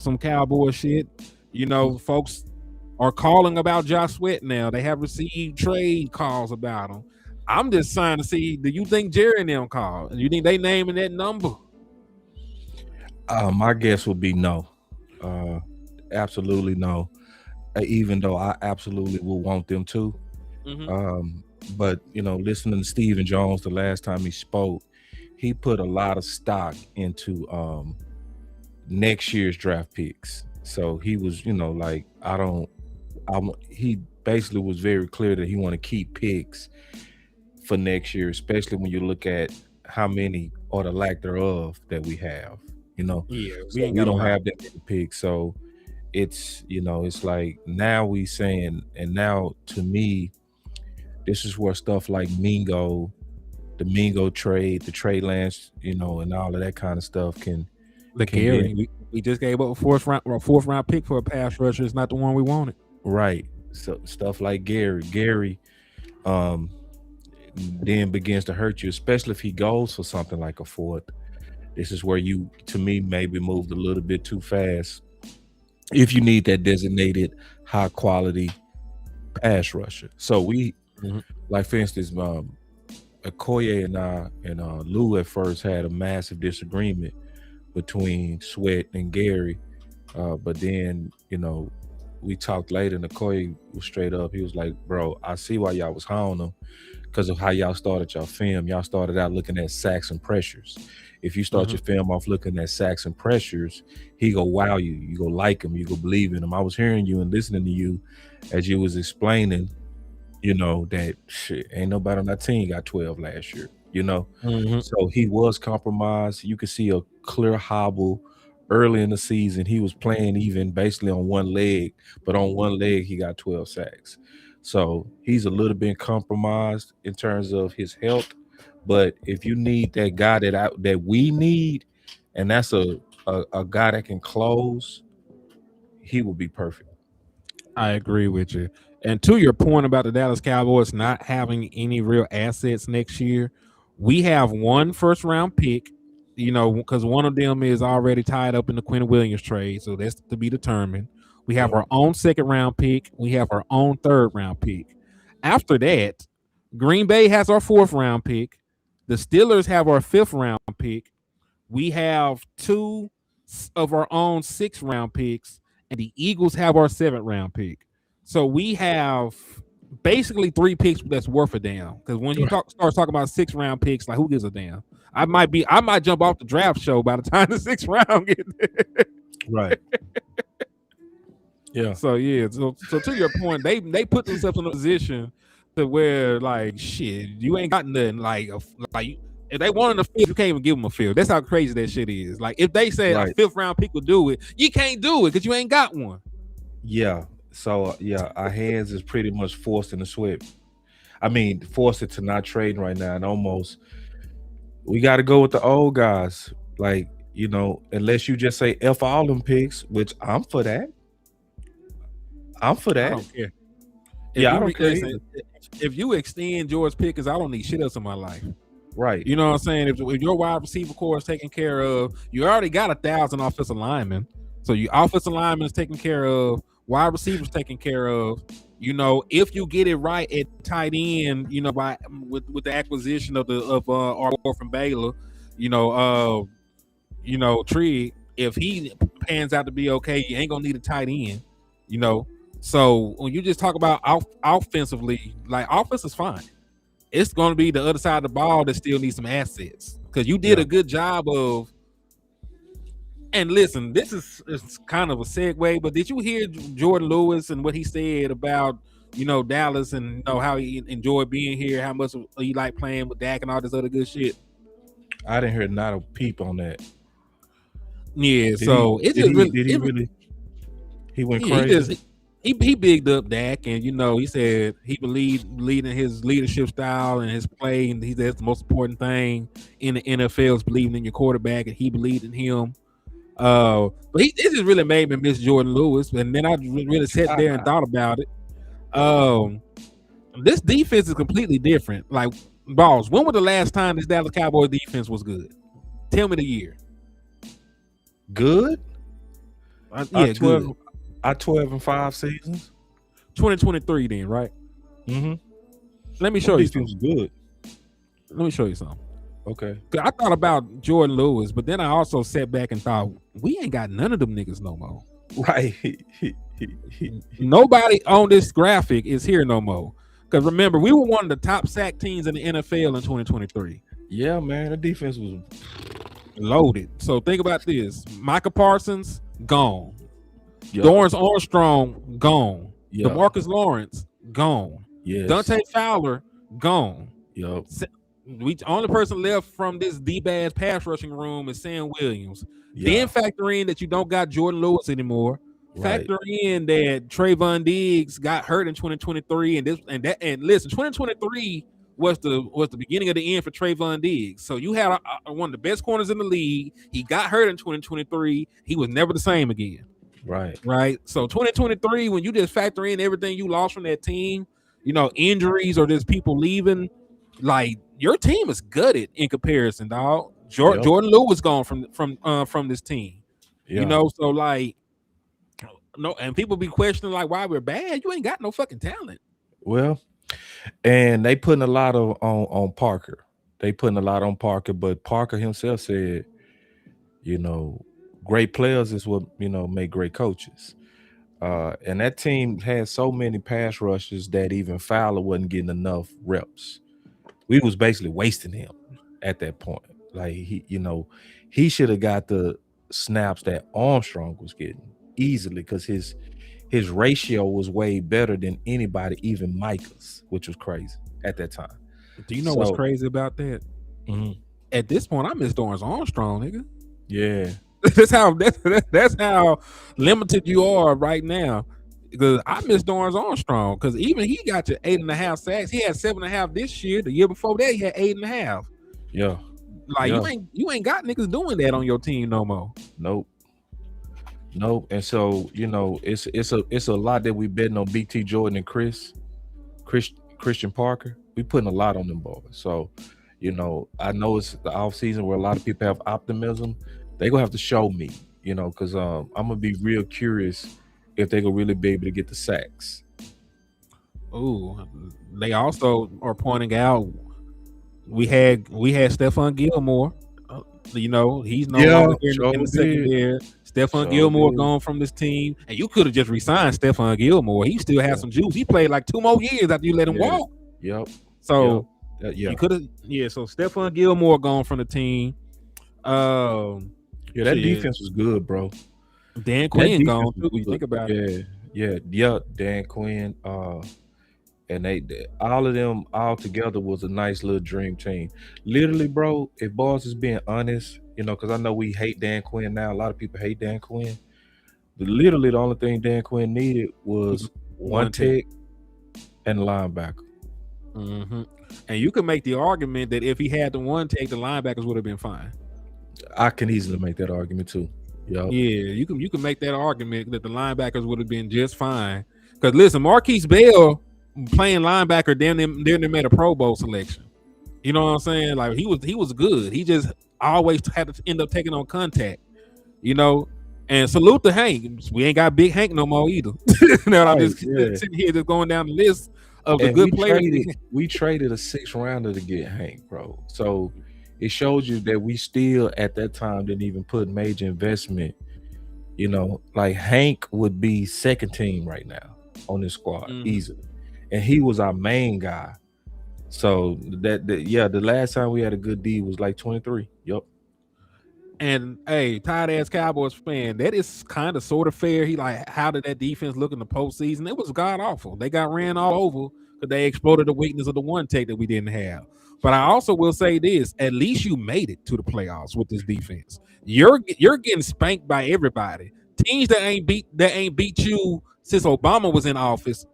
some Cowboy shit. Folks are calling about Josh Sweat now. They have received trade calls about him. I'm just trying to see, do you think Jerry and them called? You think they naming that number? My guess would be no. Absolutely no. Even though I absolutely will want them to. Mm-hmm. But listening to Stephen Jones the last time he spoke, he put a lot of stock into next year's draft picks. So he was, like, he basically was very clear that he want to keep picks for next year, especially when you look at how many or the lack thereof that we have. Yeah, we So ain't we got a don't lot. have that many picks. So it's like now we saying, and now to me, this is where stuff like the Mingo trade, the Trey Lance, and all of that kind of stuff The can be Gary, we just gave up a fourth round pick for a pass rusher. It's not the one we wanted. right. So stuff like Gary, um, then begins to hurt you, especially if he goes for something like a fourth. This is where you, to me, maybe moved a little bit too fast. If you need that designated high quality pass rusher, so we, Mhm. like for instance, Okoye and I and Lou at first had a massive disagreement between Sweat and Gary, but then we talked later, and Okoye was straight up. He was like, "Bro, I see why y'all was hounding them because of how y'all started your film. Y'all started out looking at sacks and pressures. If you start Mhm. your film off looking at sacks and pressures, he go wow you. You go like him. You go believe in him. I was hearing you and listening to you as you was explaining, that shit ain't nobody on that team got 12 last year. Mhm. So he was compromised. You could see a clear hobble early in the season. He was playing even basically on one leg, but on one leg he got 12 sacks. So he's a little bit compromised in terms of his health. But if you need that guy that we need, and that's a guy that can close, he will be perfect. I agree with you. And to your point about the Dallas Cowboys not having any real assets next year, we have one first round pick, because one of them is already tied up in the Quinn Williams trade. So that's to be determined. We have Yep. our own second round pick. We have our own third round pick. After that, Green Bay has our fourth round pick. The Steelers have our fifth round pick. We have two of our own sixth round picks, and the Eagles have our seventh round pick. So we have basically three picks that's worth a damn. Because when you start talking about six round picks, like who gives a damn? I might jump off the draft show by the time the sixth round gets there. Right. Yeah. So yeah, so to your point, they put themselves in a position to where like shit, you ain't got nothing like if they wanted a field, you can't even give them a field. That's how crazy that shit is. Like if they said a Right. fifth round pick would do it, you can't do it because you ain't got one. Yeah. So yeah, our hands is pretty much forced in the sweat. I mean, forced it to not trade right now, and almost we got to go with the old guys. Like unless you just say F all them picks, which I'm for that. I'm for I that. don't care. If Yeah, I you don't care listen, either. if you extend George Pickens, I don't need shit else in my life. Right. You know what I'm saying? If your wide receiver core is taken care of, you already got 1,000 offensive linemen. So your offensive linemen is taken care of, wide receivers taken care of. If you get it right at tight end, by with the acquisition of our boy from Baylor, Tree, if he pans out to be okay, you ain't gonna need a tight end. You know, so when you just talk about offensively, like offense is fine. It's going to be the other side of the ball that still needs some assets because you did Yeah. a good job of. And listen, this is kind of a segue, but did you hear Jordan Lewis and what he said about Dallas and how he enjoyed being here, how much he liked playing with Dak and all this other good shit? I didn't hear not a peep on that. Yeah, Did he? so it Did just he? really, Did he really? He went yeah, he crazy. just he bigged up Dak, and he said he believed in his leadership style and his play, and he said that's the most important thing in the NFL is believing in your quarterback, and he believed in him. But it just really made me miss Jordan Lewis, and then I really sat there and thought about it. This defense is completely different. Like, boss, when was the last time this Dallas Cowboys defense was good? Tell me the year. Good. Our Yeah, 12, good. our 12-5 seasons. 2023 then, right? Mm-hmm. Let me Them show you defense something. was good. Let me show you something. Okay. 'Cause I thought about Jordan Lewis, but then I also sat back and thought we ain't got none of them niggas no more. Right. Nobody on this graphic is here no more. Because remember, we were one of the top sack teams in the NFL in 2023. Yeah, man. The defense was. Loaded. So think about this: Micah Parsons gone, Yeah. Dorrance Armstrong gone, Yeah. DeMarcus Lawrence gone, Yes. Dante Fowler gone. Yup. We only person left from this D-bad pass rushing room is Sam Williams. Yeah. Then factor in that you don't got Jordan Lewis anymore. Right. Factor in that Trayvon Diggs got hurt in 2023, and listen, 2023 was the beginning of the end for Trayvon Diggs. So you had one of the best corners in the league. He got hurt in 2023. He was never the same again. Right. Right. So 2023, when you just factor in everything you lost from that team, injuries or just people leaving, like your team is gutted in comparison, dog. Yep. Jordan Lewis gone from this team. Yeah. So like no, and people be questioning like why we're bad. You ain't got no fucking talent. Well, and they putting a lot on Parker. They putting a lot on Parker, but Parker himself said, great players is what make great coaches. And that team had so many pass rushes that even Fowler wasn't getting enough reps. We was basically wasting him at that point. Like he should have got the snaps that Armstrong was getting easily because his ratio was way better than anybody, even Micah's, which was crazy at that time. Do you know what's crazy about that? Mm-hmm. At this point, I miss Dorrance Armstrong, nigga. Yeah. that's how limited you are right now. Because I miss Dorrance Armstrong because even he got to 8.5 sacks. He had 7.5 this year. The year before that, he had 8.5. Yeah. Like you ain't got niggas doing that on your team no more. Nope. And so it's a lot that we betting on BT Jordan and Christian Parker. We putting a lot on them boys. So I know it's the off season where a lot of people have optimism. They gonna have to show me, because I'm gonna be real curious if they gonna really be able to get the sacks. Ooh, they also are pointing out we had Stephon Gilmore. He's no longer in the secondary. Stephon Gilmore gone from this team, and you could have just resigned Stephon Gilmore. He still has some juice. He played like 2 more years after you let him walk. Yep. So you could have. Yeah. So Stephon Gilmore gone from the team. That defense was good, bro. Dan Quinn gone too. When you think about it. Yeah. Dan Quinn. And they all of them all together was a nice little dream team. Literally, bro, if boss is being honest, because I know we hate Dan Quinn now. A lot of people hate Dan Quinn. But literally, the only thing Dan Quinn needed was one tech and a linebacker. Mm-hmm. And you can make the argument that if he had the one tech, the linebackers would have been fine. I can easily make that argument too. Yep. Yeah, you can make that argument that the linebackers would have been just fine. Because listen, Marquise Bell playing linebacker, then they made a Pro Bowl selection. You know what I'm saying? Like he was good. He just always had to end up taking on contact. And salute to Hank. We ain't got Big Hank no more either. I'm just sitting here just going down the list of the good players. We traded a 6th rounder to get Hank, bro. So it shows you that we still at that time didn't even put major investment. Like Hank would be second team right now on this squad easily. And he was our main guy. So the last time we had a good D was like 23. Yep. And hey, tired ass Cowboys fan, that is kind of sort of fair. He like, how did that defense look in the postseason? It was god awful. They got ran all over because they exploited the weakness of the one take that we didn't have. But I also will say this: at least you made it to the playoffs with this defense. You're getting spanked by everybody. Teams that ain't beat you since Obama was in office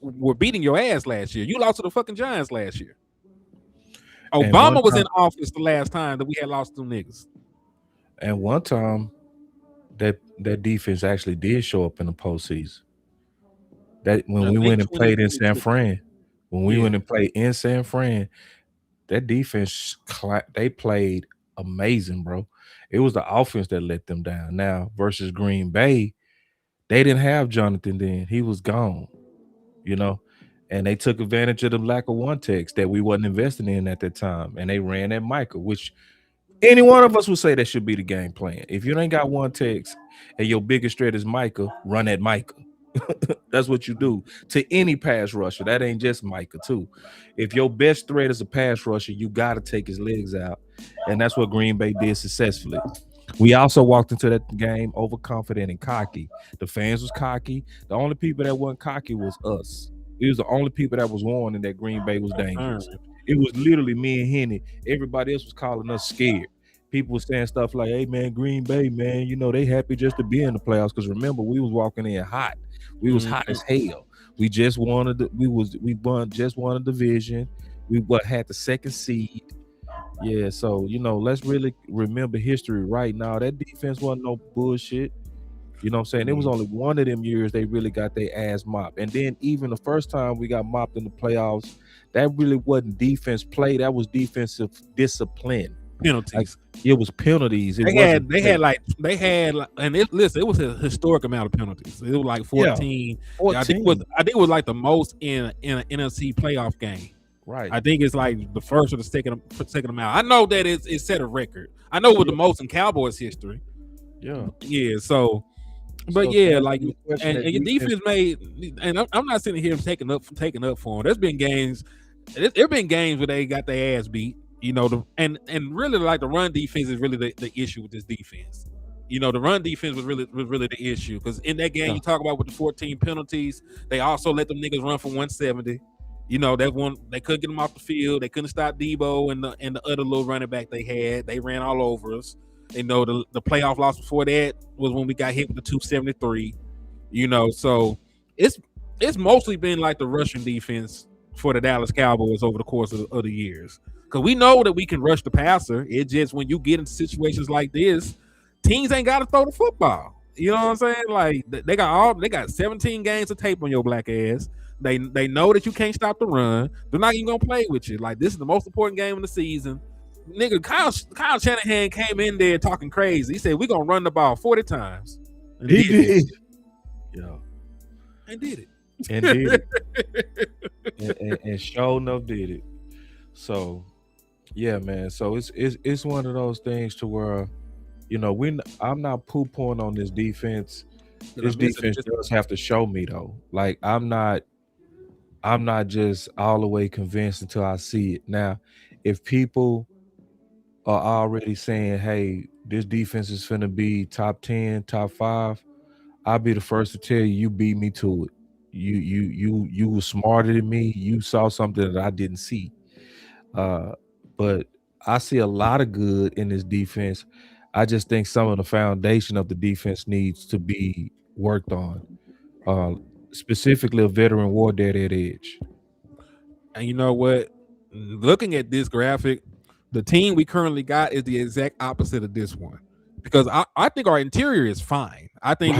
were beating your ass last year. You lost to the fucking Giants last year. Obama was in office the last time that we had lost to them niggas. And one time, that defense actually did show up in the postseason. That when we went and played in San Fran, that defense they played amazing, bro. It was the offense that let them down. Now versus Green Bay, They didn't have Jonathan then. He was gone, you know. And they took advantage of the lack of one text that we wasn't investing in at that time. And they ran at Micah, which any one of us would say that should be the game plan. If you ain't got one text and your biggest threat is Micah, run at Micah. That's what you do to any pass rusher. That ain't just Micah, too. If your best threat is a pass rusher, you got to take his legs out. And that's what Green Bay did successfully. We also walked into that game overconfident and cocky. The fans was cocky. The only people that wasn't cocky was us. It was the only people that was warning that Green Bay was dangerous. It was literally me and Henny. Everybody else was calling us scared. People were saying stuff like, "Hey man, Green Bay, man, they happy just to be in the playoffs." Because remember, we was walking in hot. We was hot as hell. We just wanted just won a division. We had the second seed. Yeah, so let's really remember history right now. That defense wasn't no bullshit. You know what I'm saying? It was only one of them years they really got their ass mopped. And then even the first time we got mopped in the playoffs, that really wasn't defense play. That was defensive discipline. Penalties. It was penalties. They had, and it was a historic amount of penalties. It was like 14. 14. I think it was like the most in an NFC playoff game. Right. I think it's like the first or the second amount. I know that it set a record. I know it was the most in Cowboys history. Yeah. Yeah. So, but yeah, like, and your defense made, and I'm not sitting here taking up for them. There's been games where they got their ass beat. And really, like, the run defense is really the issue with this defense. The run defense was really the issue, because in that game you talk about with the 14 penalties, they also let them niggas run for 170. That one, they couldn't get them off the field. They couldn't stop Debo and the other little running back they had. They ran all over us. The playoff loss before that was when we got hit with the 273. So it's mostly been like the rushing defense for the Dallas Cowboys over the course of the years. Because we know that we can rush the passer. It's just when you get into situations like this, teams ain't got to throw the football. You know what I'm saying? Like, they got 17 games of tape on your black ass. They know that you can't stop the run. They're not even gonna play with you. Like, this is the most important game of the season. Nigga, Kyle Shanahan came in there talking crazy. He said, we're gonna run the ball 40 times. And he did. Yeah. And did it. And did it. and sure enough did it. So yeah, man. So it's one of those things to where, I'm not poo-pooing on this defense. This defense does have to show me, though. Like, I'm not just all the way convinced until I see it. Now, if people are already saying, hey, this defense is finna be top 10, top 5, I'll be the first to tell you beat me to it. You were smarter than me. You saw something that I didn't see. But I see a lot of good in this defense. I just think some of the foundation of the defense needs to be worked on. Specifically a veteran VetWarDaddy at edge. And you know what? Looking at this graphic, the team we currently got is the exact opposite of this one. Because I think our interior is fine. I think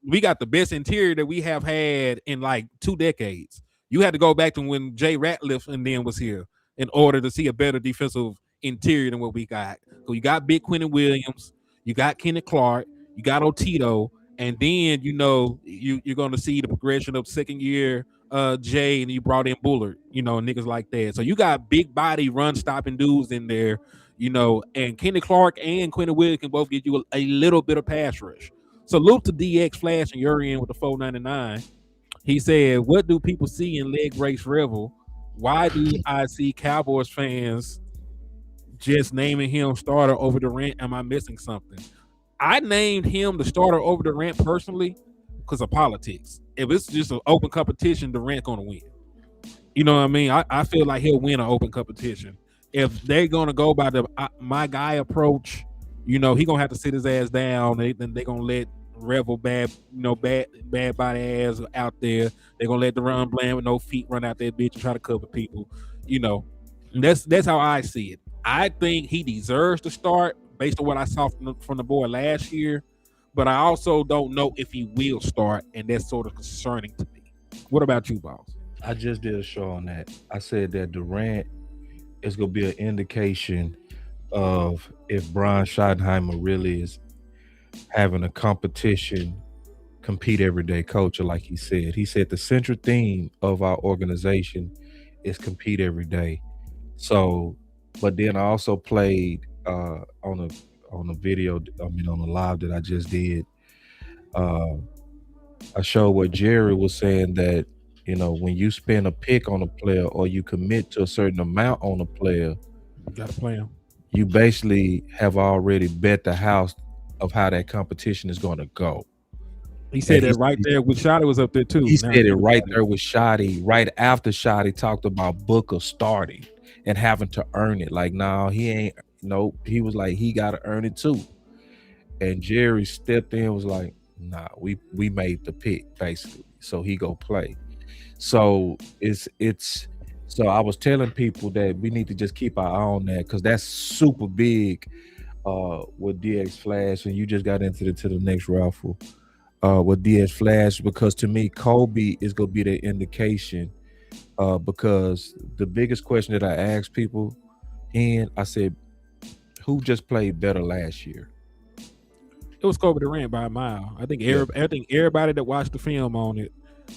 we got the best interior that we have had in like 2 decades. You had to go back to when Jay Ratliff and then was here in order to see a better defensive interior than what we got. So you got Big Quentin Williams, you got Kenneth Clark, you got Otito, and then you're going to see the progression of second year Jay, and you brought in Bullard, niggas like that. So you got big body run stopping dudes in there, and Kenneth Clark and Quentin Williams can both get you a little bit of pass rush. Salute to DX Flash and Urian with the 499. He said, what do people see in Leg Race Revel? Why do I see Cowboys fans just naming him starter over Durant? Am I missing something? I named him the starter over Durant personally because of politics. If it's just an open competition, Durant's going to win. You know what I mean? I feel like he'll win an open competition. If they're going to go by the my guy approach, he going to have to sit his ass down. Then they're going to let Revel bad body ass out there. They're going to let the run bland with no feet run out there, bitch, and try to cover people. That's how I see it. I think he deserves to start based on what I saw from the boy last year, but I also don't know if he will start, and that's sort of concerning to me. What about you, boss? I just did a show on that. I said that Durant is going to be an indication of if Brian Schottenheimer really is having a competition compete everyday culture, like he said. He said the central theme of our organization is compete every day. So, but then I also played on a video, I mean on a live that I just did. Uh, I showed what Jerry was saying that when you spend a pick on a player or you commit to a certain amount on a player, You gotta play him. you basically have already bet the house of how that competition is going to go. He And said that right there with Shotty was up there too. he Now said it think right about it. there with Shoddy. Right after Shoddy talked about Booker starting and having to earn it. Like, no, he ain't. Nope. He was like, he got to earn it too. And Jerry stepped in and was like, nah, we made the pick basically. So he go play. So it's so I was telling people that we need to just keep our eye on that because that's super big with DX Flash, and you just got into the next raffle with DX Flash because to me Kobe is gonna be the indication because the biggest question that I asked people and I said, who just played better last year? It was Kobe Durant by a mile. I think Yeah. everybody that watched the film on it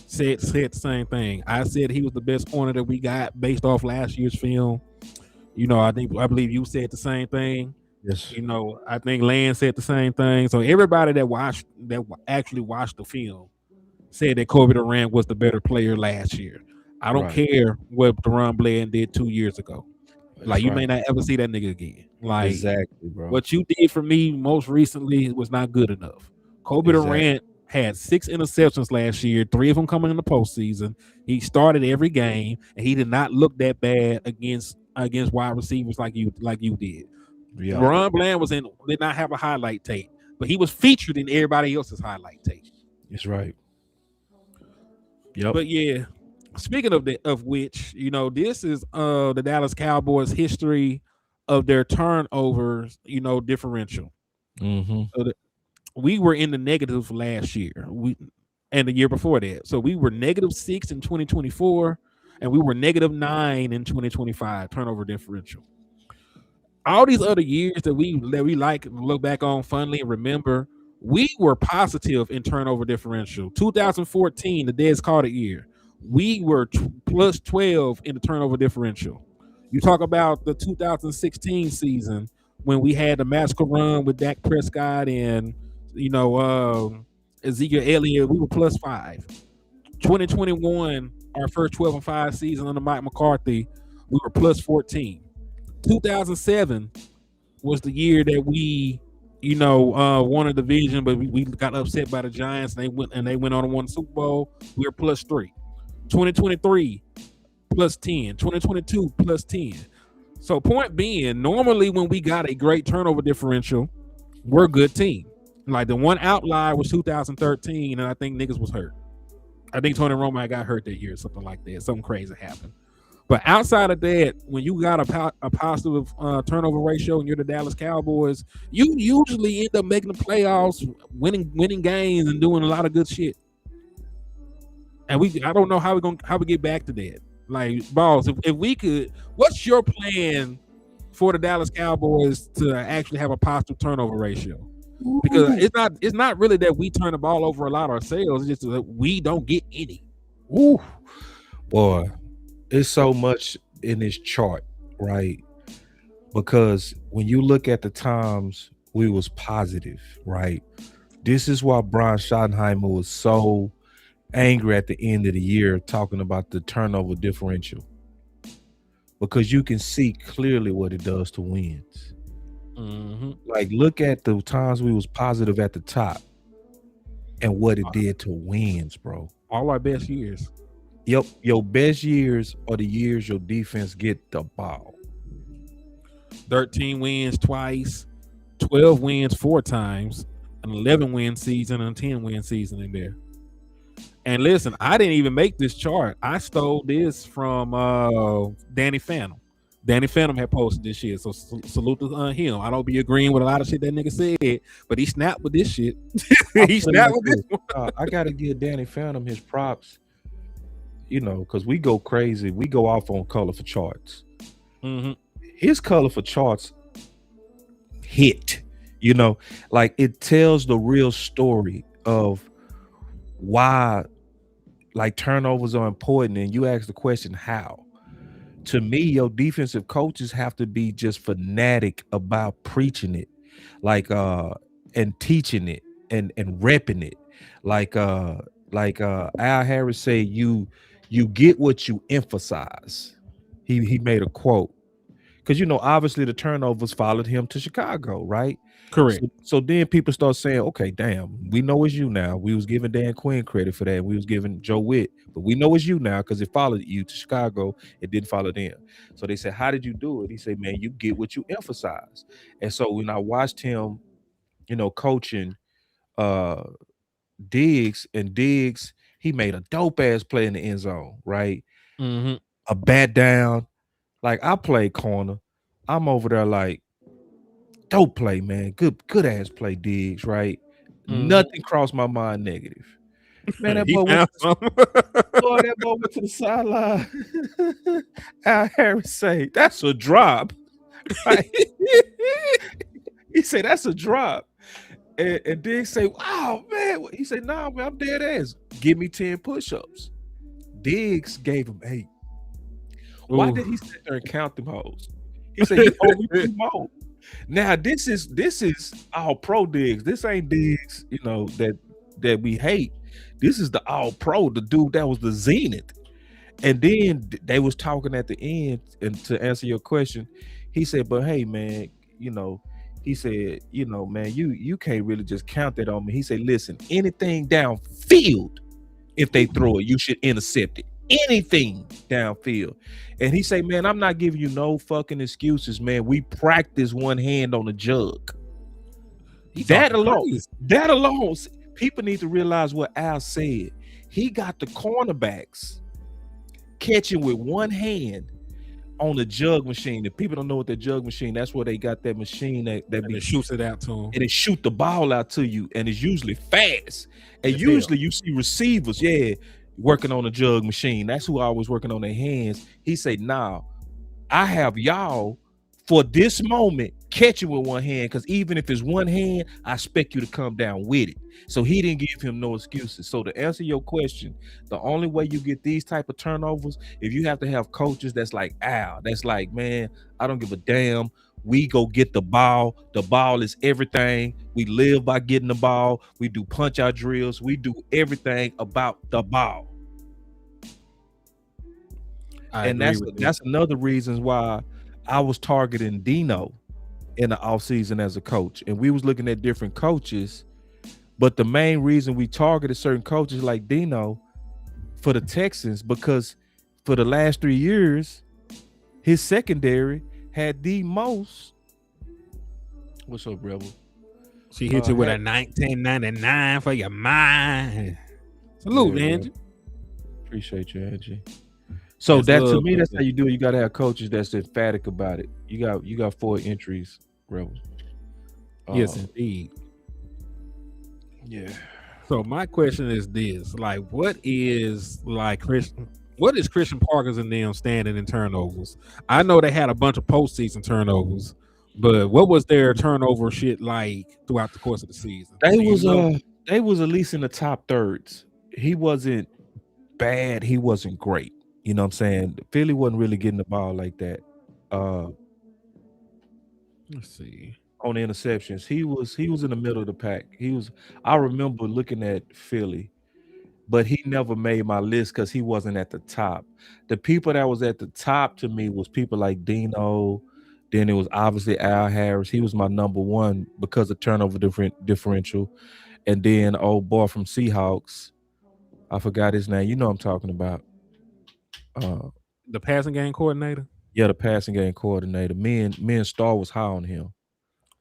said the same thing. I said he was the best corner that we got based off last year's film. I believe you said the same thing. Yes. I think Land said the same thing. So everybody that actually watched the film said that Kobe Durant was the better player last year. I don't Right. care what Deron Bland did 2 years ago. Like That's you may right. not ever see that nigga again. Like Exactly, bro. what you did for me most recently was not good enough. Kobe Exactly. Durant had 6 interceptions last year, 3 of them coming in the postseason. He started every game, and he did not look that bad against wide receivers like you did. Yeah. Ron Bland did not have a highlight tape, but he was featured in everybody else's highlight tape. That's right. Yep. But yeah, speaking of which, this is the Dallas Cowboys history of their turnovers, differential. Mm-hmm. So we were in the negative last year. And the year before that. So we were -6 in 2024, and we were -9 in 2025 turnover differential. All these other years that we like look back on fondly and remember, we were positive in turnover differential. 2014, the Dez Carter year, we were plus 12 in the turnover differential. You talk about the 2016 season when we had the magical run with Dak Prescott and Ezekiel Elliott, we were +5. 2021, our first 12-5 season under Mike McCarthy, we were +14. 2007 was the year that we, won a division, but we got upset by the Giants. And they went on and won the Super Bowl. We were +3. 2023 +10. 2022 +10. So point being, normally when we got a great turnover differential, we're a good team. Like the one outlier was 2013, and I think niggas was hurt. I think Tony Romo got hurt that year, something like that. Something crazy happened. But outside of that, when you got a positive turnover ratio and you're the Dallas Cowboys, you usually end up making the playoffs, winning games, and doing a lot of good shit. And I don't know how we get back to that. Like, Balls, if we could, what's your plan for the Dallas Cowboys to actually have a positive turnover ratio? Because it's not really that we turn the ball over a lot ourselves. It's just that we don't get any. Ooh, boy, it's so much in this chart, right? Because when you look at the times we was positive, right? This is why Brian Schottenheimer was so angry at the end of the year talking about the turnover differential. Because you can see clearly what it does to wins. Mm-hmm. Like, look at the times we was positive at the top and what it did to wins, bro. All our best years. Yep, your best years are the years your defense get the ball. 13 wins twice, 12 wins 4 times, an 11-win season, and a 10-win season in there. And listen, I didn't even make this chart. I stole this from Danny Phantom. Danny Phantom had posted this shit, so salute to him. I don't be agreeing with a lot of shit that nigga said, but he snapped with this shit. He snapped with this one. I gotta give Danny Phantom his props, because we go crazy. We go off on colorful charts. Mm-hmm. His colorful charts hit, like it tells the real story of why like turnovers are important, and you ask the question how. To me, your defensive coaches have to be just fanatic about preaching it, like and teaching it and repping it. Like Al Harris say, you get what you emphasize. He made a quote. Because obviously the turnovers followed him to Chicago, right? Correct. So then people start saying, okay, damn, we know it's you now. We was giving Dan Quinn credit for that. We was giving Joe Witt, but we know it's you now because it followed you to Chicago. It didn't follow them. So they said, how did you do it? He said, man, you get what you emphasize. And so when I watched him, coaching uh Diggs, he made a dope ass play in the end zone, right? Mm-hmm. A bat down. Like I play corner. I'm over there like, dope play, man. Good ass play, Diggs, right? Mm-hmm. Nothing crossed my mind negative. Man, He found something. that boy went to the sideline. Al Harris say, that's a drop. Right? He said, that's a drop. And Diggs say, wow, man. He said, nah, man, I'm dead ass. Give me 10 push-ups. Diggs gave him 8. Why did he sit there and count them hoes? He said, you owe me 2 more. Now this is all pro Diggs. This ain't Diggs, that we hate. This is the all pro, the dude that was the zenith. And then they was talking at the end, and to answer your question, he said, but hey man, he said, man, you can't really just count that on me. He said, listen, anything downfield, if they throw it, you should intercept it. Anything downfield. And he say, man, I'm not giving you no fucking excuses, man. We practice one hand on the jug. That alone, people need to realize what Al said. He got the cornerbacks catching with one hand on the jug machine. If people don't know what that jug machine, that's where they got that machine that shoots it out to him. And it shoot the ball out to you, and it's usually fast. And usually you see receivers, working on a jug machine. That's who I was working on their hands. He said, nah, I have y'all for this moment catch it with one hand, because even if it's one hand, I expect you to come down with it. So he didn't give him no excuses. So to answer your question, the only way you get these type of turnovers, if you have to have coaches that's like Al, that's like, man, I don't give a damn. We go get the ball. The ball is everything. We live by getting the ball. We do punch out drills. We do everything about the ball. And that's another reason why I was targeting Dino in the offseason as a coach. And we was looking at different coaches, but the main reason we targeted certain coaches like Dino for the Texans, because for the last 3 years, his secondary had the most. What's up, Rebel? She hit you with a 1999 for your mind. Salute, Angie. Appreciate you, Angie. So to me, that's how you do it. You got to have coaches that's emphatic about it. You got 4 entries, Rebel. Yes, indeed. Yeah. So my question is this: like, what is Christian Parker's and them standing in turnovers? I know they had a bunch of postseason turnovers, but what was their turnover shit like throughout the course of the season? They was at least in the top thirds. He wasn't bad. He wasn't great. You know what I'm saying? Philly wasn't really getting the ball like that. Let's see. On the interceptions, he was in the middle of the pack. I remember looking at Philly, but he never made my list because he wasn't at the top. The people that was at the top to me was people like Dino. Then it was obviously Al Harris. He was my number one because of turnover differential. And then old boy from Seahawks, I forgot his name. You know what I'm talking about. The passing game coordinator? Yeah, the passing game coordinator. Me and Star was high on him.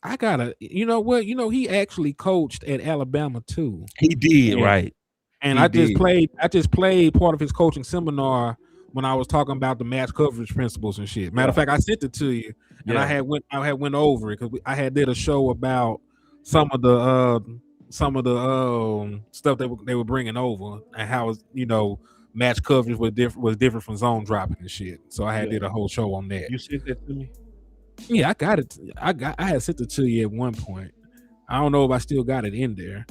I gotta, you know what? He actually coached at Alabama too. He did, right? And I just played part of his coaching seminar when I was talking about the match coverage principles and shit. Matter of fact, I sent it to you, and I had went over it because I had did a show about some of the stuff they were bringing over and how match coverage was different from zone dropping and shit. So I had did a whole show on that. You sent that to me? Yeah, I got it. I had sent it to you at one point. I don't know if I still got it in there.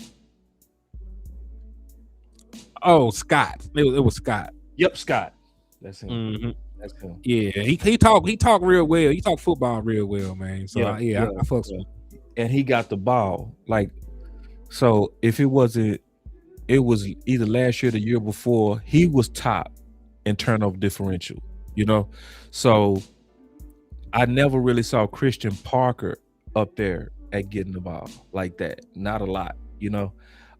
Oh, Scott. It was Scott. Yep, Scott. That's him. Hmm. That's him. Yeah, he talk real well. He talk football real well, man. So Yep, yeah, yeah, I fucks yeah. with. And he got the ball. Like, so if it wasn't, it was either last year or the year before, he was top in turnover differential, you know? So I never really saw Christian Parker up there at getting the ball like that. Not a lot, you know.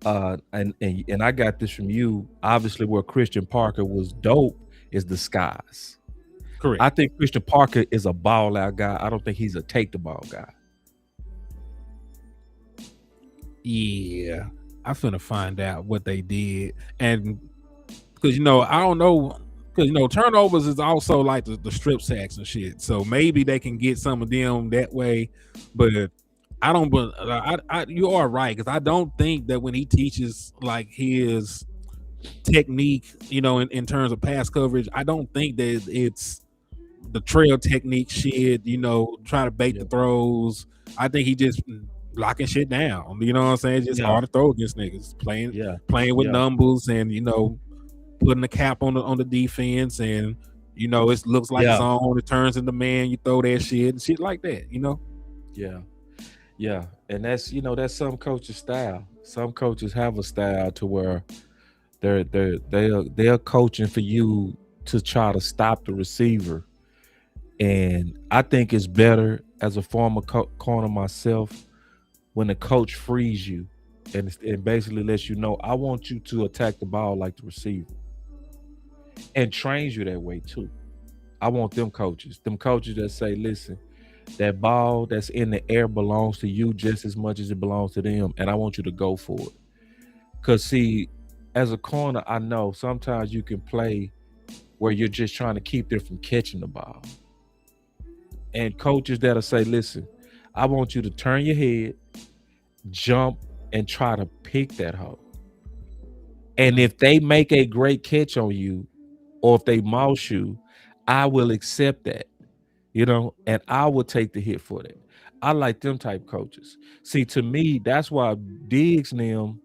And I got this from you. Obviously, where Christian Parker was dope is the skies. I Correct. think Christian Parker is a ball out guy. I don't think he's a take the ball guy. Yeah, I finna find out what they did, and because I don't know, because turnovers is also like the strip sacks and shit. So maybe they can get some of them that way, but I don't. But you are right, because I don't think that when he teaches like his technique, in terms of pass coverage, I don't think that it's the trail technique shit. Try to bait Yeah, the throws. I think he just locking shit down. You know what I'm saying? It's just yeah, hard to throw against niggas. Playing yeah, playing with yeah, numbers, and putting the cap on the defense, and it looks like yeah, zone. It turns into man. You throw that shit and shit like that. yeah, yeah. And that's some coaches' style. Some coaches have a style to where they're coaching for you to try to stop the receiver. And I think it's better as a former corner myself when the coach frees you and basically lets you know, I want you to attack the ball like the receiver, and trains you that way too. I want them coaches that say, listen, that ball that's in the air belongs to you just as much as it belongs to them, and I want you to go for it. Because, see, as a corner, I know sometimes you can play where you're just trying to keep them from catching the ball. And coaches that'll say, listen, I want you to turn your head, jump, and try to pick that hole. And if they make a great catch on you, or if they mouse you, I will accept that, and I will take the hit for that. I like them type coaches. See, to me, that's why Diggs and them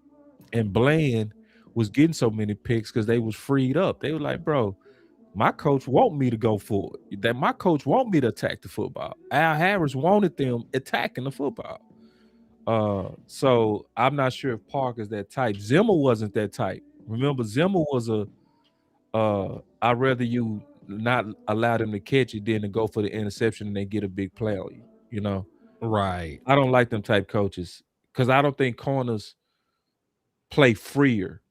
and Bland was getting so many picks, because they was freed up. They were like, bro, my coach want me to go for it. That my coach want me to attack the football. Al Harris wanted them attacking the football. So I'm not sure if Parker's that type. Zimmer wasn't that type. Remember, Zimmer was I'd rather you not allow them to catch it than to go for the interception and they get a big play on you. Right. I don't like them type coaches, because I don't think corners play freer.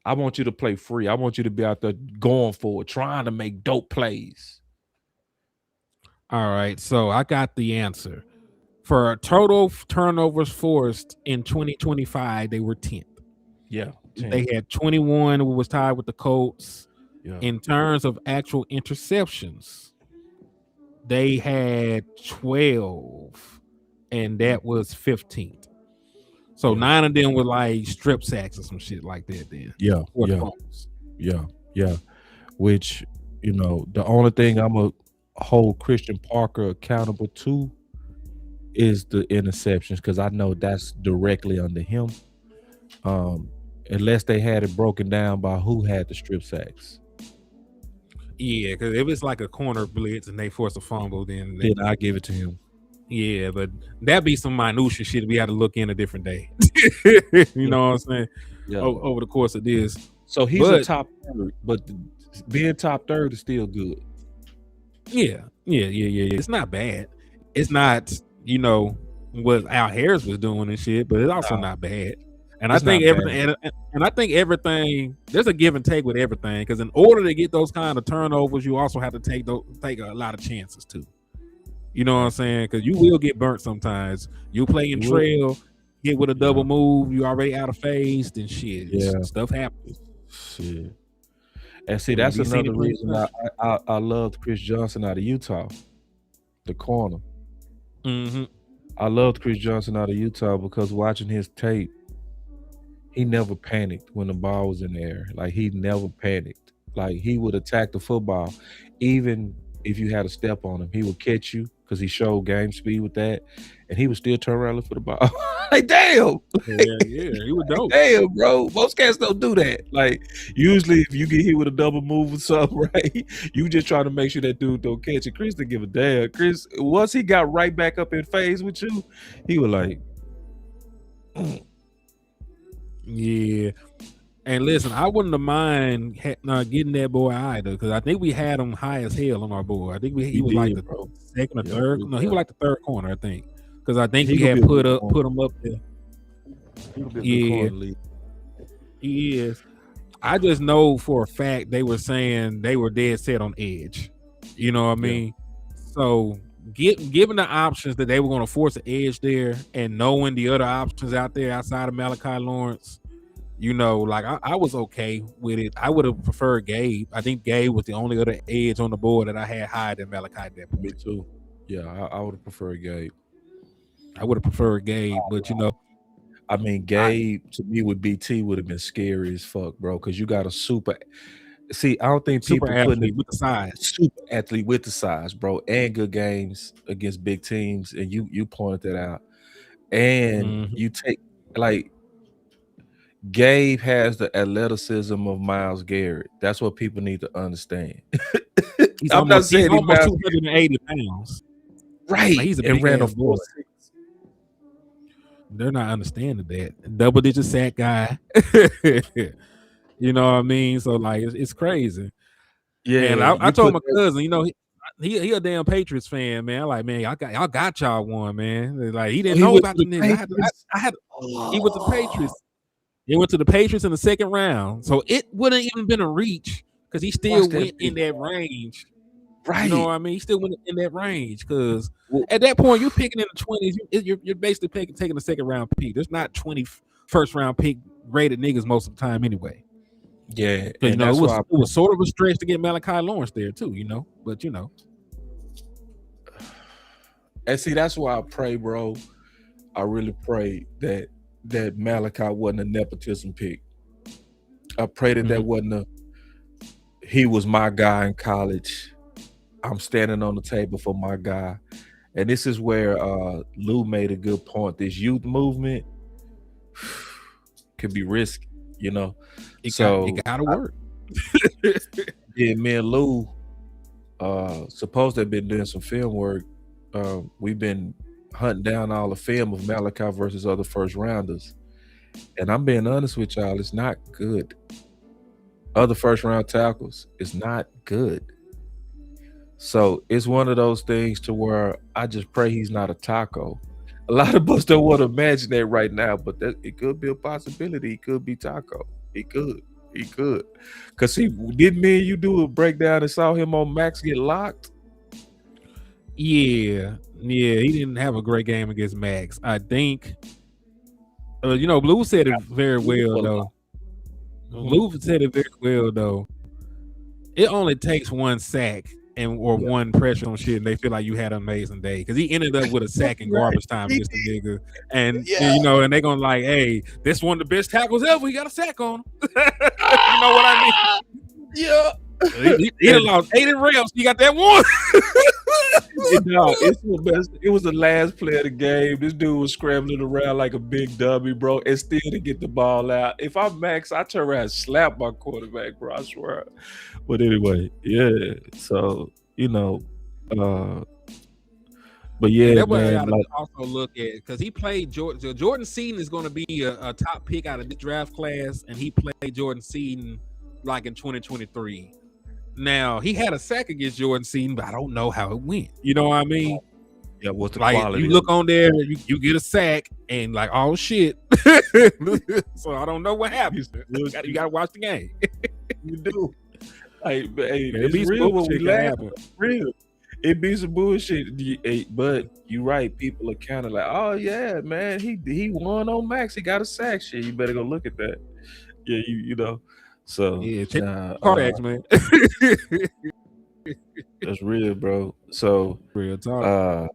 I want you to play free. I want you to be out there going for it, trying to make dope plays. All right. So I got the answer. For total turnovers forced in 2025, they were 10th. Yeah, 10. They had 21, who was tied with the Colts. Yeah, In terms of actual interceptions, they had 12, and that was 15th. So yeah, 9 of them were like strip sacks or some shit like that then. yeah, Or the yeah, fumbles. yeah, yeah. Which, the only thing I'm gonna hold Christian Parker accountable to is the interceptions, because I know that's directly under him. Um, Unless they had it broken down by who had the strip sacks, Yeah, because if it's like a corner blitz and they force a fumble, then then I give it to him. yeah, but that'd be some minutia shit we had to look in a different day. You Yeah, know what I'm saying? yeah. Over the course of this. So he's a But top third, but being top third is still good. yeah. It's not bad. It's not, what Al Harris was doing and shit, but it's also Nah, not bad. And I it's think not bad. everything, and I think everything. There's a give and take with everything, because in order to get those kind of turnovers, you also have to take a lot of chances too. You know what I'm saying? Because you will get burnt sometimes. You play in You will. trail, hit with a Yeah, double move, you already out of phase, then shit, yeah, stuff happens. shit. And see, And that's we seen another it plenty reason of times. I loved Chris Johnson out of Utah, the corner. Mm-hmm. I loved Chris Johnson out of Utah because watching his tape, he never panicked when the ball was in the air. Like, he never panicked. Like, he would attack the football, even if you had a step on him. He would catch you because he showed game speed with that, and he would still turn around and look for the ball. Like, damn. Yeah, he was dope. Damn, bro. Most cats don't do that. Like, usually if you get hit with a double move or something, right? You just trying to make sure that dude don't catch it. Chris didn't give a damn. Chris, once he got right back up in phase with you, he was like, Yeah. And listen, I wouldn't have mind getting that boy either, because I think we had him high as hell on our board. I think he you was like did, the bro. second or Yeah, third. good No, he was job. like the third corner, I think, because I think He we gonna had be a good corner. put him up there. He gonna be a good Yeah, corner lead. he is. I just know for a fact they were saying they were dead set on edge. You know what I Yeah. mean? So given the options that they were going to force an edge there, and knowing the other options out there outside of Malachi Lawrence, you know, like I was okay with it. I would have preferred Gabe. I think Gabe was the only other edge on the board that I had higher than Malachi at that Me point. too. Yeah, I would have preferred Gabe. I would have preferred Gabe, but you know, I mean, I Gabe to me with BT would have been scary as fuck, bro. Because you got a super. See, I don't think super people putting it athlete with the size. super athlete with the size, bro, and good games against big teams, and you pointed that out. And Mm-hmm. you take like Gabe has the athleticism of Myles Garrett. That's what people need to understand. I'm not He's saying he almost Myles 280 pounds. Like, right he's a and big ran a ass boy. 4.6. They're not understanding that. Double digit sack guy. You know what I mean? So like it's crazy. And Yeah, I you told put my that. cousin, you know, he a damn Patriots fan, man. I'm like, man, y'all got y'all one, man. Like, he Oh, didn't he know went about to the the nigga. Patriots. I had he went to the Oh, Patriots. He went to the Patriots in the second round. So it wouldn't even been a reach, because he watch still that went in video. that range. You know Right. what I mean? He still went in that range, because Well, at that point you're picking in the 20s. You're basically taking the second round pick. There's not 20 first round pick rated niggas most of the time anyway. yeah, Because you and know that's why it was sort of a stretch to get Malachi Lawrence there too. You know, but you know, and see that's why I pray, bro. I really pray that Malachi wasn't a nepotism pick. I pray that mm-hmm. that wasn't a he was my guy in college. I'm standing on the table for my guy. And this is where Lou made a good point. This youth movement could be risky, you know. it So got to work. yeah, me and Lou supposed to have been doing some film work. We've been hunting down all the film of Malachi versus other first rounders. And I'm being honest with y'all, it's not good. Other first round tackles is not good. So it's one of those things to where I just pray he's not a taco. A lot of us don't want to imagine that right now, but that it could be a possibility. He could be taco. He could. He could. Cause he didn't me and you do a breakdown and saw him on Max get locked. Yeah, he didn't have a great game against Max. I think, you know, Blue said it very well though. Mm-hmm. Blue said it very well though. It only takes one sack or Yeah. one pressure on shit, and they feel like you had an amazing day, because he ended up with a sack in Right. garbage time against the nigga, and Yeah. you know, and they gonna like, hey, this one of the best tackles ever. He got a sack on him. You know what I mean? Yeah. He done lost 80 reps. You got that one. No, it's the best. It was the last play of the game. This dude was scrambling around like a big dummy, bro, and still to get the ball out. If I'm Max, I turn around and slap my quarterback, bro. I swear. But anyway, yeah. So uh, but Yeah, yeah, that's what I man. gotta Like, also look at, because he played Jordan. So Jordan Seaton is going to be a top pick out of this draft class, and he played Jordan Seaton like in 2023. Now he had a sack against Jordan Seaton, but I don't know how it went. You know what I mean? yeah, what's the Like, quality? you look on there, you get a sack, and like, oh shit. So I don't know what happened. You got to watch the game. You do. Hey, It it's be some real when we bullshit can laugh. happen. It's real. It be some bullshit. But you're right. People are kind of like, oh yeah, man, he won on Max. He got a sack. Shit, you better go look at that. Yeah, you know. So Yeah, check nah, Cardax, man. that's real, bro. So Real talk.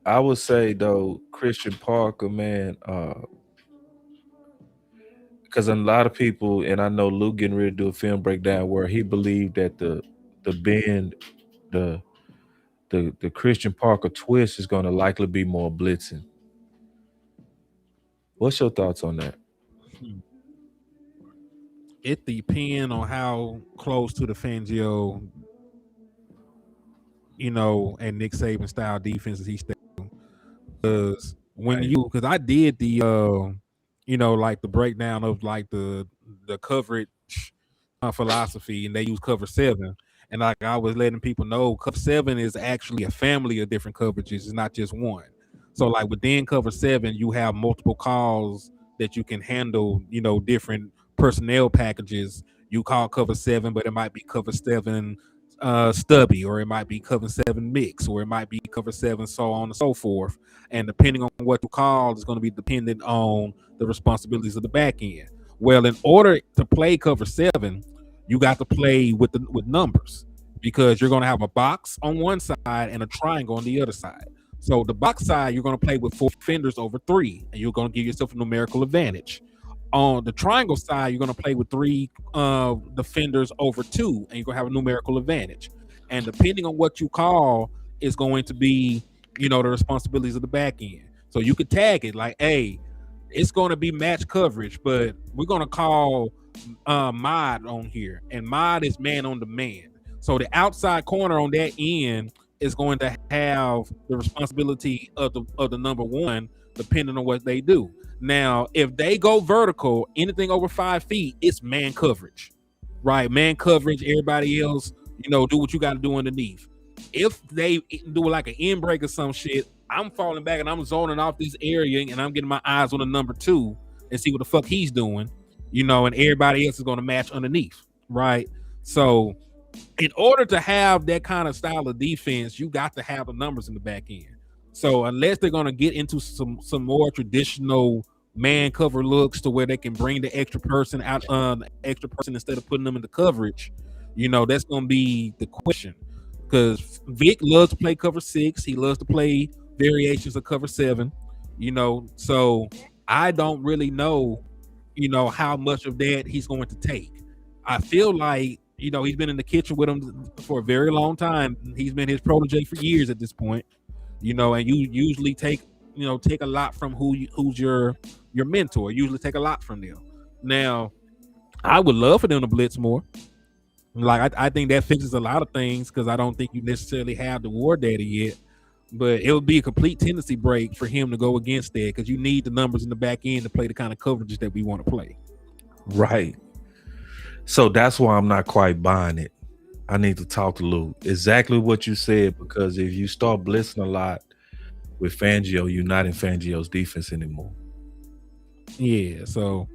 I would say though, Christian Parker, man, because a lot of people, and I know Luke getting ready to do a film breakdown where he believed that the bend, the the Christian Parker twist is going to likely be more blitzing. What's your thoughts on that? It depends on how close to the Fangio, and Nick Saban style defenses he stays. Because because I did the like the breakdown of like the coverage philosophy, and they use cover 7, and like I was letting people know, cover 7 is actually a family of different coverages. It's not just one. So like within cover 7, you have multiple calls that you can handle. Different personnel packages. You call cover 7, but it might be cover 7 stubby, or it might be cover 7 mix, or it might be cover 7 so on and so forth. And depending on what you call is going to be dependent on the responsibilities of the back end. Well, in order to play cover 7, you got to play with numbers, because you're going to have a box on one side and a triangle on the other side. So the box side, you're going to play with 4 defenders over 3, and you're going to give yourself a numerical advantage. On the triangle side, you're going to play with 3 defenders over 2, and you're going to have a numerical advantage. And depending on what you call is going to be, the responsibilities of the back end. So you could tag it like, hey, it's going to be match coverage, but we're going to call mod on here, and mod is man on demand. So the outside corner on that end is going to have the responsibility of the number 1, depending on what they do. Now, if they go vertical, anything over 5 feet, it's man coverage, right? Man coverage. Everybody else, do what you got to do underneath. If they do like an end break or some shit, I'm falling back and I'm zoning off this area, and I'm getting my eyes on the number 2 and see what the fuck he's doing, and everybody else is going to match underneath, right? So in order to have that kind of style of defense, you got to have the numbers in the back end. So unless they're going to get into some more traditional man cover looks to where they can bring the extra person out, instead of putting them in the coverage, that's going to be the question. Because Vic loves to play cover 6. He loves to play variations of cover 7, so I don't really know, how much of that he's going to take. I feel like, he's been in the kitchen with him for a very long time. He's been his protege for years at this point, and you usually take a lot from who's your mentor. Usually take a lot from them. Now, I would love for them to blitz more. Like I think that fixes a lot of things, because I don't think you necessarily have the VetWarDaddy yet. But it would be a complete tendency break for him to go against that, because you need the numbers in the back end to play the kind of coverages that we want to play. Right. So that's why I'm not quite buying it. I need to talk to Lou. Exactly what you said, because if you start blitzing a lot with Fangio, you're not in Fangio's defense anymore. Yeah, so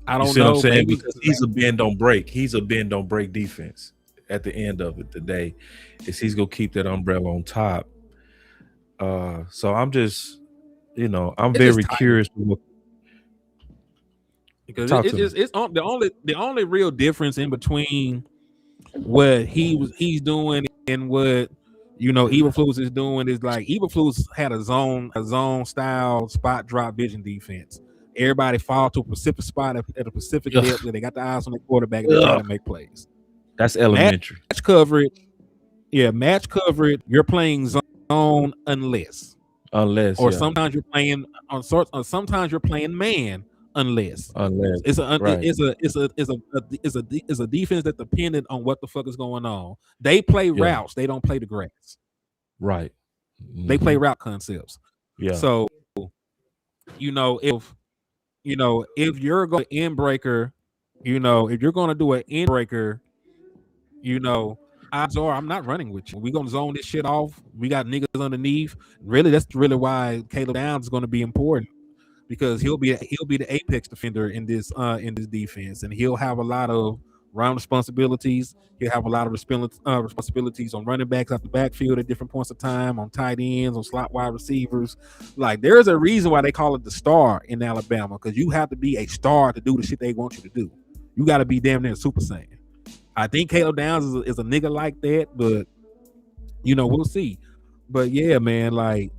I don't know. know. What I'm saying? Maybe because he's a bend don't break. He's a bend don't break defense. At the end of it today, is he's gonna keep that umbrella on top. So I'm just, I'm very curious because it's the only real difference in between what he's doing and what Eberflus is doing is like Eberflus had a zone style spot drop vision defense. Everybody fall to a specific spot at a specific depth where they got the eyes on the quarterback and they try to make plays. That's elementary. Match coverage. Yeah, match coverage. You're playing zone unless, or sometimes you're playing on sorts. Sometimes you're playing man unless it's a defense that's dependent on what the fuck is going on. They play routes. They don't play the grass. Right. Mm-hmm. They play route concepts. Yeah. So if you're going to end breaker, if you're going to do an end breaker, odds are I'm not running with you. We're going to zone this shit off. We got niggas underneath. Really, that's really why Caleb Downs is going to be important, because he'll be the apex defender in this defense, and he'll have a lot of round responsibilities. He'll have a lot of responsibilities on running backs out the backfield at different points of time, on tight ends, on slot wide receivers. Like, there's a reason why they call it the star in Alabama, because you have to be a star to do the shit they want you to do. You got to be damn near Super Saiyan. I think Caleb Downs is a nigga like that, but we'll see. But yeah, man,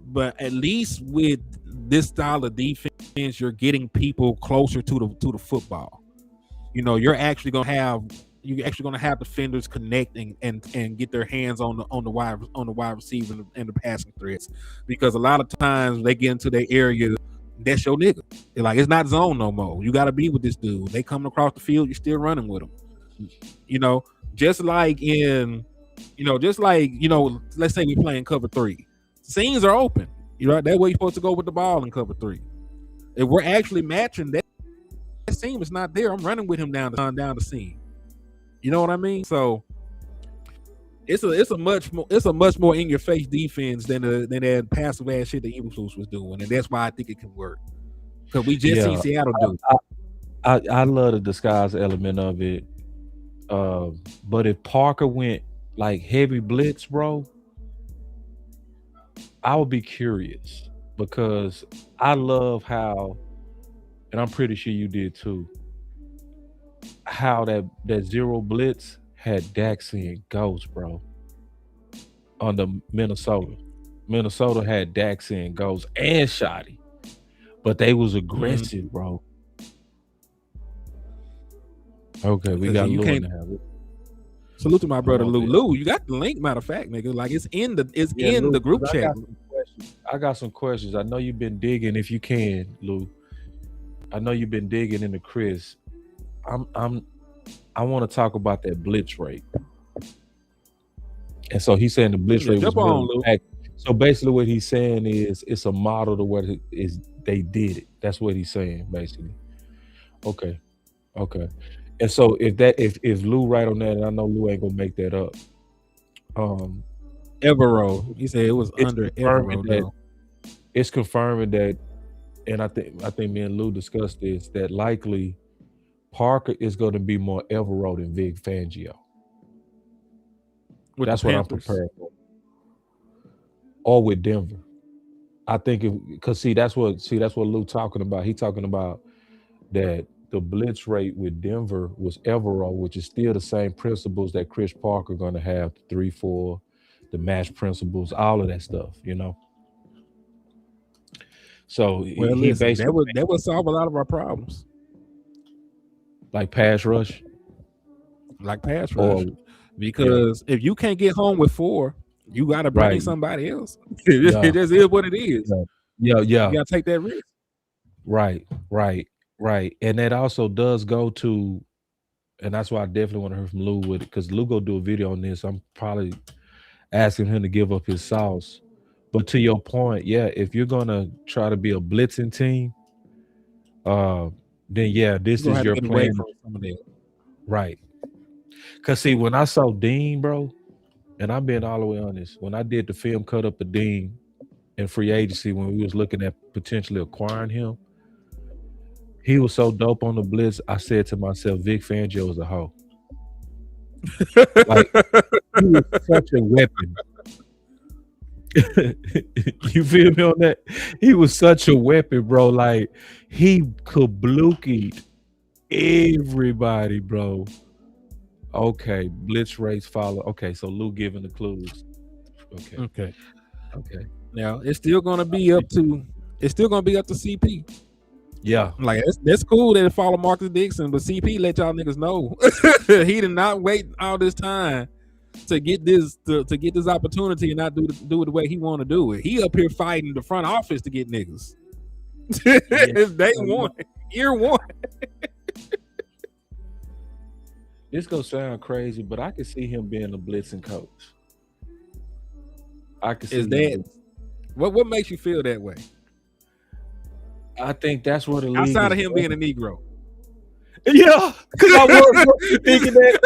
but at least with this style of defense, you're getting people closer to the football. You're actually gonna have defenders connecting and get their hands on the wide receiver and the passing threats, because a lot of times they get into their area, that's your nigga. Like it's not zone no more. You got to be with this dude. They coming across the field, you're still running with them. You know, just like let's say we're playing cover 3. Seams are open. That way you're supposed to go with the ball in cover 3. If we're actually matching that seam is not there, I'm running with him down the seam. You know what I mean? So it's a much more in your face defense than that passive ass shit the Eagles was doing, and that's why I think it can work. Because we just seen Seattle do. I love the disguise element of it. But if Parker went like heavy blitz, bro, I would be curious because I love how, and I'm pretty sure you did too, how that zero blitz had Dak seeing ghosts, bro. On the Minnesota. Minnesota had Dak seeing ghosts and Shotty. But they was aggressive, bro. Okay, we got Lou in the house. Salute to my brother Lou. Lou, you got the link, matter of fact, nigga. Like it's in the group chat. I got some questions. I know you've been digging, if you can, Lou. I know you've been digging into Chris. I want to talk about that blitz rate. And so he's saying the blitz rate was really back. So basically what he's saying is it's a model to what they did it. That's what he's saying, basically. Okay. And so if Lou right on that, and I know Lou ain't gonna make that up. Evero. He said it was under Evero. It's confirming that, and I think me and Lou discussed this, that likely Parker is going to be more Evero than Vic Fangio. That's what I'm prepared for. Or with Denver. I think because that's what Lou talking about. He talking about that the blitz rate with Denver was Evero, which is still the same principles that Chris Parker going to have, 3-4, the match principles, all of that stuff, So he basically that would solve a lot of our problems. Like pass rush. Because if you can't get home with 4, you got to bring somebody else. It just is what it is. Yeah. You got to take that risk. Right. And that also does go to, and that's why I definitely want to hear from Lou with it, because Lou go do a video on this. I'm probably asking him to give up his sauce. But to your point, if you're going to try to be a blitzing team, then this is your plan. Right. Because see, when I saw Dean, bro, and I'm being all the way honest, when I did the film cut up of Dean in free agency, when we was looking at potentially acquiring him, he was so dope on the blitz, I said to myself, Vic Fangio is a hoe. Like, he was such a weapon. You feel me on that? He was such a weapon, bro. Like, he kablookied everybody, bro. Okay, blitz rates follow. Okay, so Lou giving the clues. Okay. Now it's still gonna be up to CP. Yeah, like that's cool that it follow Marcus Dixon, but CP let y'all niggas know he did not wait all this time to get this opportunity and not do it the way he want to do it. He up here fighting the front office to get niggas. It's day one, year one. This gonna sound crazy, but I can see him being a blitzing coach. I can see that. What makes you feel that way? I think that's what the league outside of him being a Negro. Yeah, because I was thinking that.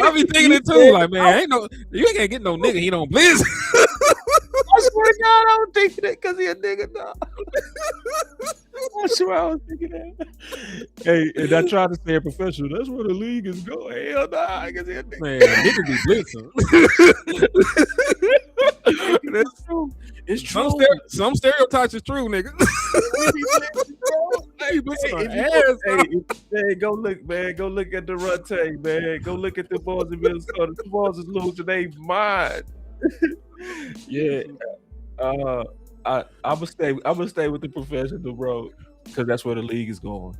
I be thinking it too. Like, man, you ain't gonna get no nigga. He don't blitz. I swear to God, I was thinking that because he a nigga, dog. I swear I was thinking that. Hey, and I tried to stay professional. That's where the league is going. Hell nah, I guess he a nigga. Man, niggas be blitzing. That's true. It's true. Some stereotypes is true, nigga. Hey, go look, man. Go look at the run tape, man. Go look at the boys in Minnesota. The boys is losing their mind. Yeah. I'm gonna stay with the professional, bro, because that's where the league is going.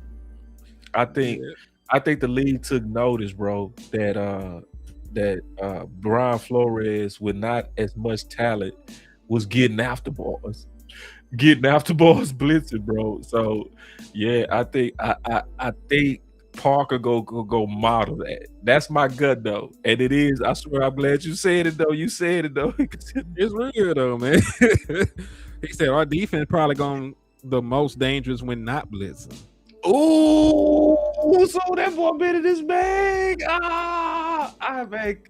I think the league took notice, bro, that Brian Flores with not as much talent was getting after boys. getting after balls blitzing, bro. So yeah, I think Parker go model that. That's my gut though, and it is. I swear, I'm glad you said it though. You said it though. It's real though, man. He said our defense probably going the most dangerous when not blitzing. Oh, so that boy been in his bag. I make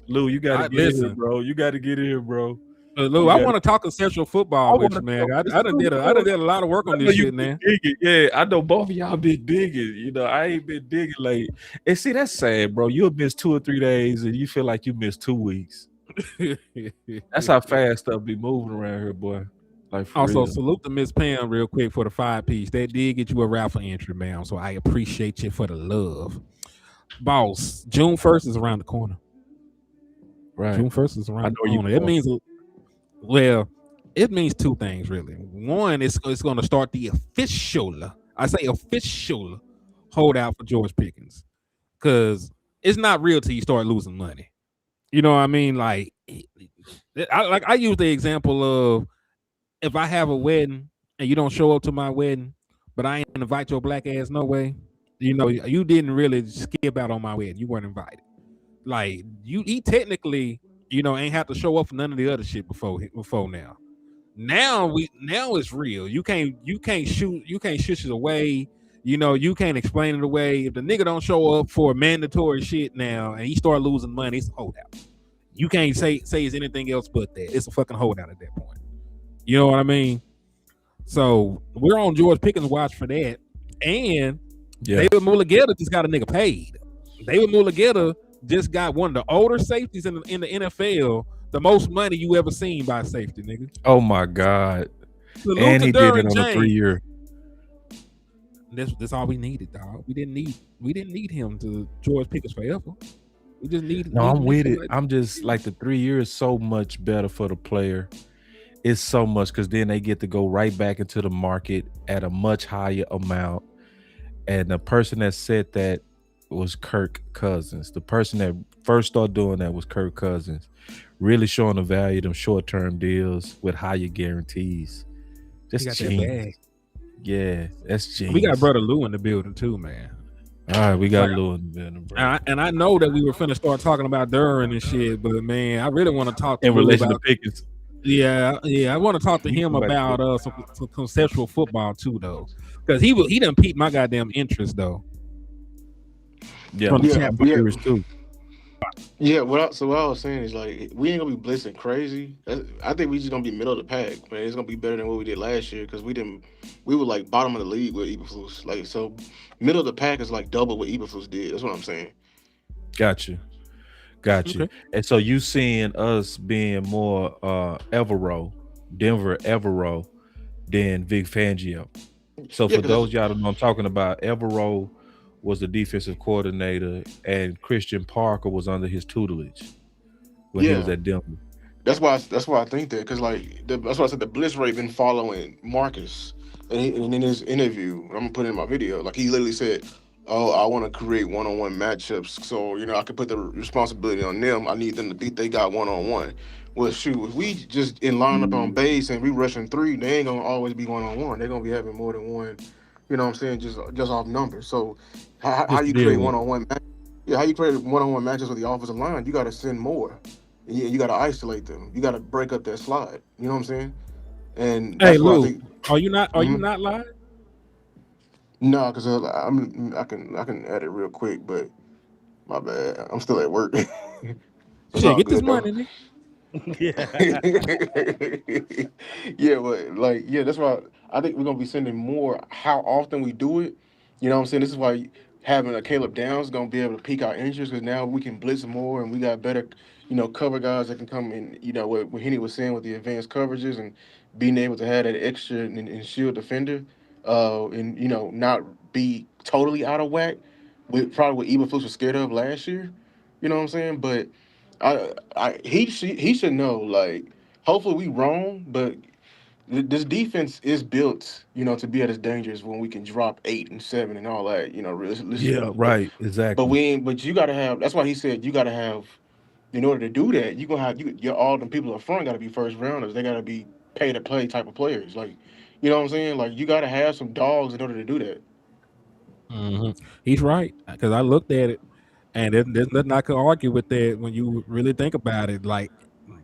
Lou. You got to I get in here, listen, bro. You got to get in here, bro. Lou. You I got. want to talk consensual I football want with to you, man. talk this too, I bro. done did a lot of work I on know this you shit, been man. digging. Yeah, I know both of y'all been digging. You know, I ain't been digging late. And see, that's sad, bro. You'll miss 2 or 3 days, and you feel like you missed 2 weeks. That's how fast stuff be moving around here, boy. Like for Also, real. salute to Miss Pam real quick for the 5 piece. That did get you a raffle entry, man. So I appreciate you for the love. Boss, June 1st is around the corner. Right. June 1st is I around know the you corner. It going. means, well, it means two things really. One, it's going to start the official, I say official, holdout for George Pickens, because it's not real till you start losing money. You know what I mean? I use the example of, if I have a wedding and you don't show up to my wedding, but I ain't invite your black ass no way, you didn't really skip out on my wedding. You weren't invited. Like he technically, ain't have to show up for none of the other shit before now. Now it's real. You can't shush it away. You can't explain it away. If the nigga don't show up for mandatory shit now and he start losing money, it's a holdout. You can't say it's anything else but that. It's a fucking holdout at that point. You know what I mean? So we're on George Pickens' watch for that. And Yeah. David Mulligeta just got a nigga paid. David Mulligeta just got one of the older safeties in the NFL, the most money you ever seen by a safety, nigga. Oh my God. Salute And to he did it Derwin on a James. 3-year. That's all we needed, dog. We didn't need him to George Pickens forever. We just needed. No, I'm with it. Like, I'm just like the 3 years so much better for the player. It's so much because then they get to go right back into the market at a much higher amount. And the person that said that was Kirk Cousins. The person that first started doing that was Kirk Cousins, really showing the value of them short-term deals with higher guarantees. he got Just that genius. bag. Yeah, that's We got genius. brother Lou in the building too, man. All right, we got Like, Lou in the building, bro. and I know that we were finna start talking about Duran and shit, but man, I really want to talk to In Lou relation to about. Pickens, Yeah, I want to talk to we him come back to about it. some conceptual football too, though, because he done piqued my goddamn interest though. Yeah, From the Yeah, I'm chat box. yeah, curious too. yeah. What I was saying is like we ain't gonna be blitzing crazy. I think we just gonna be middle of the pack, man. It's gonna be better than what we did last year because we were like bottom of the league with Eberflus. Like so, middle of the pack is like double what Eberflus did. That's what I'm saying. Got you. Got you. Okay. And so you seeing us being more Denver Evero than Vic Fangio. So Yeah, for because those y'all that know I'm talking about, Evero was the defensive coordinator and Christian Parker was under his tutelage when he was yeah, at Denver. that's why I think that because that's why I said the blitz rate been following Marcus, and in his interview, I'm gonna put it in my video. Like he literally said, "Oh, I want to create one-on-one matchups, so I can put the responsibility on them. I need them to think they got one-on-one." Well, shoot, if we just in line up on base and we rushing three, they ain't gonna always be one-on-one. They're gonna be having more than one. You know what I'm saying? Just off numbers. So how Just to you deal create with. one-on-one? Yeah, how you create one-on-one matches with the offensive line? You got to send more. You got to isolate them. You got to break up that slide. You know what I'm saying? And Hey that's what I Lou, think. are you not? Are you hmm not lying? No, because I can add it real quick, but my bad. I'm still at work. It's Shit, all get this good though. money, nigga. Yeah, but that's why I think we're gonna be sending more. How often we do it, you know what I'm saying? This is why having a Caleb Downs is gonna be able to pique our interest because now we can blitz more and we got better, cover guys that can come in. What Henny was saying with the advanced coverages and being able to have that extra and shield defender, and not be totally out of whack with probably what Eberflus was scared of last year. You know what I'm saying? But he should know. Like, hopefully we wrong, but this defense is built, to be at its dangerous when we can drop 8 and 7 and all that. Yeah, Realistically, but right. but Exactly. we ain't. But you got to have. That's why he said you got to have. In order to do that, you gonna have your all them people up front got to be first rounders. They got to be. pay to play type of players. Like, you know what I'm saying? Like, you got to have some dogs in order to do that. Hmm. He's right because I looked at it, and there's nothing I could argue with that when you really think about it. Like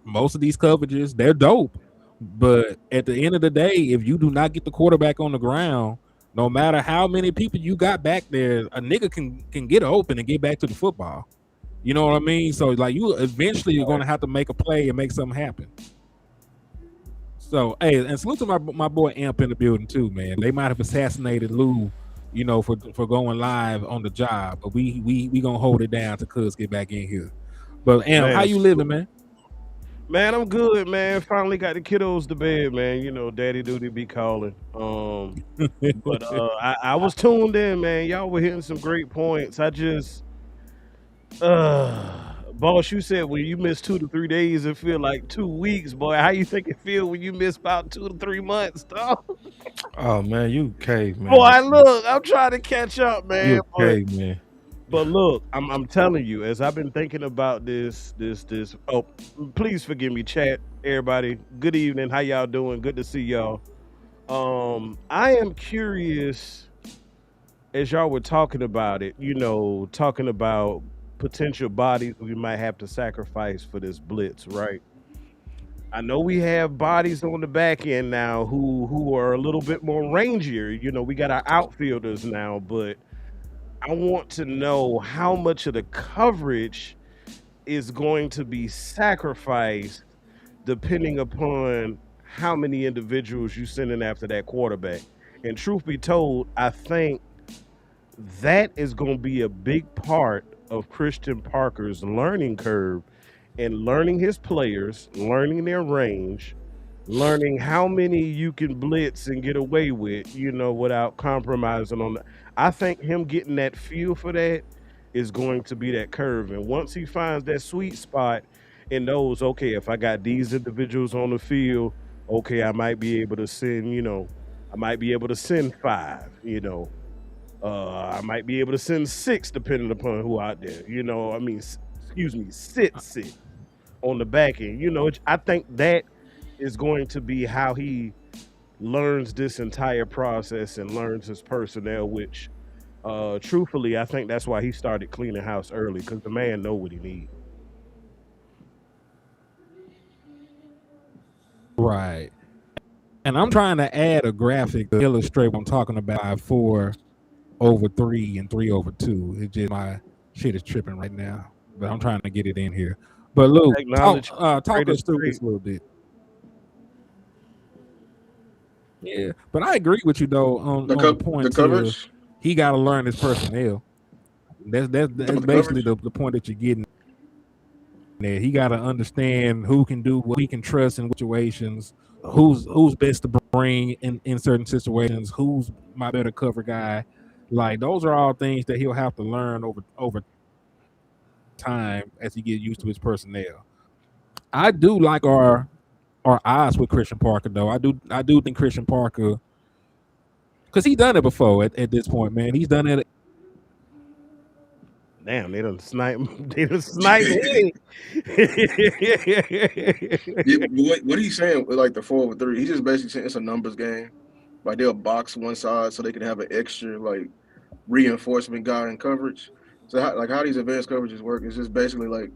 most of these coverages, they're dope, but at the end of the day, if you do not get the quarterback on the ground, no matter how many people you got back there, a nigga can get open and get back to the football. You know what I mean? So like you eventually you're gonna have to make a play and make something happen. So hey, and salute to my boy Amp in the building too, man. They might have assassinated Lou, for going live on the job, but we gonna hold it down to Cuz get back in here. But Amp, how Man, you living, man? man, I'm good, man. Finally got the kiddos to bed, man. You know, daddy duty be calling. But I was tuned in, man. Y'all were hitting some great points. Boss, you said when you miss 2 to 3 days, it feel like 2 weeks, boy. How you think it feel when you miss about 2 to 3 months, dog? Oh man, you caveman. Boy, look, I'm trying to catch up, man. You caveman. But look, I'm telling you, as I've been thinking about this. Oh, please forgive me, chat, everybody. Good evening. How y'all doing? Good to see y'all. I am curious as y'all were talking about it. Talking about potential bodies we might have to sacrifice for this blitz, right? I know we have bodies on the back end now who are a little bit more rangier. We got our outfielders now, but I want to know how much of the coverage is going to be sacrificed depending upon how many individuals you send in after that quarterback. And truth be told, I think that is going to be a big part of Christian Parker's learning curve and learning his players, learning their range, learning how many you can blitz and get away with, without compromising on that. I think him getting that feel for that is going to be that curve. And once he finds that sweet spot and knows, okay, if I got these individuals on the field, okay, I might be able to send five. I might be able to send six depending upon who out there. Excuse me, sit on the back end. I think that is going to be how he learns this entire process and learns his personnel, which truthfully, I think that's why he started cleaning house early because the man know what he needs. Right. And I'm trying to add a graphic to illustrate what I'm talking about 4/3 and 3/2. It's just my shit is tripping right now, but I'm trying to get it in here. But Luke, Technology, talk us greatest through trait. this a little bit. Yeah, but I agree with you though on the The point to coverage, he got to learn his personnel. That's the basically coverage. the point that you're getting there. He got to understand who can do what he can trust in situations, who's best to bring in certain situations, who's my better cover guy. Like those are all things that he'll have to learn over time as he get used to his personnel. I do like our odds with Christian Parker though. I do think Christian Parker because he done it before at this point, man. He's done it. Damn, they done snipe. They done snipe me. Yeah, what he's saying with like the 4/3, he's just basically saying it's a numbers game. Like they'll box one side so they can have an extra like reinforcement guy in coverage. So how these advanced coverages work is just basically like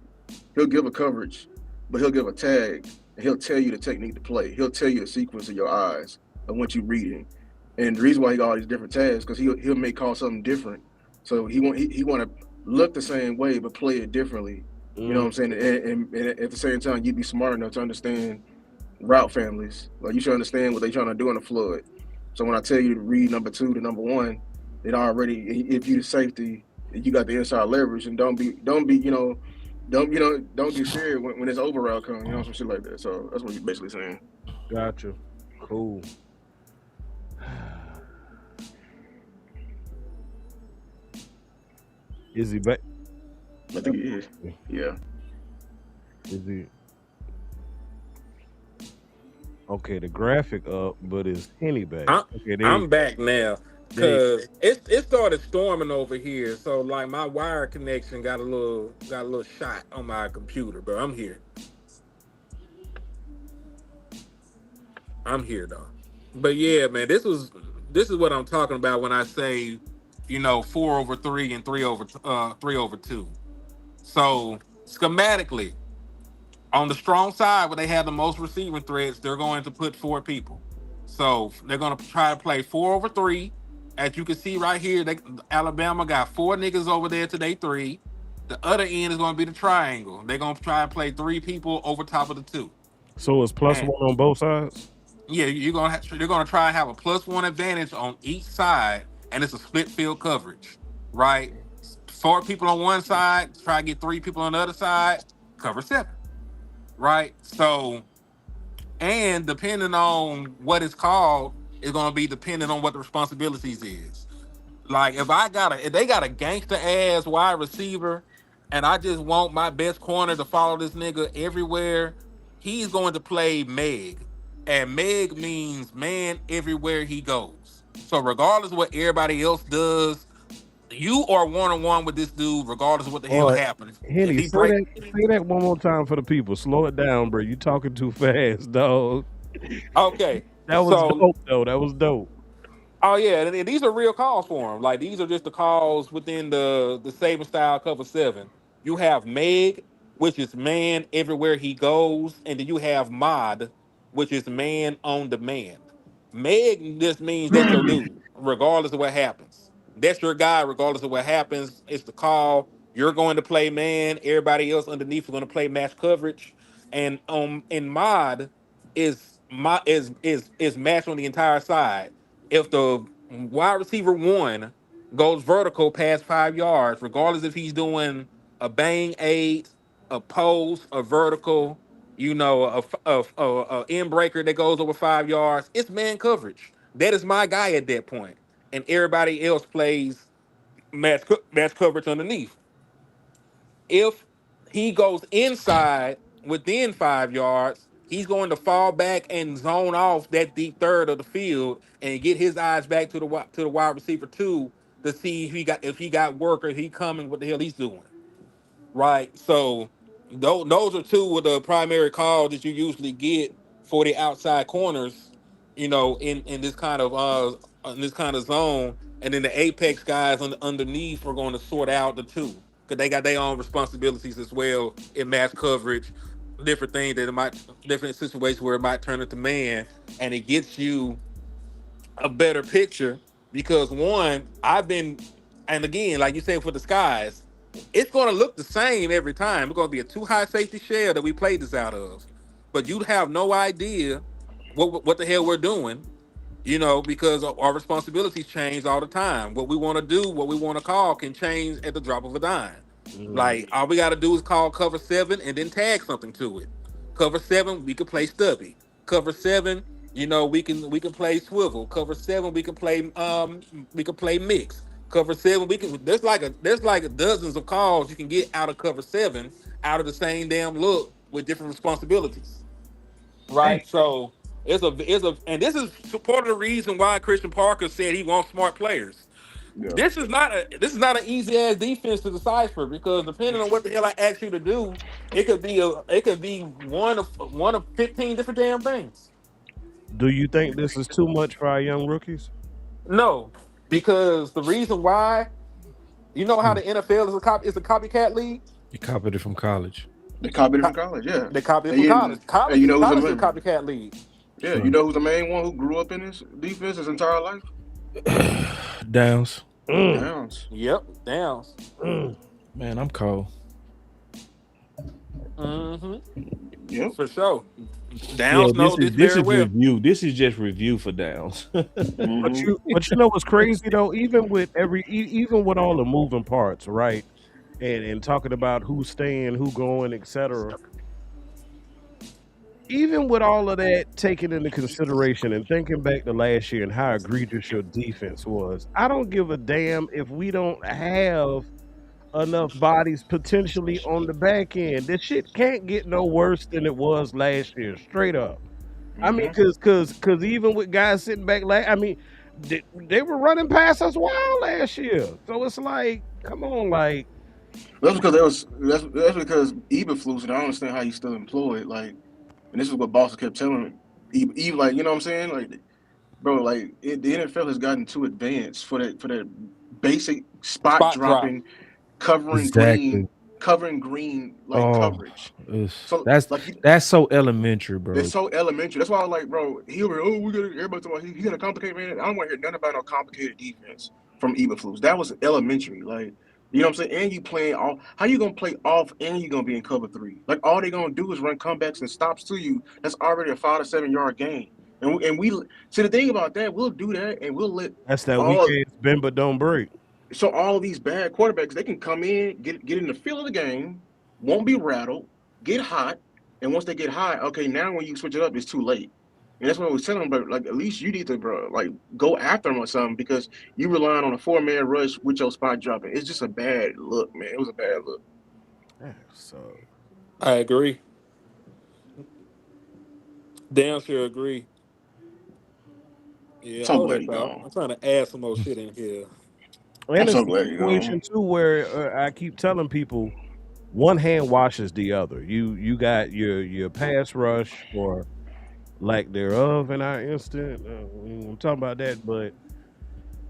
he'll give a coverage, but he'll give a tag and he'll tell you the technique to play. He'll tell you a sequence of your eyes of what you're reading. And the reason why he got all these different tags because he'll may call something different. So he want to look the same way but play it differently. You know what Mm, I'm saying? And at the same time, you'd be smart enough to understand route families. Like you should understand what they're trying to do in the flood. So when I tell you to read number 2 to number 1, it already if you the safety, you got the inside leverage, and don't get scared when it's over outcome. Some shit like that. So that's what you're basically saying. gotcha. Cool. Is he back? I think it is. Yeah. Is he okay? The graphic up, but is Henny back? I'm, Okay, I'm back now there. because it started storming over here. So like my wire connection got a little shot on my computer, but I'm here. I'm here though. But yeah, man, this is what I'm talking about when I say, 4/3 and three over two. So schematically, on the strong side, where they have the most receiving threats, they're going to put four people. So they're going to try to play 4/3. As you can see right here, Alabama got four niggas over there to their three. The other end is going to be the triangle. They're going to try and play three people over top of the two. So it's plus And one on both sides. yeah, you're gonna try and have a +1 advantage on each side, and it's a split field coverage, right? Four people on one side, try to get three people on the other side, cover seven, right? So, and depending on what it's called, it's gonna be dependent on what the responsibilities is. Like if they got a gangster ass wide receiver, and I just want my best corner to follow this nigga everywhere, he's going to play Meg. And Meg means man everywhere he goes. So regardless of what everybody else does, you are one-on-one with this dude, regardless of what the hell Boy, happens. If Henny, he break say that one more time for the people. Slow it down, bro. You talking too fast, dog. okay. That was So dope, though. That was dope. oh yeah, and these are real calls for him. Like these are just the calls within the saving style cover seven. You have Meg, which is man everywhere he goes, and then you have Mod, which is man on demand. Meg just means that's your dude, regardless of what happens. That's your guy, regardless of what happens. It's the call. You're going to play man. Everybody else underneath is going to play match coverage, and in Mod is matched on the entire side. If the wide receiver one goes vertical past 5 yards, regardless if he's doing a bang eight, a post, a vertical, a end breaker that goes over 5 yards, it's man coverage. That is my guy at that point, and everybody else plays match coverage underneath. If he goes inside within 5 yards, he's going to fall back and zone off that deep third of the field and get his eyes back to the wide receiver two to see if he got work or he coming what the hell he's doing. Right. So those are two of the primary calls that you usually get for the outside corners, in this kind of zone. And then the apex guys underneath are going to sort out the two because they got their own responsibilities as well in mass coverage, different situations where it might turn into man, and it gets you a better picture because one, and again, like you said, for the skies, it's going to look the same every time. It's going to be a too high safety shell that we played this out of, but you have no idea what the hell we're doing, because our responsibilities change all the time. What we want to do, what we want to call, can change at the drop of a dime. Mm. Like all we got to do is call cover seven and then tag something to it. Cover seven, we can play stubby. Cover seven, we can play swivel. Cover seven, we can play mix. Cover seven, we can. There's like dozens of calls you can get out of cover seven, out of the same damn look with different responsibilities, Hey, right? So and this is part of the reason why Christian Parker said he wants smart players. Yeah. This is not an easy ass defense to decipher because depending on what the hell I ask you to do, it could be one of 15 different damn things. do you think this is too much for our young rookies? No, because the reason why, how Hmm. the NFL is a copycat league. You copied it from college. They copied it from Co- college, yeah. They copied it And from you, college. and you know who's the College is a main? copycat league. Yeah, you So know who's the main one who grew up in this defense his entire life? Downs. Mm, Downs. Yep, Downs. mm. Man, I'm cold. hmm Yep. For sure. Yeah, Downs this knows is this this very is well. review. This is just review for Downs. But hmm you know what's crazy though? Even with all the moving parts, right? And talking about who's staying, who going, etc. Even with all of that taken into consideration and thinking back to last year and how egregious your defense was, I don't give a damn if we don't have enough bodies potentially on the back end. This shit can't get no worse than it was last year, straight up. I mean, hmm cause even with guys sitting back, I mean, they were running past us wild last year. So it's like, come on, like, that's because Eberflus, and I don't understand how he's still employed. Like, and this is what Boston kept telling Even like you know what I'm saying, like bro, like the NFL has gotten too advanced for that basic spot Spot drop. dropping, covering Exactly. green, covering green like Oh, coverage. it's, So that's like that's so elementary, it's bro. so elementary. That's why I was like, bro, he'll be, oh, we got everybody talking about he got a complicated man. I don't want to hear nothing about no complicated defense from Eberflus. That was elementary. Like, you know what I'm saying? And you playing off. How you gonna play off and you gonna be in cover three? Like all they gonna do is run comebacks and stops to you. That's already a 5 to 7 yard game. And we see the thing about that, we'll do that and we'll let That's that weak all ass bend but don't break. so all of these bad quarterbacks, they can come in, get in the feel of the game, won't be rattled, get hot, and once they get hot, okay, now when you switch it up, it's too late. And that's what I was telling them, but like at least you need to, bro, like go after them or something because you relying on a 4 man rush with your spot dropping. It's just a bad look, man. It was a bad look. So I agree. Damn sure agree. I'm Yeah, so hold glad up, he's y'all. gone. I'm trying to add some more shit in here. I'm and it's so a glad he's situation gone. too where I keep telling people one hand washes the other. You got your pass rush or lack thereof in our instant. I'm talking about that, but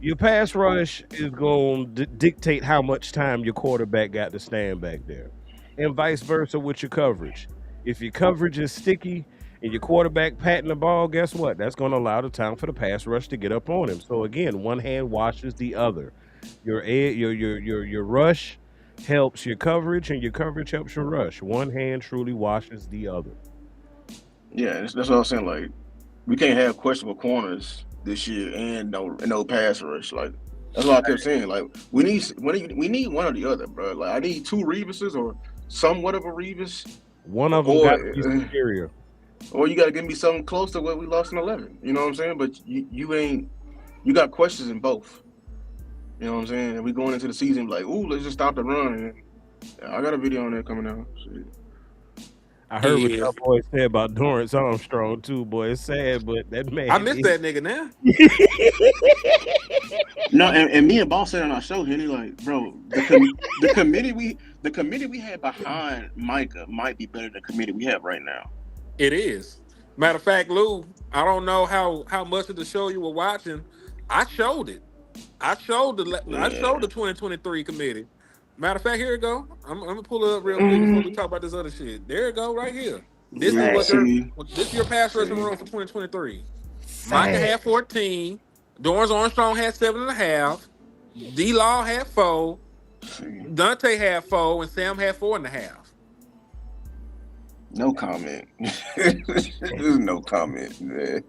your pass rush is going to dictate how much time your quarterback got to stand back there, and vice versa with your coverage. If your coverage is sticky and your quarterback patting the ball, guess what? That's going to allow the time for the pass rush to get up on him. So again, one hand washes the other. Your rush helps your coverage, and your coverage helps your rush. One hand truly washes the other. Yeah, that's what I was saying. Like we can't have questionable corners this year and no pass rush. Like that's what I kept saying. Like we need one or the other, bro. Like I need two Reeveses or somewhat of a Reeves, One of them got to be or superior. or you got to give me something close to what we lost in 11. You know what I'm saying? But you ain't you got questions in both. You know what I'm saying? And we going into the season like, ooh, let's just stop the run. And I got a video on that coming out. Shit. I heard what Yeah. y'all boys say about Dorrance Armstrong too, boy. It's sad, but that I man miss is that nigga now. No, and me and Boss said on our show, Henny, like, bro, the committee we had behind Micah might be better than the committee we have right now. It is. Matter of fact, Lou, I don't know how much of the show you were watching. I showed it. I showed Yeah. the 2023 committee. Matter of fact, here it go. I'm gonna pull it up real quick before we Mm, talk about this other shit. There it go, right here. This is yeah. what your See, this is your pass rushing see, run for 2023. Micah had 14. Dorrance Armstrong had 7.5. D Law had 4. see. Dante had 4, and Sam had 4.5. No comment. There's no comment, man.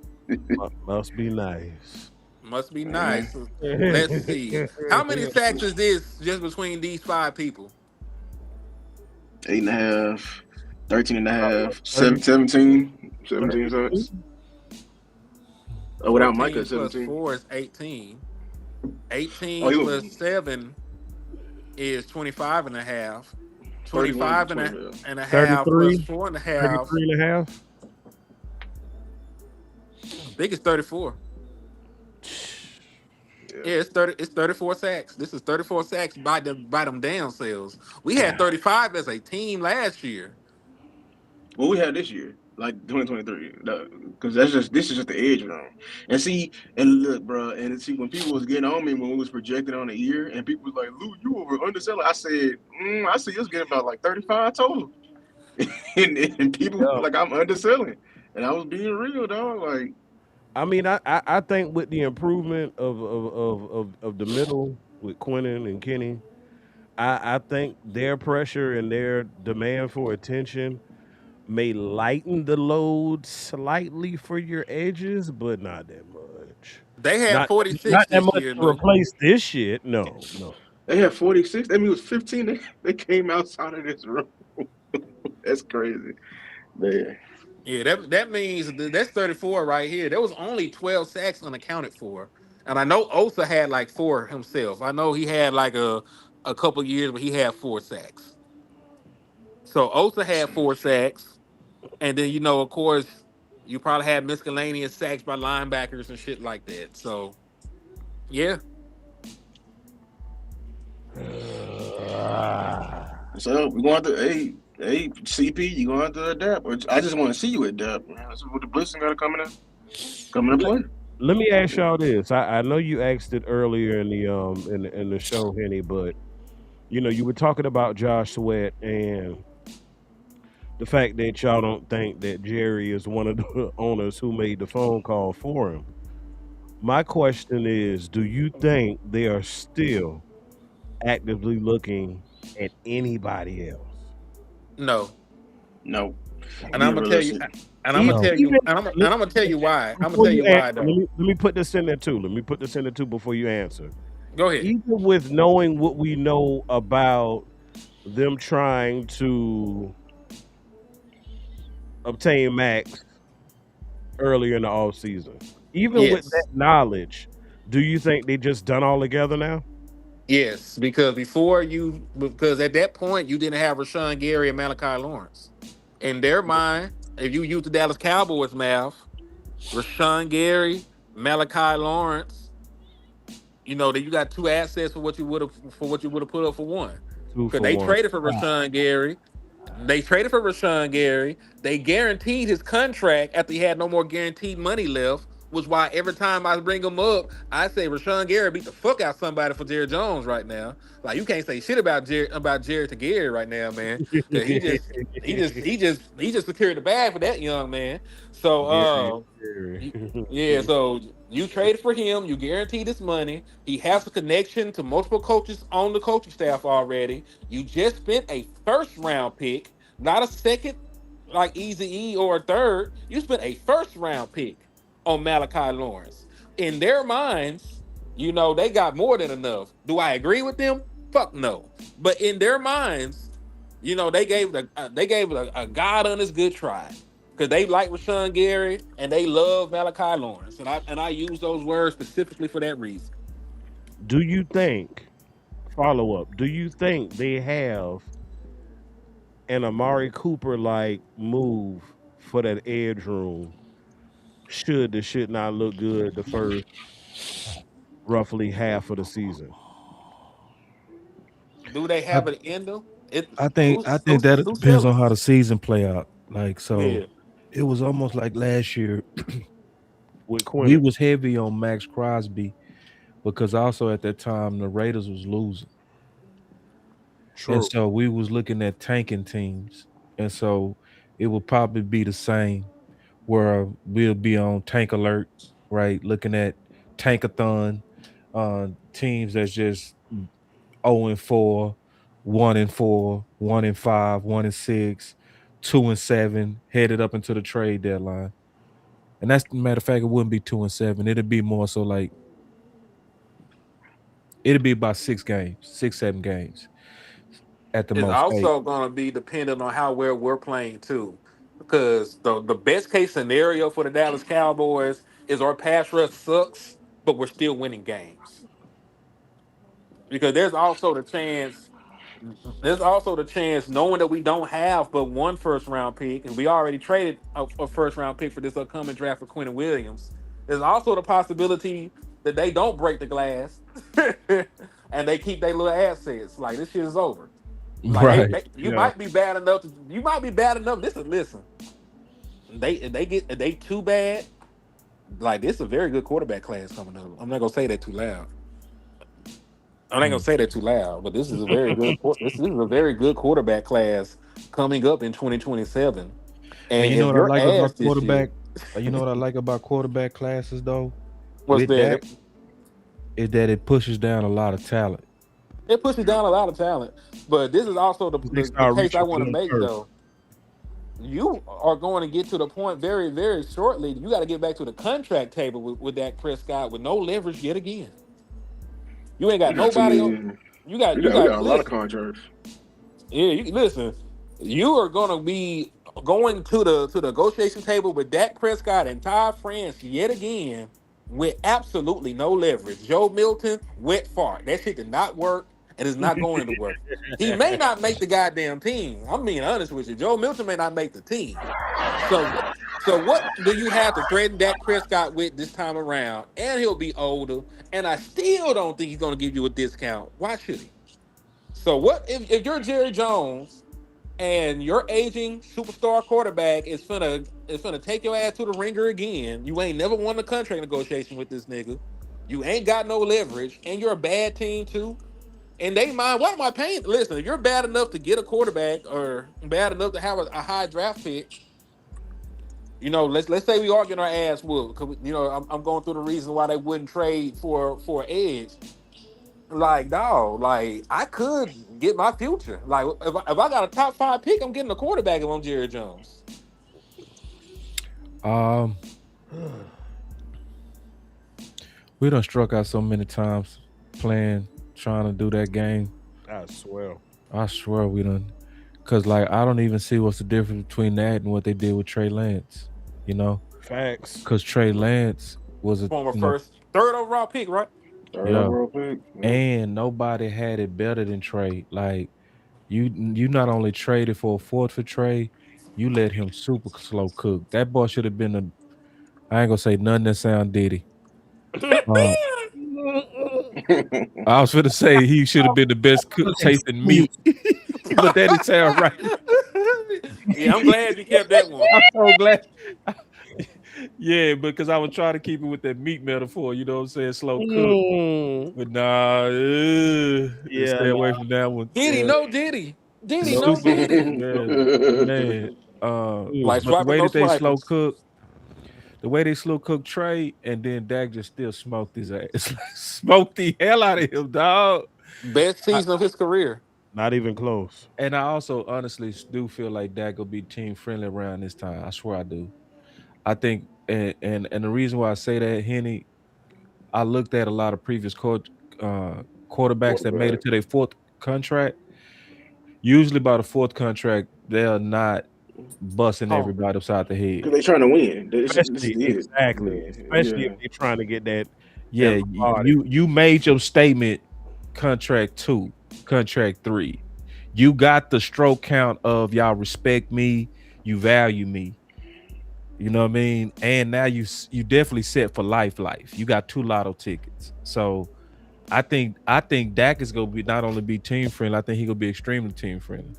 must be nice. Must be Man. nice. Let's see. How many sacks is this just between these 5 people? 8.5, 13 and a half, 30, 17, 17 32? cents. Oh, without Micah, 14 plus 17. 4 is 18. Oh, 18 he plus was 7 is 25 and a half. 31 to 25 25. and a half plus 33, 4.5. 33 and a half. I think it's 34. Yeah. Yeah, it's 30. It's 34 sacks. This is 34 sacks by them damn selves. We had God. 35 as a team last year. What we had this year, like 2023, because this is just the edge round. And see, and look, bro, and see when people was getting on me when we was projected on the year, and people was like, "Lou, you over underselling." I said, "I see us getting about like 35 total," and people Yeah. like I'm underselling, and I was being real, dog. Like, I mean, I think with the improvement of the middle with Quentin and Kenny, I think their pressure and their demand for attention may lighten the load slightly for your edges, but not that much. They had Not 46 not that this much year, to Lou. replace this shit. No, no. they had 46. That means it was 15. They came outside of this room. That's crazy, man. Yeah, that means that's 34 right here. There was only 12 sacks unaccounted for. And I know Osa had like 4 himself. I know he had like a couple years where he had 4 sacks. So Osa had 4 sacks. And then, of course, you probably had miscellaneous sacks by linebackers and shit like that. So, yeah. Ah. So we going to hey. Hey, CP, you gonna have to adapt. I just want to see you adapt, man. That's what the blitzing got to come into Let, play. let me ask y'all this. I know you asked it earlier in the show, Henny, but you were talking about Josh Sweat and the fact that y'all don't think that Jerry is one of the owners who made the phone call for him. My question is, do you think they are still actively looking at anybody else? No, No, and I'm being gonna tell you, realistic. and I'm gonna No. tell you, Even and I'm gonna tell you why. I'm gonna before tell you you answer, why let though. me, let me put this in there too. Let me put this in there too before you answer. Go ahead. Even with knowing what we know about them trying to obtain Max earlier in the off season, even with that Yes. knowledge, do you think they just done all together now? Yes, because at that point you didn't have Rashawn Gary and Malachi Lawrence. In their mind, if you use the Dallas Cowboys math, Rashawn Gary, Malachi Lawrence, that you got two assets for what you would have put up for one. Two Because for they one. traded for Rashawn Gary. They traded for Rashawn Gary. They guaranteed his contract after he had no more guaranteed money left. Was why every time I bring him up, I say Rashawn Gary beat the fuck out somebody for Jerry Jones right now. Like you can't say shit about Jerry to Gary right now, man. Cause he just secured the bag for that young man. So Gary, Gary. you- yeah, so you traded for him, you guaranteed his money. He has a connection to multiple coaches on the coaching staff already. You just spent a first round pick, not a second like Easy E or a third. You spent a first round pick on Malachi Lawrence. In their minds, they got more than enough. Do I agree with them? Fuck no. But in their minds, they gave a God honest good try because they like Rashawn Gary and they love Malachi Lawrence, and I use those words specifically for that reason. Do you think, follow up, do you think they have an Amari Cooper like move for that edge room should the shit not look good the first roughly half of the season? Do they I, have it in them? It I think I who's think who's that it who's depends selling on it? how the season play out. Like so, Yeah, it was almost like last year With we Quinn, was heavy on Max Crosby because also at that time the Raiders was losing, and true. so we was looking at tanking teams, and so it would probably be the same where we'll be on tank alert, right? Looking at tankathon, teams that's just 0-4, 1-4, 1-5, 1-6, 2-7, headed up into the trade deadline. And that's matter of fact, it wouldn't be 2-7. It'd be more so like it'd be about 6 games, 6, 7 games at the it's most. Eight. also going to be dependent on how well we're playing too, because the best case scenario for the Dallas Cowboys is our pass rush sucks, but we're still winning games. Because there's also the chance, knowing that we don't have but one first round pick, and we already traded a first round pick for this upcoming draft for Quentin Williams. There's also the possibility that they don't break the glass and they keep their little assets. Like this shit is over. Like Right. you Yeah. might be bad enough. You might be bad enough. Listen. If they too bad. Like this is a very good quarterback class coming up. I'm not gonna say that too loud. I'm not gonna Mm. say that too loud, but this is a very good. This is a very good quarterback class coming up in 2027. And And you know if what I you're like about asked this year, quarterback? You know what I like about quarterback classes though? what's With that? that, is that it pushes down a lot of talent. It pushes down a lot of talent. But this is also the, 'Cause they the, the start case I reaching for want to them make first. though. You are going to get to the point very, very shortly. You got to get back to the contract table with Dak Prescott with no leverage yet again. You ain't We got got too nobody. many. You got We you got we got got a lot of listen. contracts. Yeah, you listen. You are gonna be going to the negotiation table with Dak Prescott and Todd France yet again with absolutely no leverage. Joe Milton, wet fart. That shit did not work and is not going to work. He may not make the goddamn team. I'm being honest with you. Joe Milton may not make the team. So what do you have to threaten Dak Prescott with this time around? And he'll be older. And I still don't think he's gonna give you a discount. Why should he? So what if you're Jerry Jones? and your aging superstar quarterback is finna take your ass to the ringer again. You ain't never won a contract negotiation with this nigga. You ain't got no leverage, and you're a bad team too. And they mind, what am I paying? Listen, if you're bad enough to get a quarterback or bad enough to have a high draft pick, let's say we are getting our ass whooped. 'Cause, I'm going through the reason why they wouldn't trade for an edge. Like, dog, like I could get my future. Like, if I got a top five pick, I'm getting a quarterback if I'm Jerry Jones. Um, we done struck out so many times playing, trying to do that game. I swear. I swear we done. Cause like I don't even see what's the difference between that and what they did with Trey Lance. You know, Facts. cause Trey Lance was a Former first, third overall pick, right? Third yeah, overall pick. Yeah. and nobody had it better than Trey. Like you not only traded for a fourth for Trey, you let him super slow cook. That boy should have been a. I ain't gonna say nothing that sound Diddy. Uh, I was gonna say he should have been the best cook tasting meat, but that didn't sound right. Yeah, I'm glad you kept that one. I'm so glad. Yeah, because I was trying to keep it with that meat metaphor, you know what I'm saying? Slow cook. But nah, Yeah, stay away from that one. Diddy, Yeah. no Diddy. Diddy, no Super Diddy. man. Like But the swiping, way no that they swiping. slow cook, the way they slow cook Trey, and then Dak just still smoked his ass. Smoked the hell out of him, dog. Best I, season of his career. not even close. and I also honestly do feel like Dak will be team friendly around this time. I swear I do. I think, and the reason why I say that, Henny, I looked at a lot of previous quarterbacks that made it Quarterback. to their fourth contract. Usually, by the fourth contract, they're not busting Oh, everybody upside the head. Because they trying to win. This is Especially it. exactly. Especially if Yeah. they're trying to get that Yeah, Lombardi. you made your statement. Contract 2, contract 3. You got the stroke count of y'all respect me, you value me. You know what I mean? And now you definitely set for life. Life. You got 2 lotto tickets. So I think Dak is gonna be not only be team friendly. I think he gonna be extremely team friendly.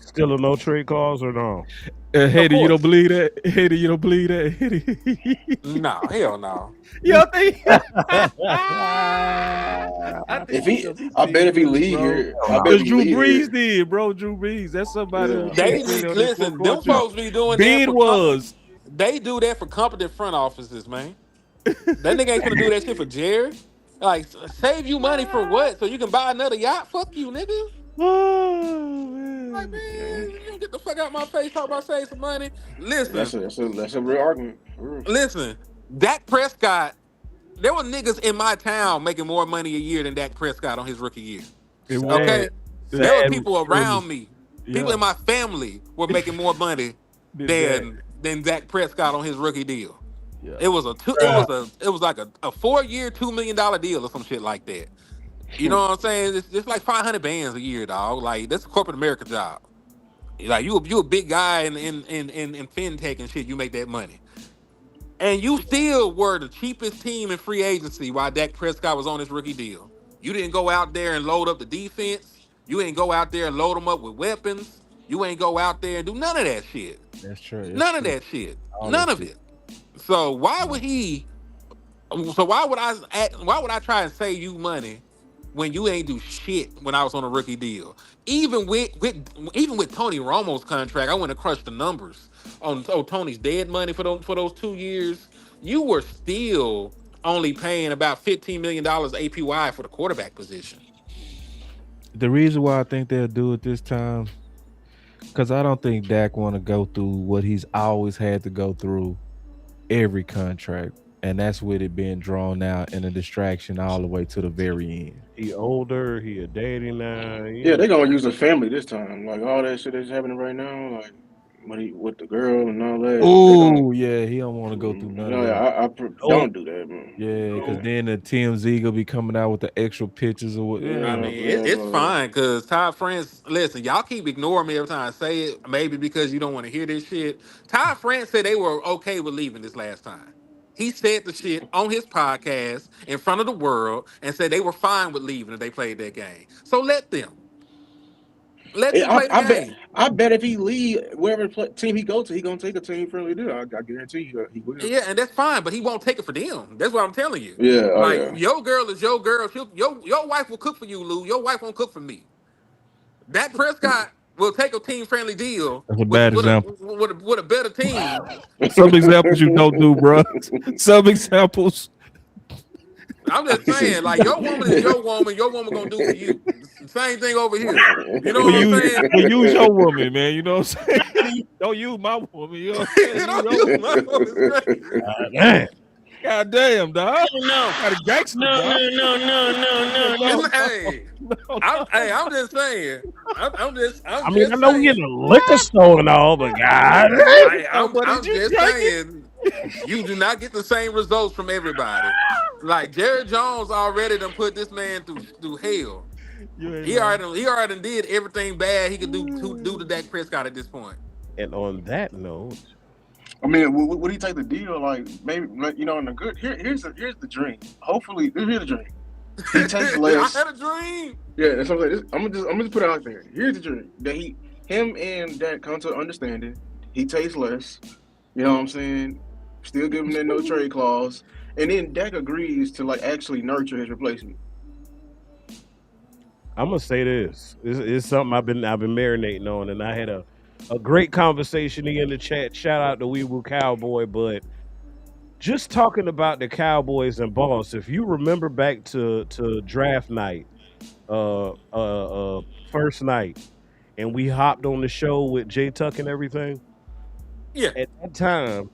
Still a no trade calls or no? of Hater, you don't course. believe that? Hater, you don't believe that? Hater. No, hell no. You don't think? I think If he's he, gonna be I bet team if he friendly, leave bro. here, I bet Because if he Drew leave Brees here. did, bro. Drew Brees. That's somebody who Yeah. was team They friendly be on this fourth listen. Them contract. folks be doing that Ben for was. They do that for competent front offices, man. That nigga ain't gonna do that shit for Jared. Like, save you money for what? So you can buy another yacht? Fuck you, nigga. Oh Like, man. Yeah. man, you get the fuck out my face. Talk about save some money. Listen, That's a real argument. For real. listen. Dak Prescott. There were niggas in my town making more money a year than Dak Prescott on his rookie year. It Sad. was. Okay, It, there were Sad it, but people true. around me, people yeah. in my family were making more money Did that. than Dak Prescott on his rookie deal. Yeah. It was a two. It was a. It was like a 4 year, $2 million deal or some shit like that. You know what I'm saying? It's like 500 bands a year, dog. Like that's a corporate America job. Like you a big guy in fintech and shit. You make that money, and you still were the cheapest team in free agency while Dak Prescott was on his rookie deal. You didn't go out there and load up the defense. You ain't go out there and load them up with weapons. You ain't go out there and do none of that shit. That's true. That's None of true. that shit. All that None of shit. it. So why would he? So why would I try and save you money when you ain't do shit when I was on a rookie deal? Even with Tony Romo's contract, I went to crush the numbers on Tony's dead money for those 2 years. You were still only paying about $15 million APY for the quarterback position. The reason why I think they'll do it this time, because I don't think Dak want to go through what he's always had to go through every contract, and that's with it being drawn out and a distraction all the way to the very end. He older. He a daddy now. Yeah, they're gonna use a family this time. Like all that shit that's happening right now, like with the girl and all that. They're gonna. Oh yeah, he don't want to go through none of No, yeah, that. Nope. don't do that, man. Yeah, because Don't. then the TMZ gonna be coming out with the extra pictures or what. I Yeah, mean, Yeah, it's fine because Ty France, listen, y'all keep ignoring me every time I say it, maybe because you don't want to hear this shit. Ty France said they were okay with leaving this last time. He said the shit on his podcast in front of the world and said they were fine with leaving if they played that game. So let them. Let him play the I bet. game. I bet if he leave wherever team he go to, he gonna take a team friendly deal. I guarantee you he will. Yeah, and that's fine, but he won't take it for them. That's what I'm telling you. Yeah. Oh Like yeah. your girl is your girl. Your wife will cook for you, Lou. Your wife won't cook for me. Dak Prescott will take a team friendly deal That's a bad example. with a better team. Some examples you don't do, bro. Some examples. I'm just saying, like your woman is your woman. Your woman gonna do for you. Same thing over here. You know We what I'm use saying? we use your woman, man. You know what I'm saying? Don't use my woman. You know what I'm saying? You Use know, your my woman's crazy. Man. God damn, dog. No, Got a gangster, no, dog. no, no, no, no, no, no. Hey, I'm just saying. I I'm mean, I just know we in saying. the liquor store and all, but God, But did I'm you just drink it? saying. You do not get the same results from everybody. Like Jerry Jones already done put this man through hell. You ain't He lying. already done did everything bad he could do to Dak Prescott at this point. and on that note, I mean, would he take the deal? Like maybe, like, in the good. Here's the dream. Hopefully, here's the dream. He takes I less. had a dream. Yeah, that's what I'm saying. I'm gonna just put it out there. Here's the dream that him and Dak come to understanding. He takes less. You know what I'm saying? Still give him that no trade clause, and then Dak agrees to like actually nurture his replacement. I'm gonna say this. It's something I've been marinating on, and I had a great conversation in the chat. Shout out to Wee Woo Cowboy, but just talking about the Cowboys and Boss. If you remember back to draft night, first night, and we hopped on the show with Jay Tuck and everything. Yeah. At that time,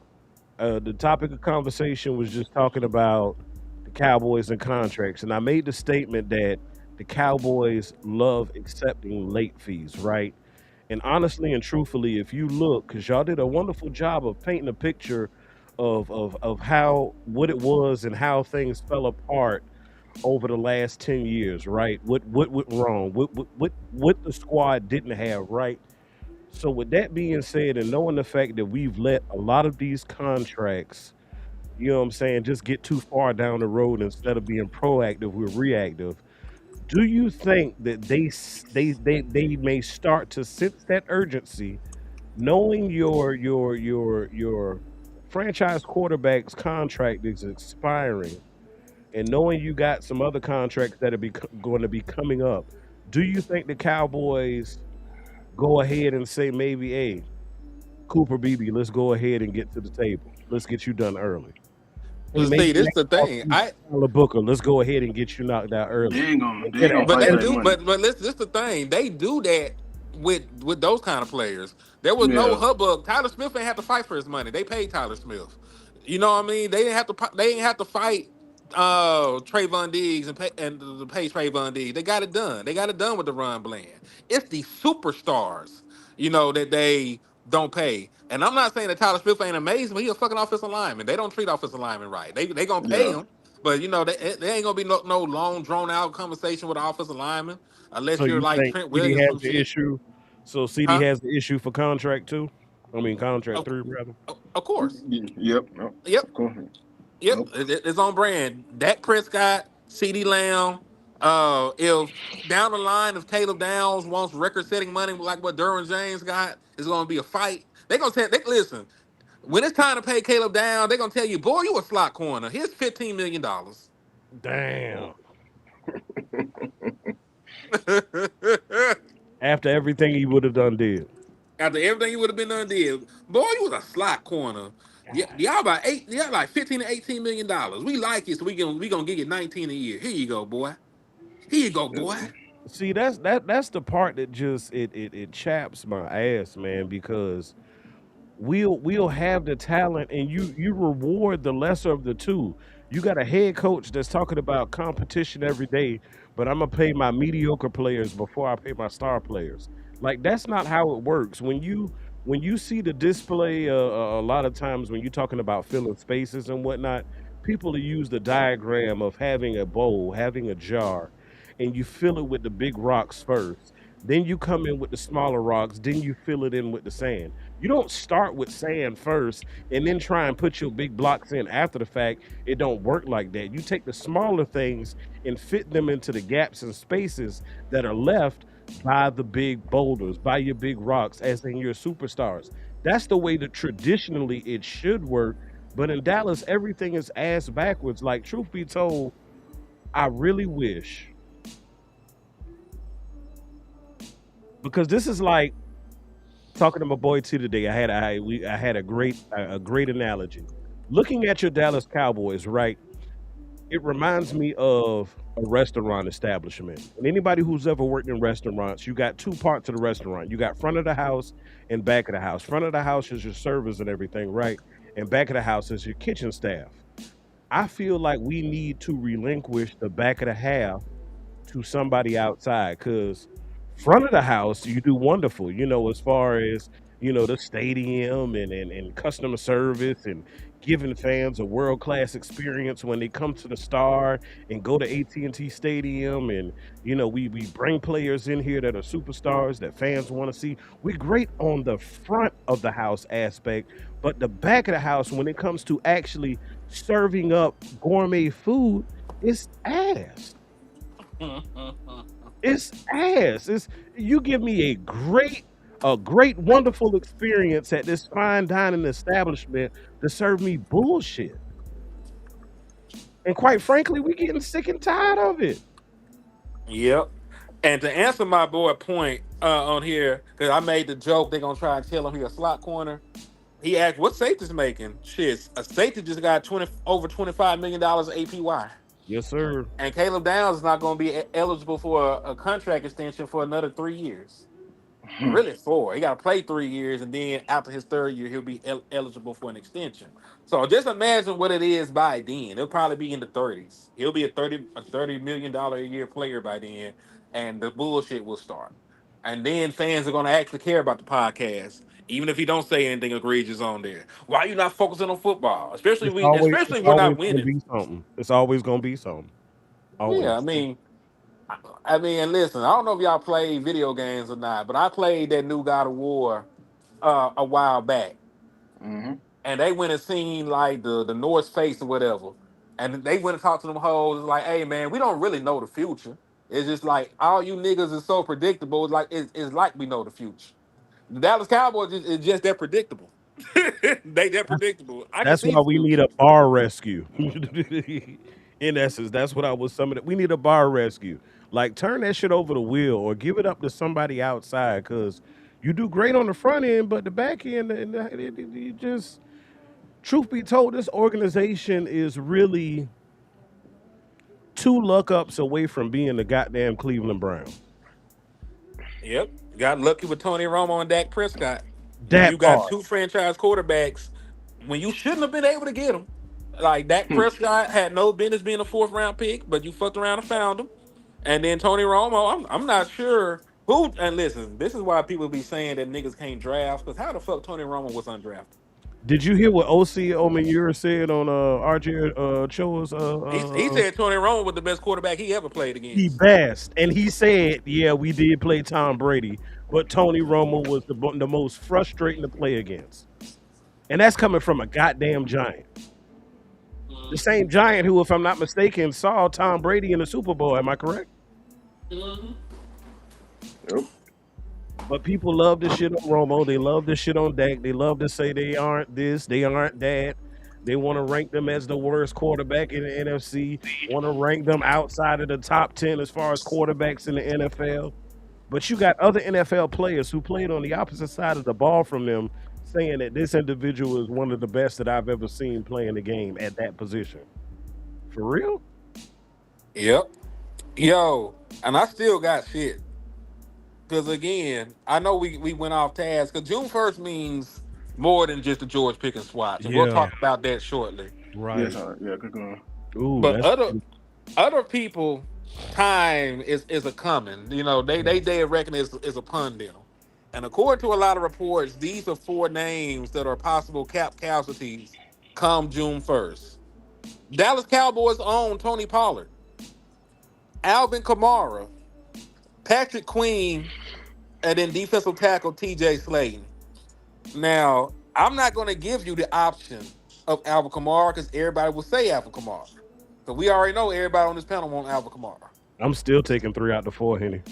the topic of conversation was just talking about the Cowboys and contracts, and I made the statement that the Cowboys love accepting late fees, right? And honestly and truthfully, if you look, because y'all did a wonderful job of painting a picture of how what it was and how things fell apart over the last 10 years, right? What went wrong? What the squad didn't have, right? So with that being said, and knowing the fact that we've let a lot of these contracts, you know what I'm saying, just get too far down the road instead of being proactive, we're reactive. Do you think that they may start to sense that urgency, knowing your franchise quarterback's contract is expiring, and knowing you got some other contracts that are going to be coming up? Do you think the Cowboys go ahead and say maybe, hey, Cooper Beebe, let's go ahead and get to the table. Let's get you done early. Hey, Well, see, maybe this Matt the thing. Tyler Booker, let's go ahead and get you knocked out They early. ain't gonna And they get ain't gonna But fight they for ahead. that do, money. but listen, this the thing. They do that with those kind of players. There was no Yeah. hubbub. Tyler Smith ain't have to fight for his money. They paid Tyler Smith. You know what I mean? They didn't have to. They didn't have to fight Trayvon Diggs and to pay Trayvon Diggs. They got it done. They got it done with the run blend. It's the superstars, that they don't pay. And I'm not saying that Tyler Smith ain't amazing, but he a fucking offensive lineman. They don't treat offensive linemen right. They gonna pay Yeah. him, but they ain't gonna be no long drawn out conversation with an offensive lineman So unless you're you like think Trent CD Williams has some the shit, issue? So CD huh? has the issue for contract two? I mean contract Of, three rather. of course. Yep. Yep. Yep. Of course. Yep. Nope. It's on brand. Dak Prescott, CD Lamb. If down the line, if Caleb Downs wants record setting money like what Derwin James got, it's gonna be a fight. They gonna say listen, when it's time to pay Caleb Downs, they're gonna tell you, boy, you a slot corner. Here's $15 million. Damn. After everything he would have done did. After everything you would have been done did, boy, you was a slot corner. Yeah, y'all about like 15 to $18 million. We like you, so we gonna give you 19 a year. Here you go, boy. Here you go, boy. See, that's the part that just it chaps my ass, man, because we'll have the talent and you reward the lesser of the two. You got a head coach that's talking about competition every day, but I'm gonna pay my mediocre players before I pay my star players. Like that's not how it works. When you see the display, a lot of times when you're talking about filling spaces and whatnot, people use the diagram of having a bowl, having a jar, and you fill it with the big rocks first. Then you come in with the smaller rocks. Then you fill it in with the sand. You don't start with sand first and then try and put your big blocks in after the fact. It don't work like that. You take the smaller things and fit them into the gaps and spaces that are left buy the big boulders, buy your big rocks, as in your superstars. That's the way that traditionally it should work. But in Dallas, everything is ass backwards. Like, truth be told, I really wish, because this is like talking to my boy T today. I had a great analogy. Looking at your Dallas Cowboys, right? It reminds me of a restaurant establishment. And anybody who's ever worked in restaurants, you got two parts of the restaurant. You got front of the house and back of the house. Front of the house is your servers and everything, right? And back of the house is your kitchen staff. I feel like we need to relinquish the back of the half to somebody outside, because front of the house you do wonderful, as far as the stadium and customer service and giving fans a world-class experience when they come to the Star and go to AT&T Stadium, and we bring players in here that are superstars that fans want to see. We're great on the front of the house aspect, but the back of the house, when it comes to actually serving up gourmet food, it's ass. It's ass. It's You give me a great, wonderful experience at this fine dining establishment to serve me bullshit. And quite frankly, we getting sick and tired of it. Yep. And to answer my boy point on here, because I made the joke, they're gonna try and tell him he a slot corner. He asked, "What safety's making?" Shit, a safety just got over $25 million APY, Yes, sir. and Caleb Downs is not gonna be eligible for a contract extension for another 3 years. Really 4. He got to play 3 years, and then after his third year, he'll be eligible for an extension. So just imagine what it is by then. It'll probably be in the 30s. He'll be a $30 million a year player by then, and the bullshit will start. And then fans are going to actually care about the podcast, even if he don't say anything egregious on there. Why are you not focusing on football? Especially It's we, always especially it's if we're always not gonna winning. be something. It's always gonna be something. Yeah, Always. and listen, I don't know if y'all play video games or not, but I played that new God of War a while back, Hmm. and they went and seen like the North Face or whatever, and they went and talked to them hoes like, "Hey man, we don't really know the future. It's just like all you niggas is so predictable. It's like we know the future. The Dallas Cowboys is just that predictable. They that predictable. I can That's see why the we need future. a bar rescue. In essence, that's what I was summing it. We need a bar rescue. Like, turn that shit over the wheel or give it up to somebody outside, because you do great on the front end, but the back end, you just, truth be told, this organization is really two luck ups away from being the goddamn Cleveland Browns. Yep, got lucky with Tony Romo and Dak Prescott. You That got part. two franchise quarterbacks when you shouldn't have been able to get them. Like Dak Prescott had no business being a fourth round pick, but you fucked around and found him. And then Tony Romo, I'm not sure who. And listen, this is why people be saying that niggas can't draft, because how the fuck Tony Romo was undrafted? Did you hear what OC Omenure said on RJ Choa's He said Tony Romo was the best quarterback he ever played the against. best? And he said, "Yeah, we did play Tom Brady, but Tony Romo was the most frustrating to play against." And that's coming from a goddamn giant. The same giant who, if I'm not mistaken, saw Tom Brady in the Super Bowl. Am I correct? Mhm. Yep. But people love this shit on Romo. They love this shit on Dak. They love to say they aren't this, they aren't that. They want to rank them as the worst quarterback in the NFC. Want to rank them outside of the top 10 as far as quarterbacks in the NFL. But you got other NFL players who played on the opposite side of the ball from them saying that this individual is one of the best that I've ever seen playing the game at that position. For real? Yep. Yo, and I still got shit. Because again, I know we went off task. Because June 1st means more than just the George Pickens swatch, and we'll Yeah, talk about that shortly. Yes, right. yeah, good going. Ooh, But that's other people, time is a coming. They yes. day of reckoning is upon them. And according to a lot of reports, these are 4 names that are possible cap casualties come June 1st. Dallas Cowboys own Tony Pollard, Alvin Kamara, Patrick Queen, and then defensive tackle TJ Slayton. Now, I'm not going to give you the option of Alvin Kamara because everybody will say Alvin Kamara. So we already know everybody on this panel want Alvin Kamara. I'm still taking 3 out the 4, Henny.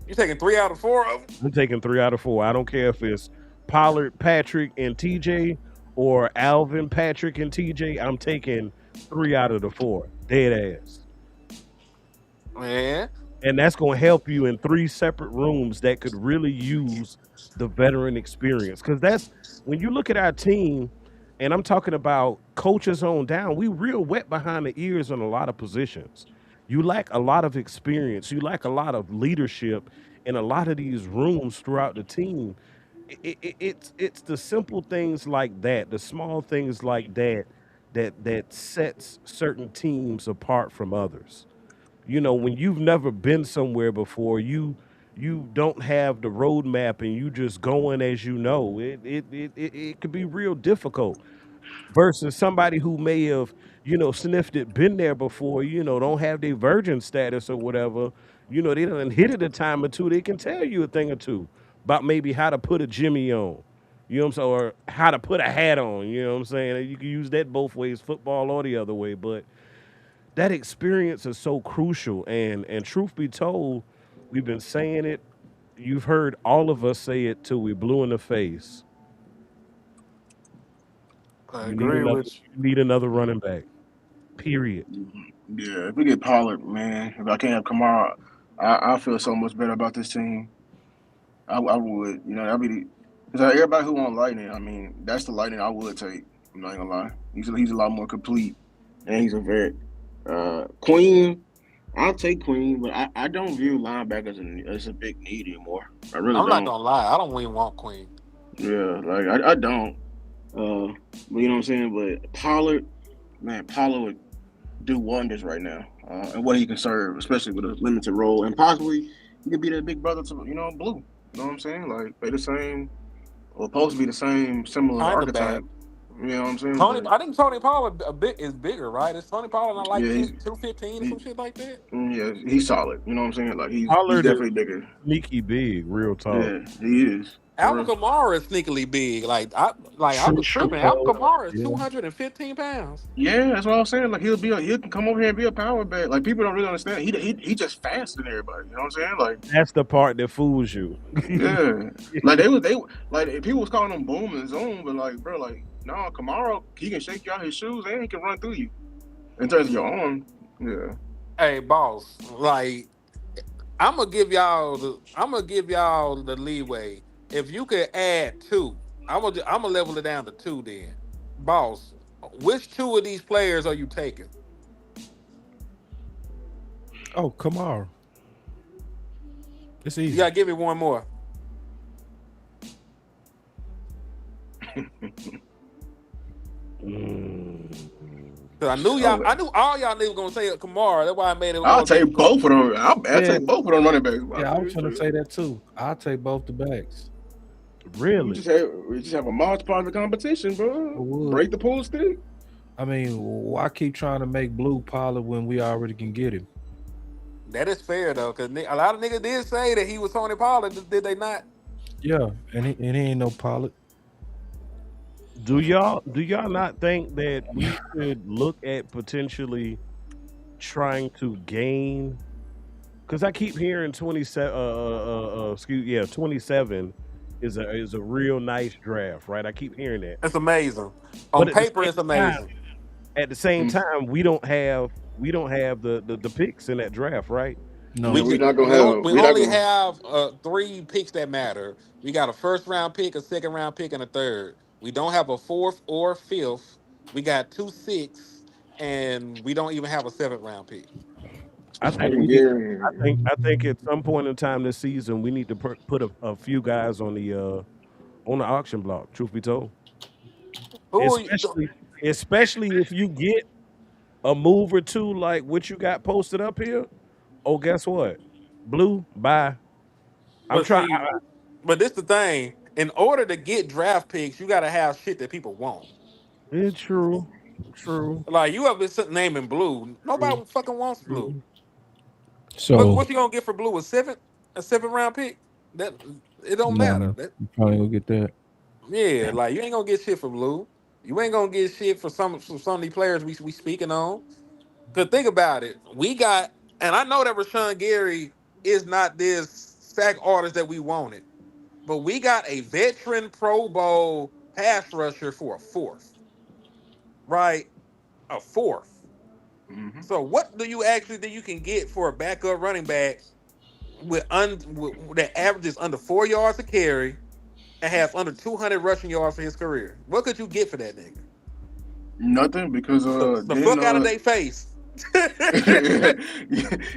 You taking 3 out of 4 of them? I'm taking 3 out of 4. I don't care if it's Pollard, Patrick, and TJ or Alvin, Patrick, and TJ. I'm taking 3 out of the 4. Dead ass. Man, And that's going to help you in 3 separate rooms that could really use the veteran experience. Because that's when you look at our team, and I'm talking about coaches on down, we real wet behind the ears in a lot of positions. You lack a lot of experience, you lack a lot of leadership in a lot of these rooms throughout the team. It's the simple things like that, the small things like that, that sets certain teams apart from others. When you've never been somewhere before, you don't have the roadmap and you just going as you know. It could be real difficult versus somebody who may have, sniffed it, been there before, don't have their virgin status or whatever. They done hit it a time or two. They can tell you a thing or two about maybe how to put a jimmy on. You know what I'm saying? Or how to put a hat on. You know what I'm saying? You can use that both ways, football or the other way. But that experience is so crucial. And truth be told, we've been saying it. You've heard all of us say it till we blue in the face. I You need agree another. with You need another running back. Period. you. Yeah, if we get Pollard, man, if I can't have Kamara, I feel so much better about this team. I would, that'd be because everybody who want Lightning, I mean, that's the Lightning I would take. I'm not gonna lie. He's a lot more complete, and he's a vet. Queen, I'll take Queen, but I don't view linebackers as a big need anymore. I really I'm not don't. gonna lie. I don't even want Queen. Yeah, like I don't. But you know what I'm saying. But Pollard, man, Pollard would do wonders right now, and what he can serve, especially with a limited role, and possibly he could be that big brother to Blue. You know what I'm saying? Like they the same, or supposed to be the same similar Kind of bad. archetype. You know what I'm saying? Tony, But I think Tony Pollard a bit is bigger, right? Is Tony Pollard not like yeah, 215 or he, some shit like that? he's solid. You know what I'm saying? Like he's Pollard is definitely bigger. sneaky big, real talk. Yeah, he is. For Alvin real. Kamara is sneakily big. I True. was tripping. Alvin Kamara is Yeah. 215 pounds. Yeah, that's what I was saying. Like he can come over here and be a power back. Like people don't really understand. He just faster than everybody. You know what I'm saying? Like That's the part that fools you. yeah, like they like people was calling him boom and zoom, but like bro, like no, Kamara he can shake you out his shoes and he can run through you in terms of your arm. Yeah, Hey, boss, like I'm gonna give y'all the leeway. If you could add two, I'm gonna level it down to two. Then, boss, which two of these players are you taking? Oh, Kamara. It's You easy. gotta give me one more. 'Cause oh, I knew all y'all niggas gonna say Kamara. That's why I made it I'll all take difficult. both of them. I'll Yeah, take both of them running backs. yeah, I was trying to say that too. I'll take both the backs. Really? We just have a march part of the competition, I bro. would. Break the pool stick. I mean, why keep trying to make Blue Pollard when we already can get him? That is fair though, because a lot of niggas did say that he was Tony Pollard. Did they not? Yeah, and he ain't no Pollard. Do y'all not think that we should look at potentially trying to gain? Because I keep hearing 27. 27 is a real nice draft, right? I keep hearing that, It's amazing. On but paper, it's amazing. at the same time, we don't have the picks in that draft, right? Yeah, We No. we're ju- not gonna we on- have. we We're not only gonna. have three picks that matter. We got a first round pick, a second round pick, and a third. We don't have a fourth or fifth. We got two six, and we don't even have a seventh round pick. I think Hey, we need. I Gary. think I think at some point in time this season we need to put a few guys on the auction block. Truth be told, Who are you? especially if you get a move or two like what you got posted up here. Oh, guess what? Blue, bye. I'm But trying. see, but this the thing. In order to get draft picks, you got to have shit that people want. It's true, true, Like you have been naming Blue. true, Nobody fucking wants Blue. true. So What you gonna get for Blue? A seventh round pick? That it don't matter. no, you probably gonna get that. Yeah, like you ain't gonna get shit for Blue. You ain't gonna get shit for some of these players we speaking on. Cause think about it, we got, and I know that Rashawn Gary is not this sack artist that we wanted, but we got a veteran Pro Bowl pass rusher for a fourth, right? A fourth. Mm-hmm. So what do you actually think you can get for a backup running back with that averages under 4 yards a carry and has under 200 rushing yards for his career? What could you get for that nigga? Nothing because The then fuck out of their face. yeah,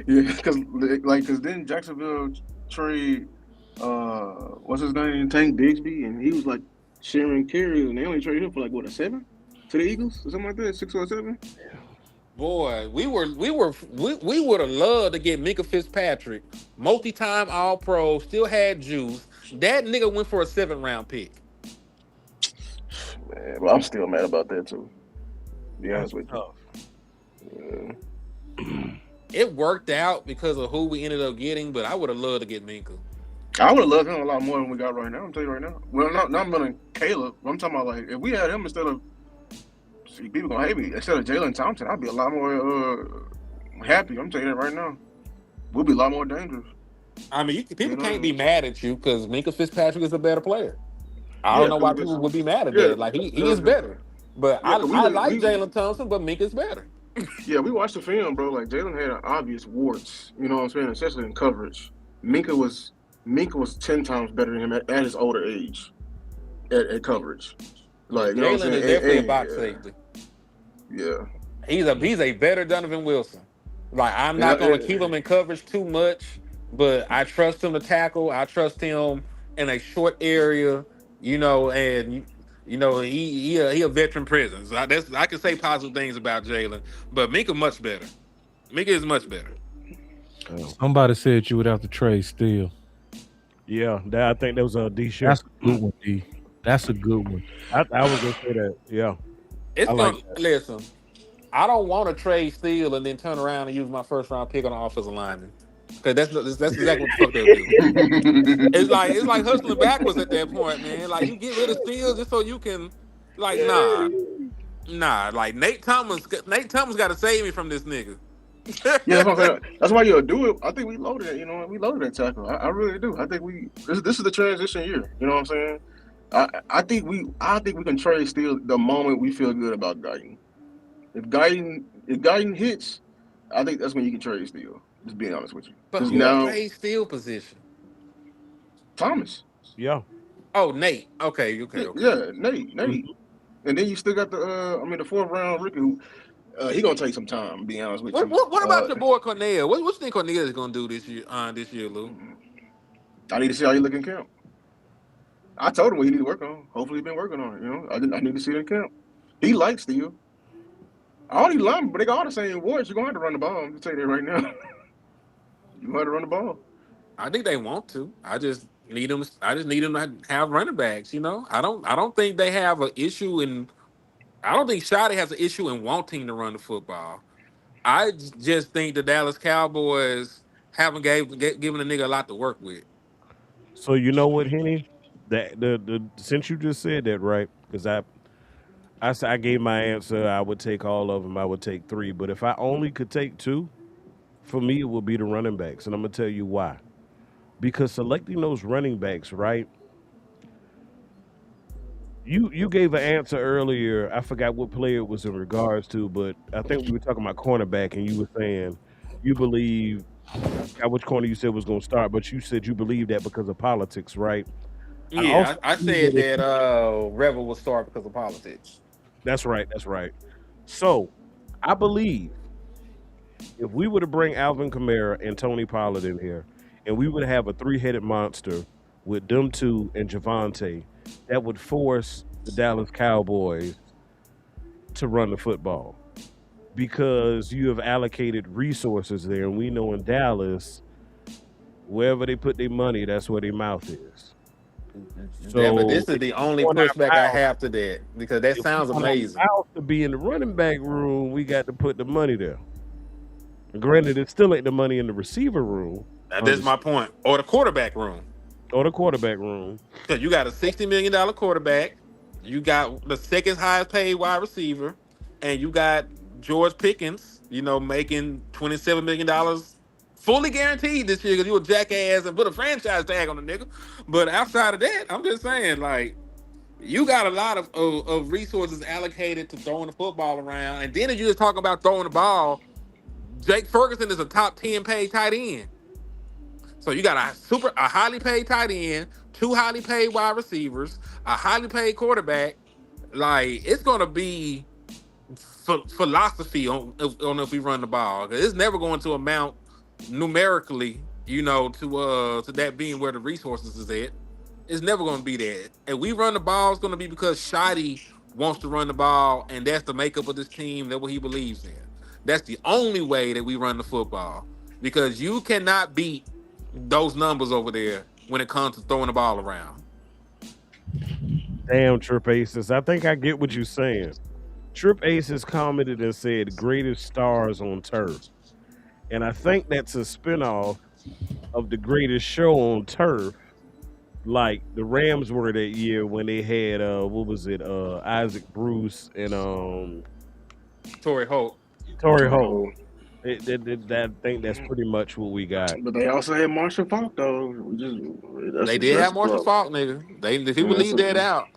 because because then Jacksonville trade what's his name, Tank Bigsby, and he was like sharing carries, and they only traded him for like what, a 7 to the Eagles or something like that, 6 or 7. Boy, we would have loved to get Micah Fitzpatrick, multi-time All Pro, still had juice. That nigga went for a 7th round pick. Man, well, I'm still mad about that too. To be honest That's with tough. you. It worked out because of who we ended up getting, but I would have loved to get Minka. I would have loved him a lot more than we got right now. I'm telling you right now. Well, not I'm gonna Caleb. I'm talking about like if we had him instead of, see, people gonna hate me, instead of Jalen Thompson, I'd be a lot more happy. I'm telling you that right now. We'll be a lot more dangerous. I mean, people know? can't be mad at you because Minka Fitzpatrick is a better player. I Yeah, don't know why 'cause people would be mad at yeah, that. Like he is better, but yeah, 'cause I like Jalen Thompson, but Minka's better. Yeah, we watched the film, bro. Like Jalen had obvious warts. You know what I'm saying? Especially in coverage. Minka was 10 times better than him at his older age at coverage. Like, you know what I'm Jalen saying? is definitely a box safety. Yeah. He's a better Donovan Wilson. Like I'm not going to keep him in coverage too much, but I trust him to tackle. I trust him in a short area, and he a veteran presence. I can say positive things about Jalen, but Minka much better. Minka is much better. Somebody said you would have to trade Steele. Yeah, I think that was a D shirt. That's a good one, D. That's a good one. I was gonna say that. Yeah, It's I gonna like that. listen. I don't want to trade Steele and then turn around and use my 1st round pick on the offensive lineman. Because that's exactly what the fuck they'll do. It's like hustling backwards at that point, man. Like you get rid of Steele just so you can, like, nah. Like Nate Thomas got to save me from this nigga. Yeah, that's what I'm saying. That's why you'll do it. I think we loaded it. We loaded that tackle. I really do. I think this is the transition year. You know what I'm saying? I think we can trade Steele the moment we feel good about Guyton. If Guyton hits, I think that's when you can trade Steele. Just being honest with you. But who now plays Steele position? Thomas. Yeah. Oh, Nate. Okay. Yeah, Nate. Mm-hmm. And then you still got the 4th round rookie who he gonna take some time, to be honest with you. What about your boy Cornell? What you think Cornell is gonna do this year, Lou? I need to see how he look in camp. I told him what he need to work on. Hopefully he's been working on it. I need to see it in camp. He likes Steele. All these linemen, but they got all the same awards. You're gonna have to run the ball. I'm gonna tell you that right now. You're gonna have to run the ball. I think they want to. I just need them to have running backs. I don't think they have an issue in. I don't think Shotty has an issue in wanting to run the football. I just think the Dallas Cowboys haven't given a nigga a lot to work with. So you know what, Henny? That the since you just said that, right? Because I gave my answer. I would take all of them. I would take 3. But if I only could take 2, for me it would be the running backs, and I'm gonna tell you why. Because selecting those running backs, right? You gave an answer earlier. I forgot what player it was in regards to, but I think we were talking about cornerback, and you were saying you believe. I forgot which corner you said was going to start, but you said you believe that because of politics, right? Yeah, I said that Rebel will start because of politics. That's right. That's right. So I believe if we were to bring Alvin Kamara and Tony Pollard in here, and we would have a 3-headed monster with them 2 and Javante, that would force the Dallas Cowboys to run the football because you have allocated resources there, and we know in Dallas, wherever they put their money, that's where their mouth is. So yeah, but this is the only pushback I have to that because that sounds amazing. To be in the running back room, we got to put the money there. Granted, it still ain't the money in the receiver room. That's my point. Or the quarterback room. Because you got a $60 million quarterback, you got the 2nd highest paid wide receiver, and you got George Pickens, making $27 million fully guaranteed this year because you a jackass and put a franchise tag on the nigga. But outside of that, I'm just saying, like, you got a lot of resources allocated to throwing the football around. And then if you just talk about throwing the ball, Jake Ferguson is a top 10 paid tight end. So you got a highly paid tight end, two highly paid wide receivers, a highly paid quarterback. Like, it's gonna be philosophy on if we run the ball. 'Cause it's never going to amount numerically, to that being where the resources is at. It's never going to be that. And we run the ball, it's going to be because Shotty wants to run the ball, and that's the makeup of this team. That's what he believes in. That's the only way that we run the football, because you cannot beat those numbers over there when it comes to throwing the ball around. Damn, Trip Aces. I think I get what you're saying. Trip Aces commented and said greatest stars on turf. And I think that's a spinoff of the greatest show on turf. Like the Rams were that year when they had what was it? Isaac Bruce and Torrey Holt. Torrey Holt. I think that's pretty much what we got. But they also had Marshall Falk though. They did have Marshall Falk, nigga. People leave that out.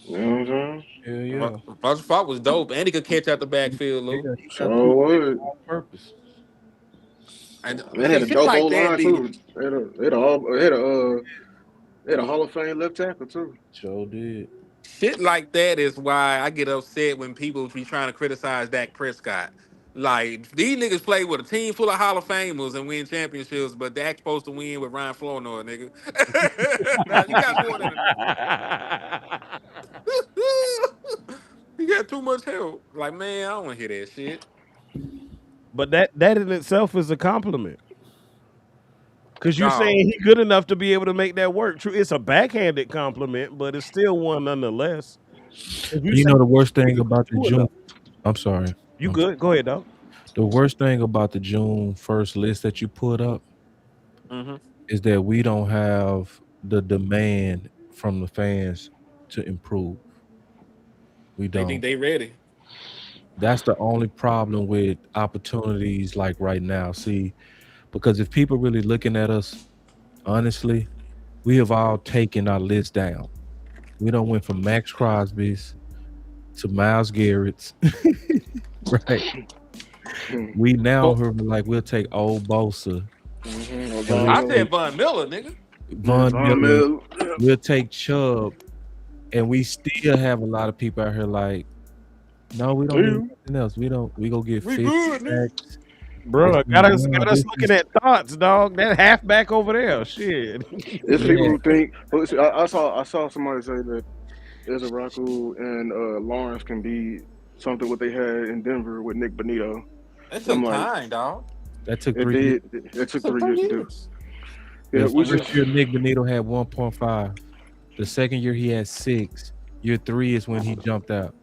You know what I'm saying? Yeah. Marshall Falk was dope, and he could catch out the backfield, Lou. Yeah, So what? on purpose. And They had a shit dope like old that line be- too. They had a Hall of Fame left tackle too. Sure did. Shit like that is why I get upset when people be trying to criticize Dak Prescott. Like, these niggas play with a team full of Hall of Famers and win championships, but Dak's supposed to win with Ryan Flournoy, nigga. Nah, you got more than you got too much help. Like, man, I don't want to hear that shit. But that in itself is a compliment. Because you're No. saying he's good enough to be able to make that work. True, it's a backhanded compliment, but it's still one nonetheless. You know the worst thing about the June. I'm sorry. You good? Go ahead, dog. The worst thing about the June 1st list that you put up is that we don't have the demand from the fans to improve. We They don't. think they ready. That's the only problem with opportunities like right now. See, because if people really looking at us honestly, we have all taken our list down. We don't went from Max Crosby's to Myles Garrett's. Right. We now heard like we'll take old Bosa. I said Von Miller, nigga. Von Miller. We'll take Chubb, and we still have a lot of people out here like, no, we don't need nothing else. We go get 50 sacks. Bro, got us looking at thoughts, dog. That halfback over there, shit. There's people who think. I saw somebody say that Ezraku and Lawrence can be something what they had in Denver with Nick Bonito. That took time, dog. That took 3 years. It took 3 years to do. Yeah, the first year Nick Bonito had 1.5. The second year he had 6. Year 3 is when he jumped out,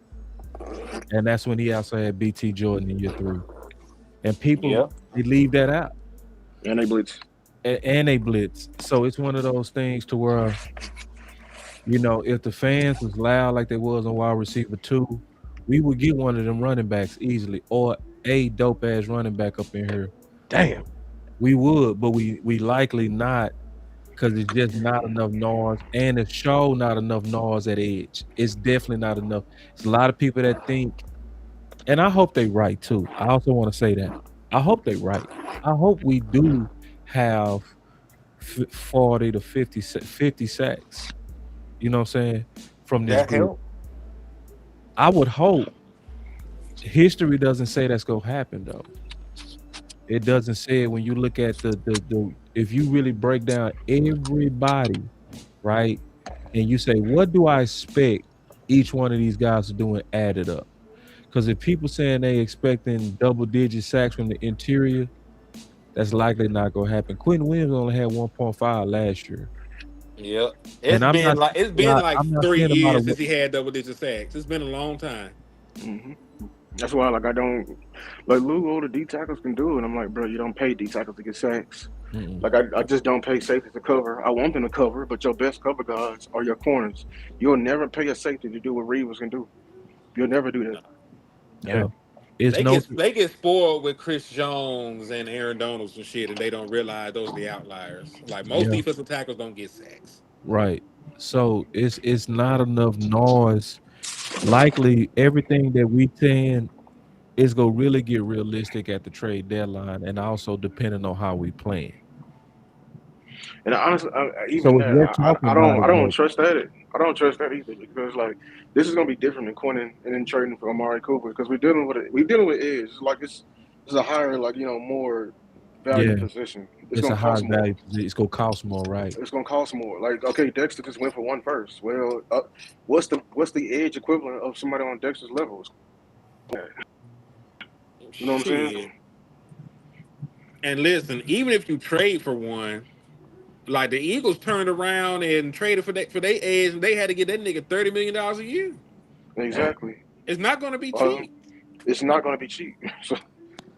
and that's when he also had BT Jordan in year 3. And people they leave that out, and they blitz, and they blitz. So it's one of those things to where, if the fans was loud like they was on wide receiver 2, we would get one of them running backs easily, or a dope ass running back up in here. Damn, we would, but we likely not, because it's just not enough noise, and it's show not enough noise at edge. It's definitely not enough. It's a lot of people that think. And I hope they right too. I also want to say that. I hope they right. I hope we do have 40 to 50 sacks. You know what I'm saying? From this group. I would hope. History doesn't say that's gonna happen though. It doesn't say it when you look at the if you really break down everybody, right? And you say, what do I expect each one of these guys to do and add it up? Because if people saying they expecting double-digit sacks from the interior, that's likely not going to happen. Quentin Williams only had 1.5 last year. Yep. It's been like 3 years since he had double-digit sacks. It's been a long time. Mm-hmm. That's why, I don't Lou. All the D tackles can do it. I'm like, bro, you don't pay D tackles to get sacks. Mm-hmm. I just don't pay safeties to cover. I want them to cover, but your best cover guys are your corners. You'll never pay a safety to do what Reeves can do. You'll never do that. Yeah. It's no They get spoiled with Chris Jones and Aaron Donalds and shit, and they don't realize those are the outliers. Like most yeah, defensive tackles don't get sacks. right. So it's not enough noise. Likely everything that we saying is gonna really get realistic at the trade deadline, and also depending on how we playing. And honestly, even So if we're that, talking I about don't, it, I don't like, trust that. I don't trust that either because like this is gonna be different than Quentin and then trading for Amari Cooper because we're dealing with edge. It's like it's a higher like more value yeah, position. It's it's gonna a high cost more. value position. It's gonna cost more, right? It's gonna cost more. Like okay, Dexter just went for one first. Well, what's the edge equivalent of somebody on Dexter's level? You know what I'm saying? Shit. And listen, even if you trade for one, like the Eagles turned around and traded for their edge, and they had to get that nigga $30 million a year. Exactly. It's not going to be Um, cheap. it's not gonna be cheap. So.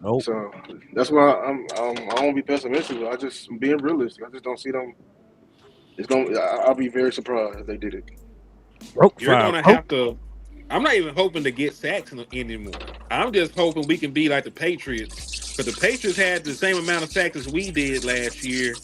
Nope. So that's why I won't be pessimistic. I just am being realistic. I just don't see them. I'll be very surprised if they did it. Broke You're five. going to have to. I'm not even hoping to get sacks anymore. I'm just hoping we can be like the Patriots, because the Patriots had the same amount of sacks as we did last year.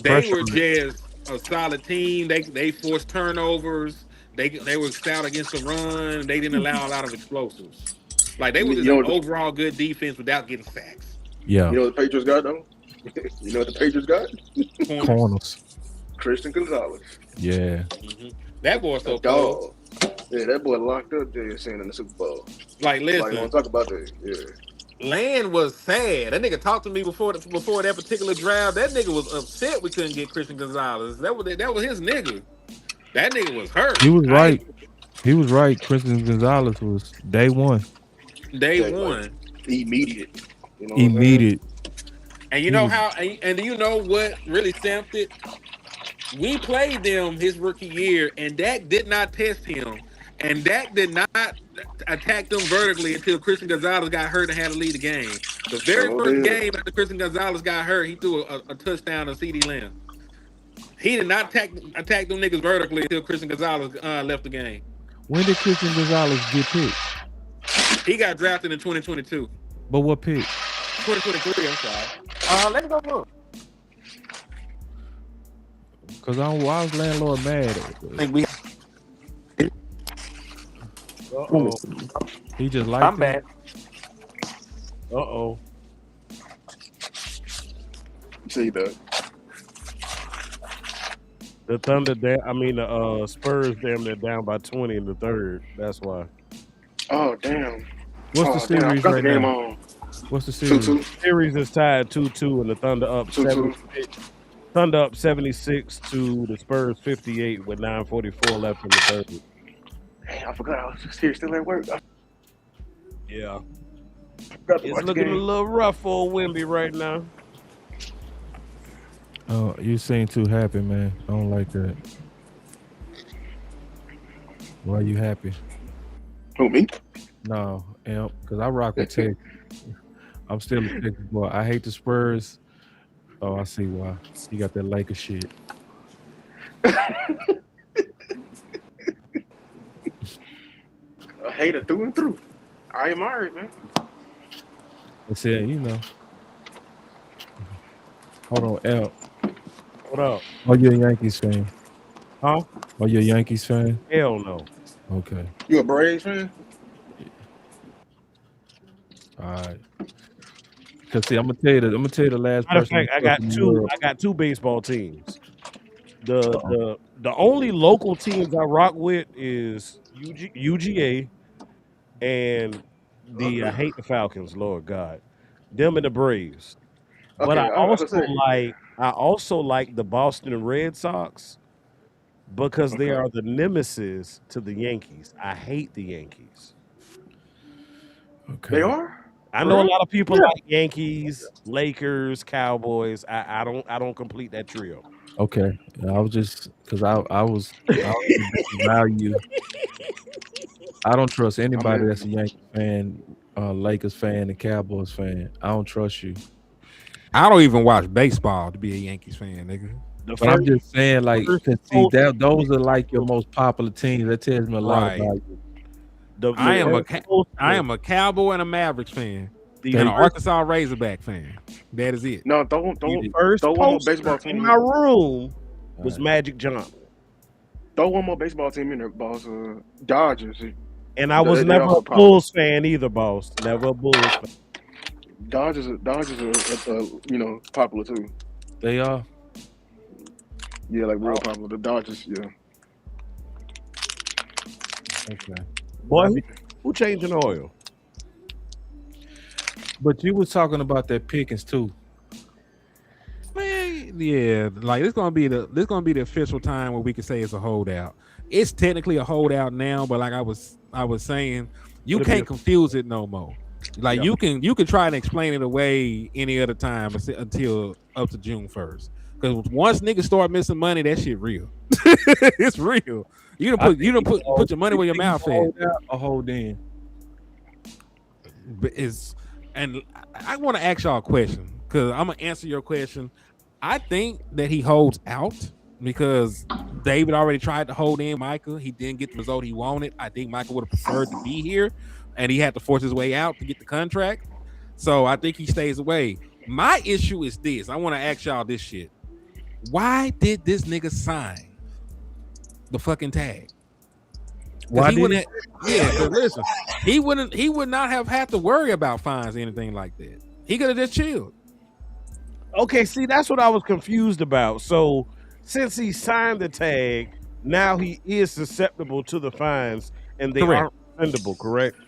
They Pressure were on it. just a solid team. They forced turnovers. They were stout against the run. They didn't allow a lot of explosives. Like they were You just an know what overall good defense without getting sacks. Yeah, you know what the Patriots got though? You know what the Patriots got? Corners. corners. Christian Gonzalez, Yeah, hmm That boy's a so cold. dog. Yeah, that boy locked up there saying in the Super Bowl. Like, Nobody want listen, to talk about that. Yeah, Land was sad. That nigga talked to me before that particular draft. That nigga was upset we couldn't get Christian Gonzalez. That was his nigga. That nigga was hurt. he was I right. He was right. Christian Gonzalez was day one, day like one. immediate. You know what I'm saying? immediate. And you He know was how? And do you know what really stamped it? We played them his rookie year, and Dak did not test him, and Dak did not attack them vertically until Christian Gonzalez got hurt and had to lead the game. The very Sure first did. game after Christian Gonzalez got hurt, he threw a touchdown to CD Lamb. He did not attack them niggas vertically until Christian Gonzalez left the game. when did Christian Gonzalez get picked? He got drafted in 2022. But what pick? 2023, I'm sorry. Let me go look. Because I was landlord mad at I it. think we. Uh-oh. He just liked I'm him. bad. Uh-oh. See that? The Spurs damn near down by 20 in the third. That's why. Oh damn. What's the Damn, I series got the right game now? on. What's the series? 2-2. Series is tied 2-2 and the Thunder up 2-2. 76 to the Spurs 58 with 9:44 left in the third. Damn, I forgot I was here still at work. Yeah. Forgot to It's watch the looking a game. little rough for Wimby right now. Oh, you seem too happy, man. I don't like that. Why you happy? Who, me? No, because I rock with Tech. I'm still a Texas boy. I hate the Spurs. Oh, I see why. You got that Lakers shit. A hater through and through. I admire it, man. I said, Hold on, L. What up? Are you a Yankees fan? Huh? Are you a Yankees fan? Hell no. Okay. You a Braves fan? All right. Cause see, I'm gonna tell you the last Matter of person. fact, I got two baseball teams. The only local teams I rock with is UGA and I hate the Falcons, Lord God. Them and the Braves. But Okay, I also like the Boston Red Sox because they are the nemesis to the Yankees. I hate the Yankees. Okay. They are? I know a lot of people like Yankees, Lakers, Cowboys. I don't complete that trio. Okay. I was just because I was value. I don't trust anybody that's a Yankees fan, Lakers fan, and Cowboys fan. I don't trust you. I don't even watch baseball to be a Yankees fan, nigga. But I'm just saying, like, 'cause see, those are like your most popular teams. That tells me a lot Right. about you. I am a first I am a Cowboy and a Mavericks fan the and an first, Arkansas Razorback fan. That is it. No, first throw one more poster baseball team in in my there. room was Alright. Magic Johnson. Throw one more baseball team in there, boss. Dodgers. And I was They never also a popular. Bulls fan either, boss. Never a Bulls fan. Dodgers are popular too. They are. Yeah, like real popular. The Dodgers, yeah. Okay. Boy, who changing oil? But you was talking about that Pickens too. Man, yeah, like this gonna be the official time where we can say it's a holdout. It's technically a holdout now, but like I was saying, you It'll be can't confuse it no more. Like Yeah. you can try and explain it away any other time until up to June 1st. Because once niggas start missing money, that shit real. It's real. You don't put your money where your mouth at. Hold out or hold in. But I want to ask y'all a question because I'm gonna answer your question. I think that he holds out because David already tried to hold in Micah. He didn't get the result he wanted. I think Micah would have preferred to be here, and he had to force his way out to get the contract. So I think he stays away. My issue is this. I want to ask y'all this shit. Why did this nigga sign the fucking tag? Why He did wouldn't because listen, he would not have had to worry about fines or anything like that. He could have just chilled. Okay, see, that's what I was confused about. So, since he signed the tag, now he is susceptible to the fines, and they Correct. aren't refundable, correct?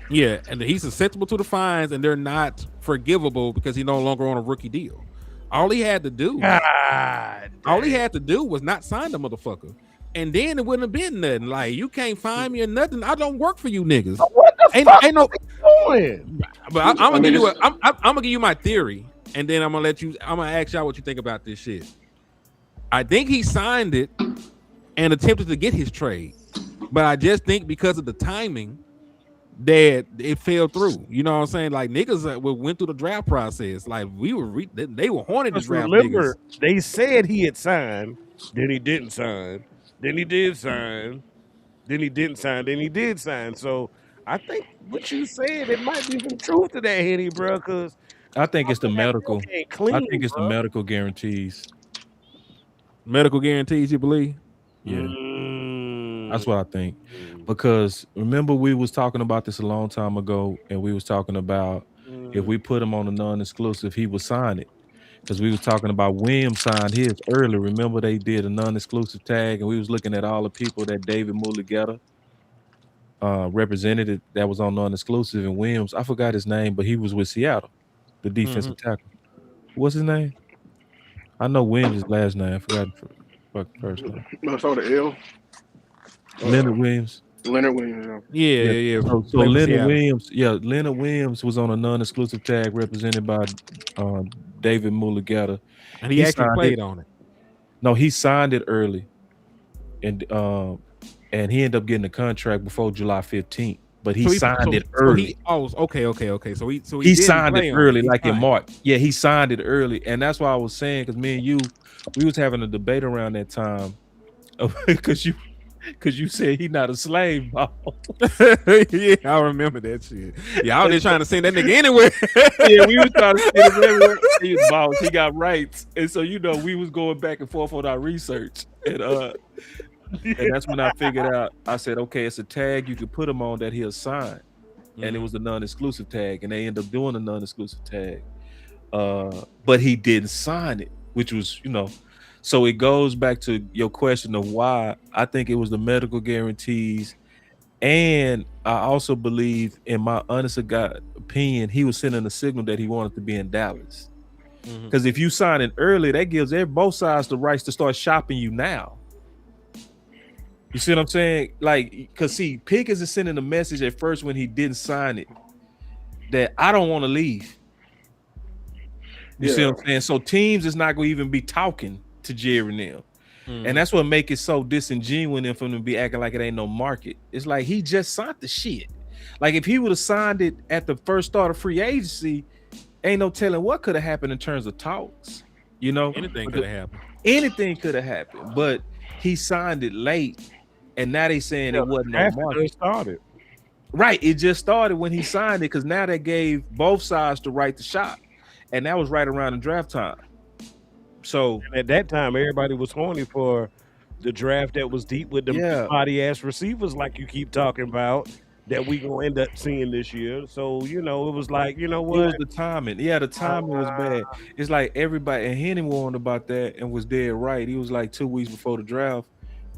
Yeah, and he's susceptible to the fines, and they're not forgivable because he's no longer on a rookie deal. All he had to do, was not sign the motherfucker, and then it wouldn't have been nothing. Like you can't find me or nothing. I don't work for you niggas. What the fuck Ain't no. doing? But I'm gonna give you. I'm gonna give you my theory, and then I'm gonna ask y'all what you think about this shit. I think he signed it and attempted to get his trade, but I just think because of the timing that it fell through. You know what I'm saying? Like niggas went through the draft process. Like they were horny to draft Remember, niggas. they said he had signed, then he didn't sign, then he did sign, then he didn't sign, then he did sign. So I think what you said, it might be some truth to that, Henny, bro. Because I think it's the medical. Clean, I think it's the bro. medical guarantees. Medical guarantees, you believe? Yeah. That's what I think. Because remember we was talking about this a long time ago, and we was talking about if we put him on a non-exclusive, he would sign it. Because we was talking about Williams signed his early. Remember they did a non-exclusive tag, and we was looking at all the people that David Mulligetta represented that was on non-exclusive, and Williams, I forgot his name, but he was with Seattle, the defensive tackle. What's his name? I know Williams' last name. I forgot the first name. No, so the L. Leonard Williams. Leonard Williams. Yeah. So Leonard Williams was on a non-exclusive tag represented by David Mulligetta. And he actually played on it. No, he signed it early, and he ended up getting a contract before July 15th. But he signed it early. Okay. So he signed it early, like in March. Yeah, he signed it early, and that's why I was saying, because me and you, we was having a debate around that time, because you said he not a slave ball. Yeah, I remember that shit. Yeah, I was just trying to send that nigga anywhere. Yeah, we was trying to send him everywhere. He was boss. He got rights, and so we was going back and forth on our research, and that's when I figured out. I said, okay, it's a tag you could put him on that he'll sign, and it was a non-exclusive tag, and they end up doing a non-exclusive tag, but he didn't sign it, which was, so it goes back to your question of why. I think it was the medical guarantees, and I also believe, in my honest to God opinion, he was sending a signal that he wanted to be in Dallas, because if you sign it early, that gives both sides the rights to start shopping you now. You see what I'm saying? Like, because see, Pickens is sending a message at first when he didn't sign it that I don't want to leave. You see what I'm saying? So teams is not going to even be talking to Jerry now. And that's what make it so disingenuous for him to be acting like it ain't no market. It's like he just signed the shit. Like if he would have signed it at the first start of free agency, ain't no telling what could have happened in terms of talks. Anything could have happened. Anything could have happened, but he signed it late. And now they saying it wasn't no market. Started. Right. It just started when he signed it because now they gave both sides the right to shop. And that was right around the draft time. So And at that time, everybody was horny for the draft that was deep with them yeah, body ass receivers, like you keep talking about, that we gonna end up seeing this year. So it was like, you know it what? was the timing. Yeah, the timing was bad. It's like everybody and Henry warned about that and was dead right. He was like 2 weeks before the draft.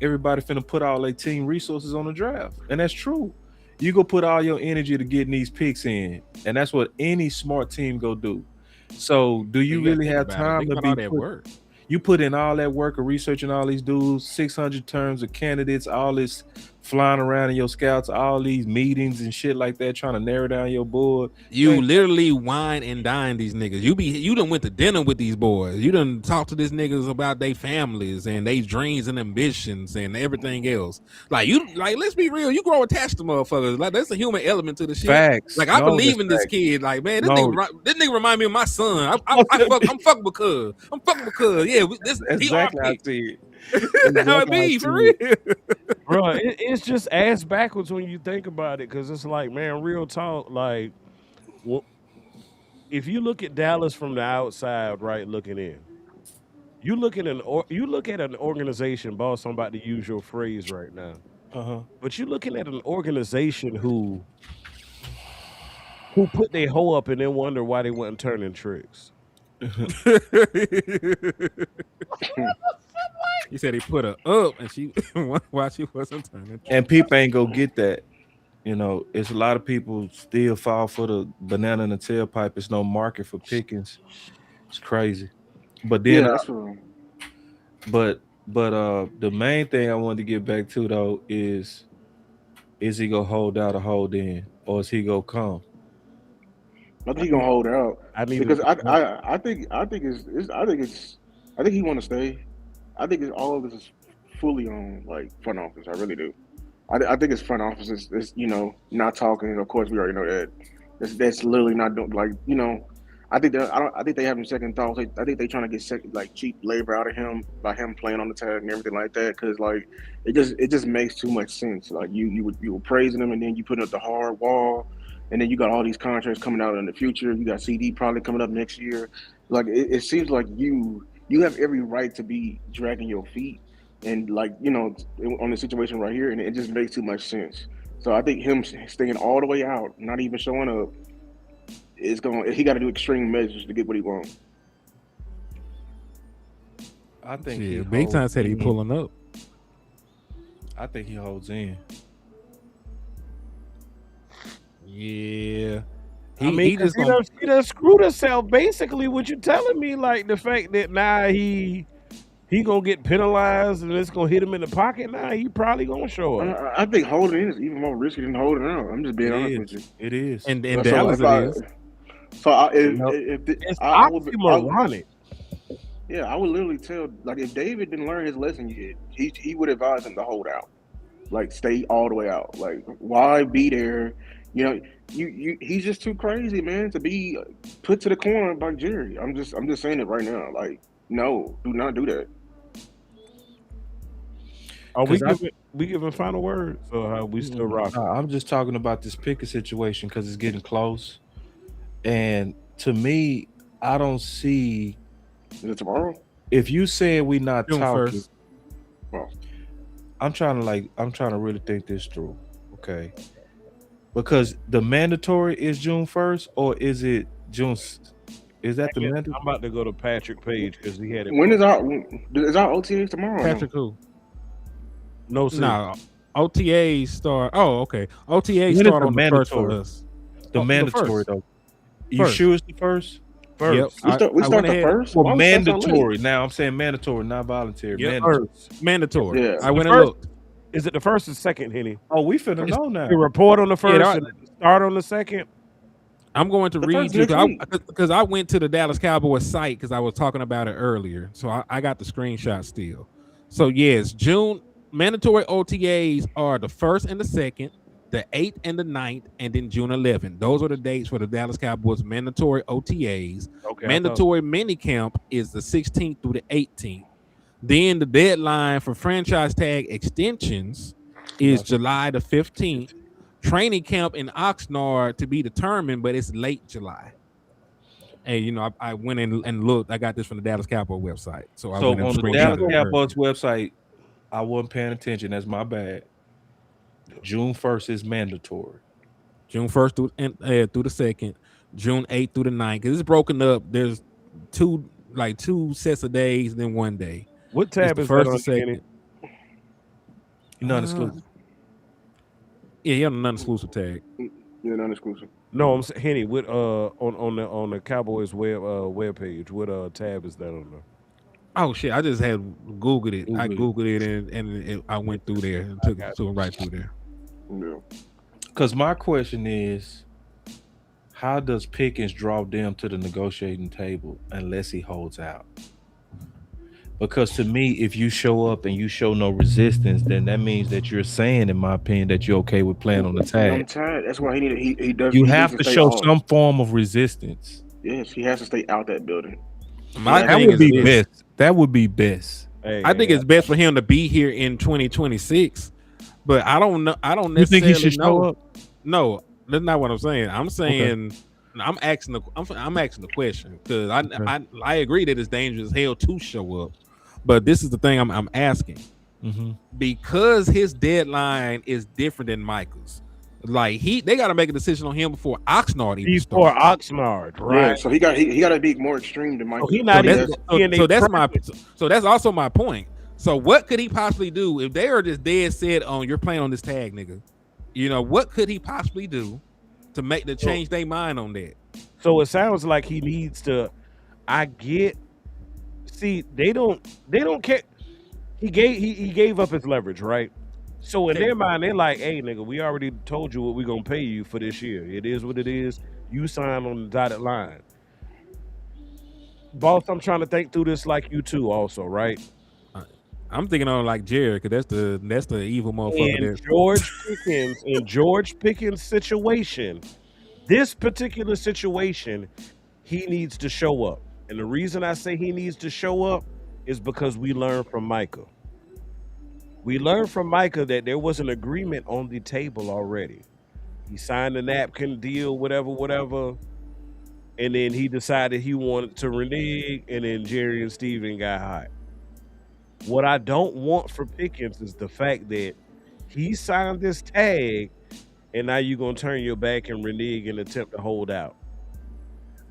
Everybody finna put all their team resources on the draft. And that's true. You go put all your energy to getting these picks in. And that's what any smart team go do. So do you really have time to be that work? you put in all that work of researching all these dudes, 600 terms of candidates, all this flying around in your scouts, all these meetings and shit like that, trying to narrow down your board. You literally wine and dine these niggas. You done went to dinner with these boys. You done talked to these niggas about their families and their dreams and ambitions and everything else. Let's be real. You grow attached to motherfuckers. Like that's a human element to the shit. Facts. Like I believe in this kid. Like man, this nigga remind me of my son. I'm fucking because I'm fucking because yeah. This exactly how I see it. That's how it be for real. Bro, it's just ass backwards when you think about it, because it's like, man, real talk. Like, if you look at Dallas from the outside, right, looking in, you look at an organization, boss. I'm about to use your phrase right now, but you're looking at an organization who put their hoe up and then wonder why they wasn't turning tricks. He said he put her up and she why she wasn't turning. And people ain't go get that. You know, it's a lot of people still fall for the banana in the tailpipe. It's no market for Pickens. It's crazy. But then but the main thing I wanted to get back to though is he gonna hold out or hold in, or is he gonna come? I think he gonna hold out. I think he want to stay. I think all of this is fully on like front office. I really do. I think it's front office is not talking. Of course, we already know that. That's literally not doing I think they having second thoughts. I think they trying to get cheap labor out of him by him playing on the tag and everything like that. Because like it just makes too much sense. Like you were praising him and then you put up the hard wall, and then you got all these contracts coming out in the future. You got CD probably coming up next year. Like it seems like you have every right to be dragging your feet and on the situation right here, and it just makes too much sense. So I think him staying all the way out, not even showing up, he got to do extreme measures to get what he wants. I think Big Time said he pulling up. I think he holds in. Yeah. He done screwed himself. Basically, what you telling me, like the fact that now he gonna get penalized and it's gonna hit him in the pocket. Now he probably gonna show up. I think holding in is even more risky than holding out. I'm just being honest with you. It is. And Dallas it is. So I would literally tell, like, if David didn't learn his lesson yet, he would advise him to hold out, like stay all the way out. Like, why be there? He's just too crazy, man, to be put to the corner by Jerry. I'm just saying it right now. Like, no, do not do that. Are we giving final words, or are we still rocking? I'm just talking about this Pickett situation because it's getting close, and to me, I don't see. Is it tomorrow? If you said we not June talking, 1st. Well, I'm trying to really think this through, okay? Because the mandatory is June 1st, or is it June? Is that the mandatory? I'm about to go to Patrick Page because he had it. When is our OTAs tomorrow? Patrick who? No, sir. No, OTAs start. Oh, okay. OTAs start on the first for us. The mandatory though. You sure it's the first? Yep. We start the first. Well, mandatory. Now I'm saying mandatory, not voluntary. Yep. Mandatory. Yeah. I went and looked. Is it the first or second, Henny? Oh, we finna know now. You report on the first and start on the second. I'm going to read you because I went to the Dallas Cowboys site because I was talking about it earlier. So I got the screenshot still. So yes, June mandatory OTAs are the 1st and the 2nd, the 8th and the 9th, and then June 11th. Those are the dates for the Dallas Cowboys mandatory OTAs. Okay, mandatory minicamp is the 16th through the 18th. Then the deadline for franchise tag extensions is July the 15th. Training camp in Oxnard to be determined, but it's late July. And you know, I went in and looked. I got this from the Dallas Cowboy website. So I So went and on the screenshot Dallas it. Cowboys website, I wasn't paying attention. That's my bad. June 1st is mandatory. June 1st through the 2nd, June 8th through the 9th. Because it's broken up. There's two sets of days, then one day. What It's tab the is that first on, and second. Non-exclusive. Yeah, he on a non-exclusive tag. Yeah, non-exclusive. No, I'm saying Henny. What on the Cowboys web page? What tab is that on there? Oh shit! I just had Googled it. I Googled Googled it and I went through there and took it right through there. Yeah. Because my question is, how does Pickens draw them to the negotiating table unless he holds out? Because to me, if you show up and you show no resistance, then that means that you're saying, in my opinion, that you're okay with playing on the I'm tag. tired. That's why he does. You he have needs to stay show off. some form of resistance. Yes, he has to stay out that building. My That thing would is be this. best. That would be best. Hey, I think it's best for him to be here in 2026, but I don't know. I don't You think necessarily he should know. show up? No, that's not what I'm saying. I'm saying I'm asking the question because I agree that it's dangerous as hell to show up, but this is the thing I'm asking because his deadline is different than Michael's. Like they got to make a decision on him before Oxnard even before starts. Oxnard, Yeah, right? so he got to be more extreme than Michael. he not So even so that's also my point. So what could he possibly do if they are just dead set on you're playing on this tag, nigga? You know, what could he possibly do to change their mind on that? So it sounds like he needs to. See, they don't care. He gave up his leverage, right? So in their mind, they're like, "Hey, nigga, we already told you what we're gonna pay you for this year. It is what it is. You sign on the dotted line." Boss, I'm trying to think through this like you too, also, right? I'm thinking on like Jared because that's the evil motherfucker. In George Pickens' situation, this particular situation, he needs to show up. And the reason I say he needs to show up is because we learned from Micah. We learned from Micah that there was an agreement on the table already. He signed a napkin deal, whatever. And then he decided he wanted to renege, and then Jerry and Steven got hot. What I don't want for Pickens is the fact that he signed this tag, and now you're going to turn your back and renege and attempt to hold out.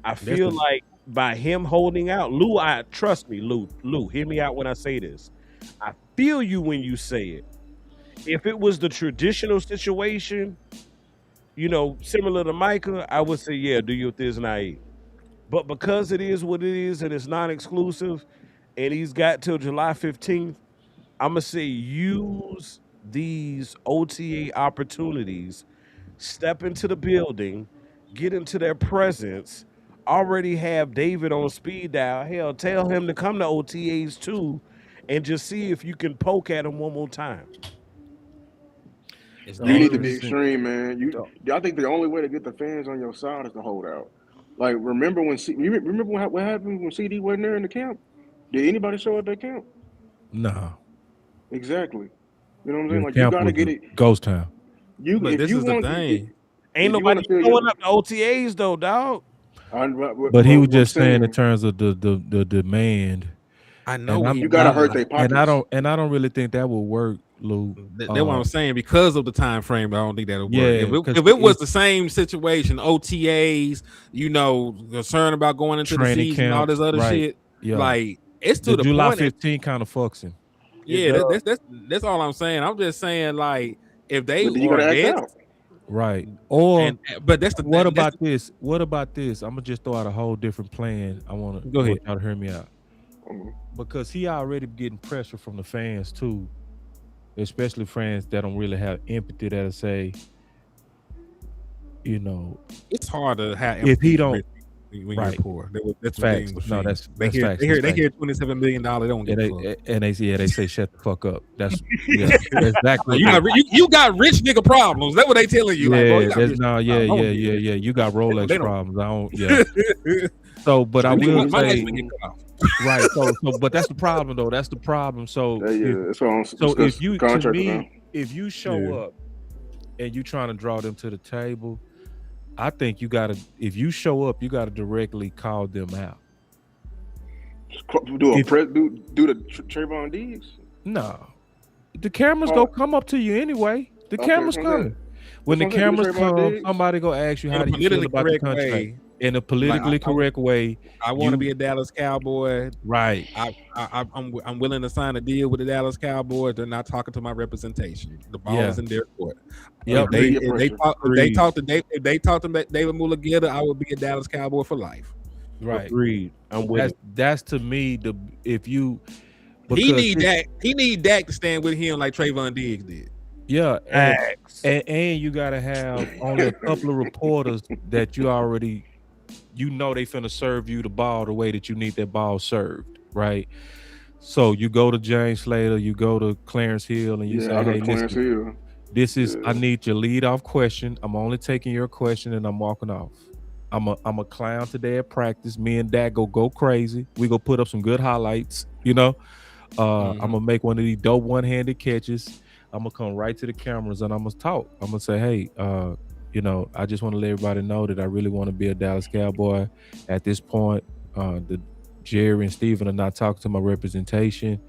I feel like by him holding out, Lou, trust me, Lou, hear me out when I say this. I feel you when you say it. If it was the traditional situation, you know, similar to Micah, I would say, yeah, do your thing naive. But because it is what it is and it's non-exclusive, and he's got till July 15th, I'm going to say use these OTA opportunities, step into the building, get into their presence, already have David on speed dial. Hell, tell him to come to OTAs too, and just see if you can poke at him one more time. You need to be extreme, man. I think the only way to get the fans on your side is to hold out. Like, remember what happened when CD wasn't there in the camp? Did anybody show up at camp? No. Exactly. You know what I'm saying? Like, camp you gotta was get it. Ghost town. But this is the thing. Ain't nobody showing up to OTAs though, dog. But he was just saying in terms of the demand. I know you gotta hurt their pockets. And I don't really think that will work, Lou. That's what I'm saying. Because of the time frame, I don't think that'll work. Yeah, if it was the same situation, OTAs, you know, concerned about going into the season, camp, all this other shit. Yeah. Like it's to the July point 15 kind of fucks him. Yeah, that's all I'm saying. I'm just saying, like, if they you gotta act out. Right. Or but that's the what about this? What about this? I'm gonna just throw out a whole different plan. I want to go ahead. Y'all to hear me out. Because he already getting pressure from the fans too, especially fans that don't really have empathy that'll say, you know, it's hard to have empathy if he don't when you're poor. That's facts. No, that's they hear $27 million. They don't get and they say shut the fuck up. That's exactly. You got rich nigga problems. That's what they telling you. Yeah. You got Rolex problems. I don't. Yeah. So, but I will say. Right, so, but that's the problem, though. That's the problem. So, if you show up and you trying to draw them to the table, I think you gotta, if you show up, you gotta directly call them out. Do a If press, do the Trayvon Diggs? no, the cameras go come up to you anyway. The Okay, cameras that's what I'm coming. saying. When the That's what I'm saying. Do cameras Trayvon come, Diggs? somebody go ask you In how a do you feel politically about the correct contract. way, In a like politically correct way, I want to be you a Dallas Cowboy. right. I'm willing to sign a deal with the Dallas Cowboys. They're not talking to my representation. The ball Yeah. is in their court. Yep. Media If they pressure. talk, Agreed. if they talk to David Mulugeta, I would be a Dallas Cowboy for life. Right. Agreed. I'm with it. That's to me the if you He because need Dak to stand with him like Trayvon Diggs did. yeah, Facts. and you gotta have only a couple of reporters that you already they finna serve you the ball the way that you need that ball served, right? So you go to James Slater, you go to Clarence Hill, and you Yeah, say, I go hey, to Clarence listen, Hill. this is I Yeah. need your lead off question. I'm only taking your question and I'm walking off. I'm a clown today at practice. Me and Dak go crazy. We go put up some good highlights, I'm gonna make one of these dope one-handed catches. I'm gonna come right to the cameras and I'm gonna talk. I'm gonna say, hey, I just want to let everybody know that I really want to be a Dallas Cowboy. At this point, the Jerry and Steven are not talking to my representation.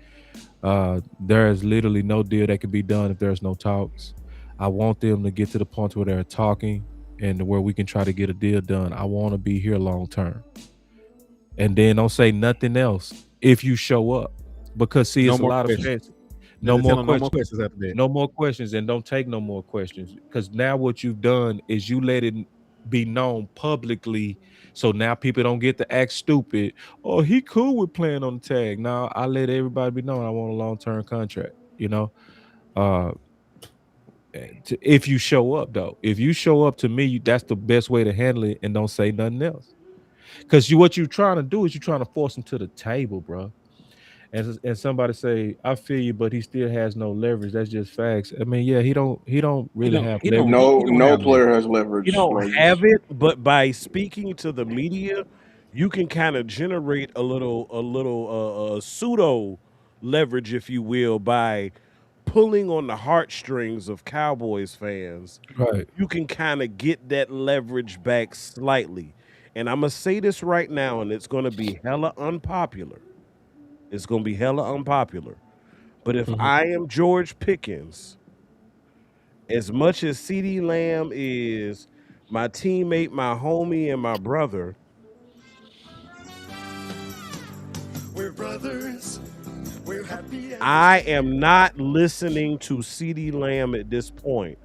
There is literally no deal that can be done if there's no talks. I want them to get to the point where they're talking and where we can try to get a deal done. I want to be here long term. And then don't say nothing else if you show up. Because see, it's a lot of fans. No more questions after that. No more questions, and don't take no more questions. Because now what you've done is you let it be known publicly. So now people don't get to act stupid. Oh, he cool with playing on the tag. Now I let everybody be known I want a long-term contract. If you show up though, if you show up to me, that's the best way to handle it, and don't say nothing else. Because what you're trying to do is you're trying to force them to the table, bro. And somebody say, I feel you, but he still has no leverage. That's just facts. I mean, yeah, he don't really have leverage. No player has leverage. You don't like have it, but by speaking to the media, you can kind of generate a little pseudo leverage, if you will, by pulling on the heartstrings of Cowboys fans. Right. You can kind of get that leverage back slightly. And I'm gonna say this right now, and it's gonna be hella unpopular. It's gonna be hella unpopular. But if I am George Pickens, as much as CeeDee Lamb is my teammate, my homie, and my brother, We're brothers. We're happy. I am not listening to CeeDee Lamb at this point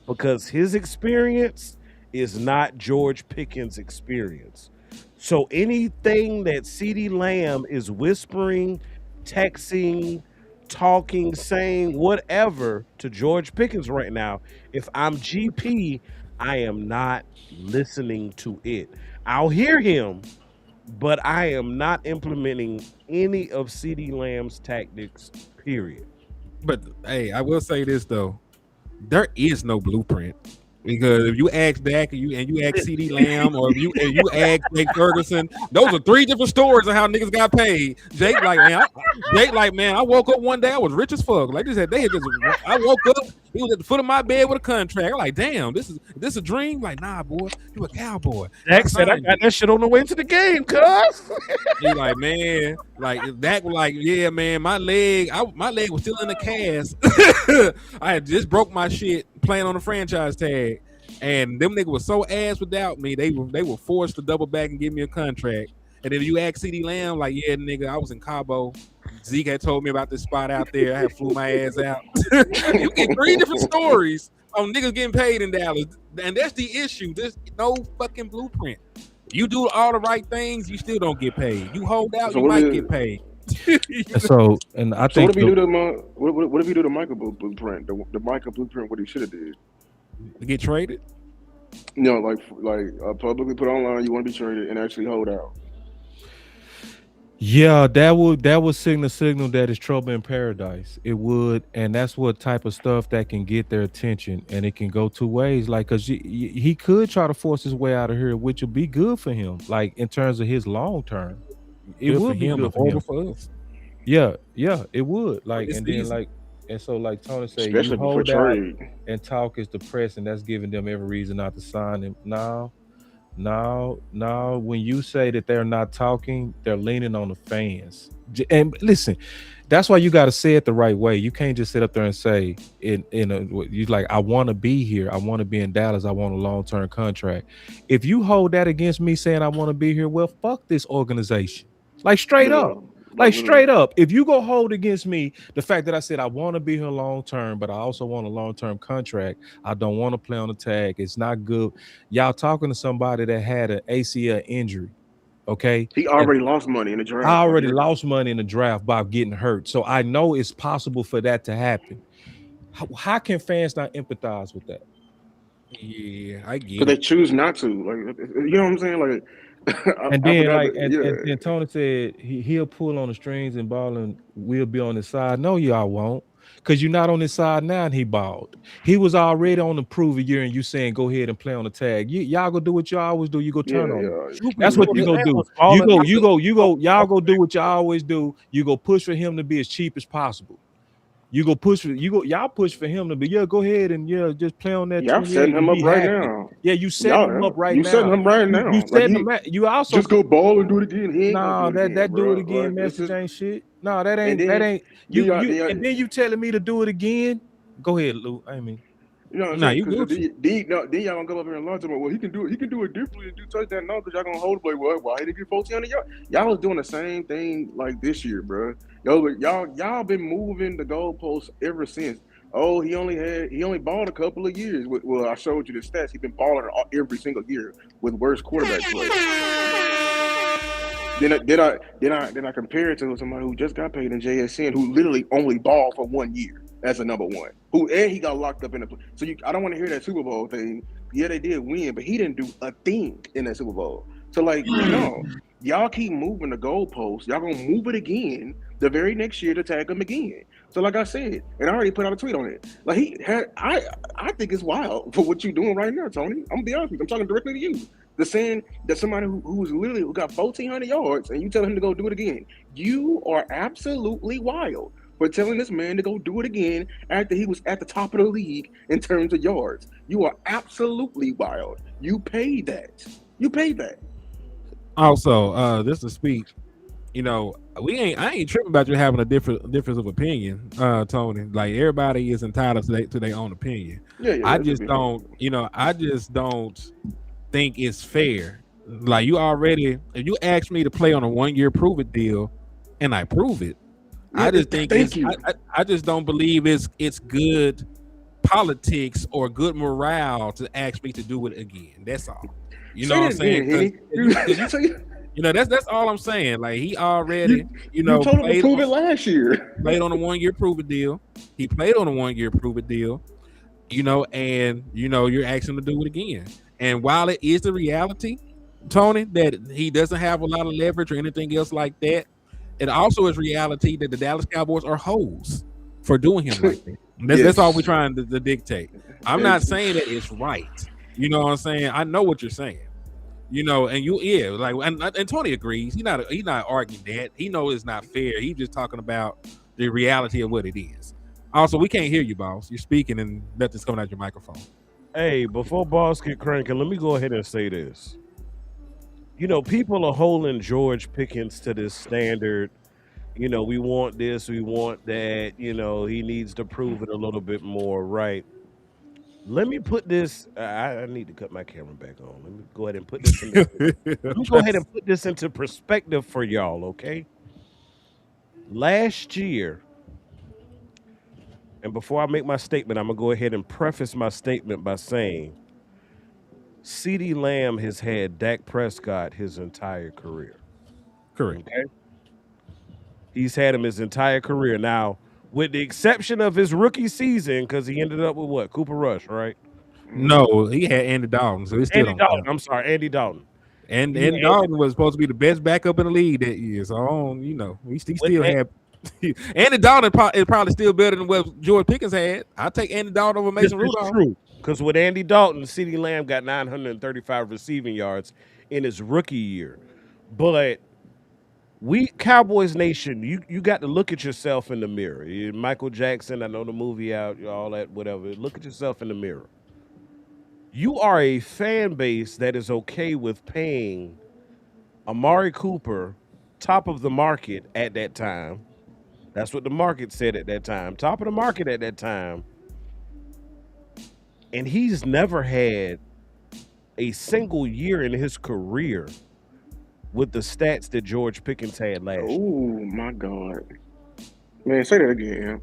because his experience is not George Pickens' experience. So anything that CeeDee Lamb is whispering, texting, talking, saying, whatever to George Pickens right now, if I'm GP, I am not listening to it. I'll hear him, but I am not implementing any of CeeDee Lamb's tactics, period. But hey, I will say this though. There is no blueprint. Because if you ask Dak and you ask CeeDee Lamb or if you ask Jake Ferguson, those are three different stories of how niggas got paid. Jake like man, I woke up one day I was rich as fuck. Like I woke up, he was at the foot of my bed with a contract. I'm like, damn, this is a dream. Like, nah, boy, you a cowboy. Dak said I got that shit on the way to the game, cuz. He like, man, like Dak was like, yeah, man, my leg was still in the cast. I had just broke my shit playing on the franchise tag, and them niggas was so ass without me. They were forced to double back and give me a contract. And then you ask CeeDee Lamb, like, yeah, nigga, I was in Cabo. Zeke had told me about this spot out there. I had flew my ass out. You get three different stories on niggas getting paid in Dallas, and that's the issue. There's no fucking blueprint. You do all the right things, you still don't get paid. You hold out, you might get paid. So, and I think what if you do what if you do the Micah blueprint? The Micah blueprint, what he should have did. To get traded? Like publicly put online, you want to be traded and actually hold out. Yeah, that would signal that it's trouble in paradise. It would, and that's what type of stuff that can get their attention, and it can go two ways. Like, cause he could try to force his way out of here, which would be good for him. Like in terms of his long term, it would be good for him. For us. Yeah, it would. Like, and then And so, like Tony said, you especially before hold out trade. and talk is depressing. That's giving them every reason not to sign him. Now, when you say that they're not talking, they're leaning on the fans. And listen, that's why you got to say it the right way. You can't just sit up there and say, you like, I want to be here. I want to be in Dallas. I want a long-term contract. If you hold that against me saying I want to be here, well, fuck this organization. Like straight Yeah, up. like Like literally. straight up. If you go hold against me the fact that I said I want to be here long term, but I also want a long-term contract. I don't want to play on the tag. It's not good. Y'all talking to somebody that had an ACL injury. Okay. He And already lost money in the I draft, my already nigga. lost money in the draft by getting hurt. So I know it's possible for that to happen. How can fans not empathize with that? Yeah, I Because get they it. choose not to. Like, you know what I'm saying? Like, And I then forgot like that. and Yeah, Tony said he'll pull on the strings and ball and we'll be on his side. No, y'all won't. Because you're not on his side now and he balled. He was already on the prove a year and you saying go ahead and play on the tag. Y'all go do what y'all always do. You go turn yeah, on him. yeah. Truth be That's what told, you his go man do. was balling. Y'all go do what y'all always do. You go push for him to be as cheap as possible. You go push for y'all push for him to be, yeah, go ahead and yeah, just play on that Yeah, I'm 28 setting and him up be right happy. now. Yeah, you setting him up Y'all, right you setting now. him right You now. Like setting he him you also just go ball and do it again. He ain't gonna do no, it that again, do it bro. again Like it's message just ain't shit. No, that and ain't then then y'all, you and then you telling me to do it again. Go ahead, Lou. I mean, you know what I'm Nah, saying? you Because Gucci. then y'all gonna go up here and launch him. Well, he can do it. He can do it differently and do touchdown. No, because y'all gonna hold play. Well, why he didn't get 1400 yards? Y'all was doing the same thing like this year, bro. Y'all been moving the goalposts ever since. Oh, he only balled a couple of years. Well, I showed you the stats. He been balling every single year with worse quarterback play. Then I compare it to somebody who just got paid in JSN who literally only balled for 1 year as a number one. Who and he got locked up in the so I don't want to hear that Super Bowl thing. Yeah, they did win, but he didn't do a thing in that Super Bowl. So like, no, y'all keep moving the goalposts. Y'all gonna move it again the very next year to tag him again. So like I said, and I already put out a tweet on it. Like he had I think it's wild for what you're doing right now, Tony. I'm gonna be honest with you. I'm talking directly to you. The saying that somebody who's literally who got 1,400 yards and you tell him to go do it again, you are absolutely wild for telling this man to go do it again after he was at the top of the league in terms of yards. You are absolutely wild. You paid that. You paid that. Also, this is speak. You know, I ain't tripping about you having a difference of opinion, Tony. Like everybody is entitled to their own opinion. Yeah, yeah, I yeah. Just just be fair. don't, I just don't think it's fair. Like you already, if you ask me to play on a 1 year prove it deal, and I prove it, Yeah, I just think thank it's you. I just don't believe it's good politics or good morale to ask me to do it again. That's all. You know Say what I'm that saying? again, Henny. Because you that's all I'm saying. Like he already, you you told him to played prove it last year. on a 1 year prove it deal. He played on a 1 year prove it deal. And you're asking him to do it again. And while it is the reality, Tony, that he doesn't have a lot of leverage or anything else like that, it also is reality that the Dallas Cowboys are hoes for doing him like that. And that's all we're Yes. trying to dictate. I'm not It's, saying that it's right. You know what I'm saying? I know what you're saying. And like and Tony agrees. He's not arguing that. He knows it's not fair. He's just talking about the reality of what it is. Also, we can't hear you, boss. You're speaking and nothing's coming out your microphone. Hey, before boss get cranking, let me go ahead and say this. People are holding George Pickens to this standard. We want this, we want that. He needs to prove it a little bit more, right? Let me put this. I need to cut my camera back on. Let me go ahead and put this in. Let me go ahead and put this into perspective for y'all, okay? Last year, and before I make my statement, I'm gonna go ahead and preface my statement by saying CeeDee Lamb has had Dak Prescott his entire career. Correct. Okay. He's had him his entire career. Now, with the exception of his rookie season, because he ended up with what? Cooper Rush, right? No, he had Andy Dalton, so he still Andy don't Dalton. count. I'm sorry, Andy Dalton. And He Andy had, Dalton was supposed to be the best backup in the league that year. So he with, still had Andy Dalton is probably still better than what George Pickens had. I'll take Andy Dalton over this Mason is Rudolph. true. Because with Andy Dalton, CeeDee Lamb got 935 receiving yards in his rookie year. But We Cowboys Nation, you got to look at yourself in the mirror. Michael Jackson, I know the movie out, all that, whatever. Look at yourself in the mirror. You are a fan base that is okay with paying Amari Cooper top of the market at that time. That's what the market said at that time. Top of the market at that time. And he's never had a single year in his career with the stats that George Pickens had last year. Oh my God, man, say that again.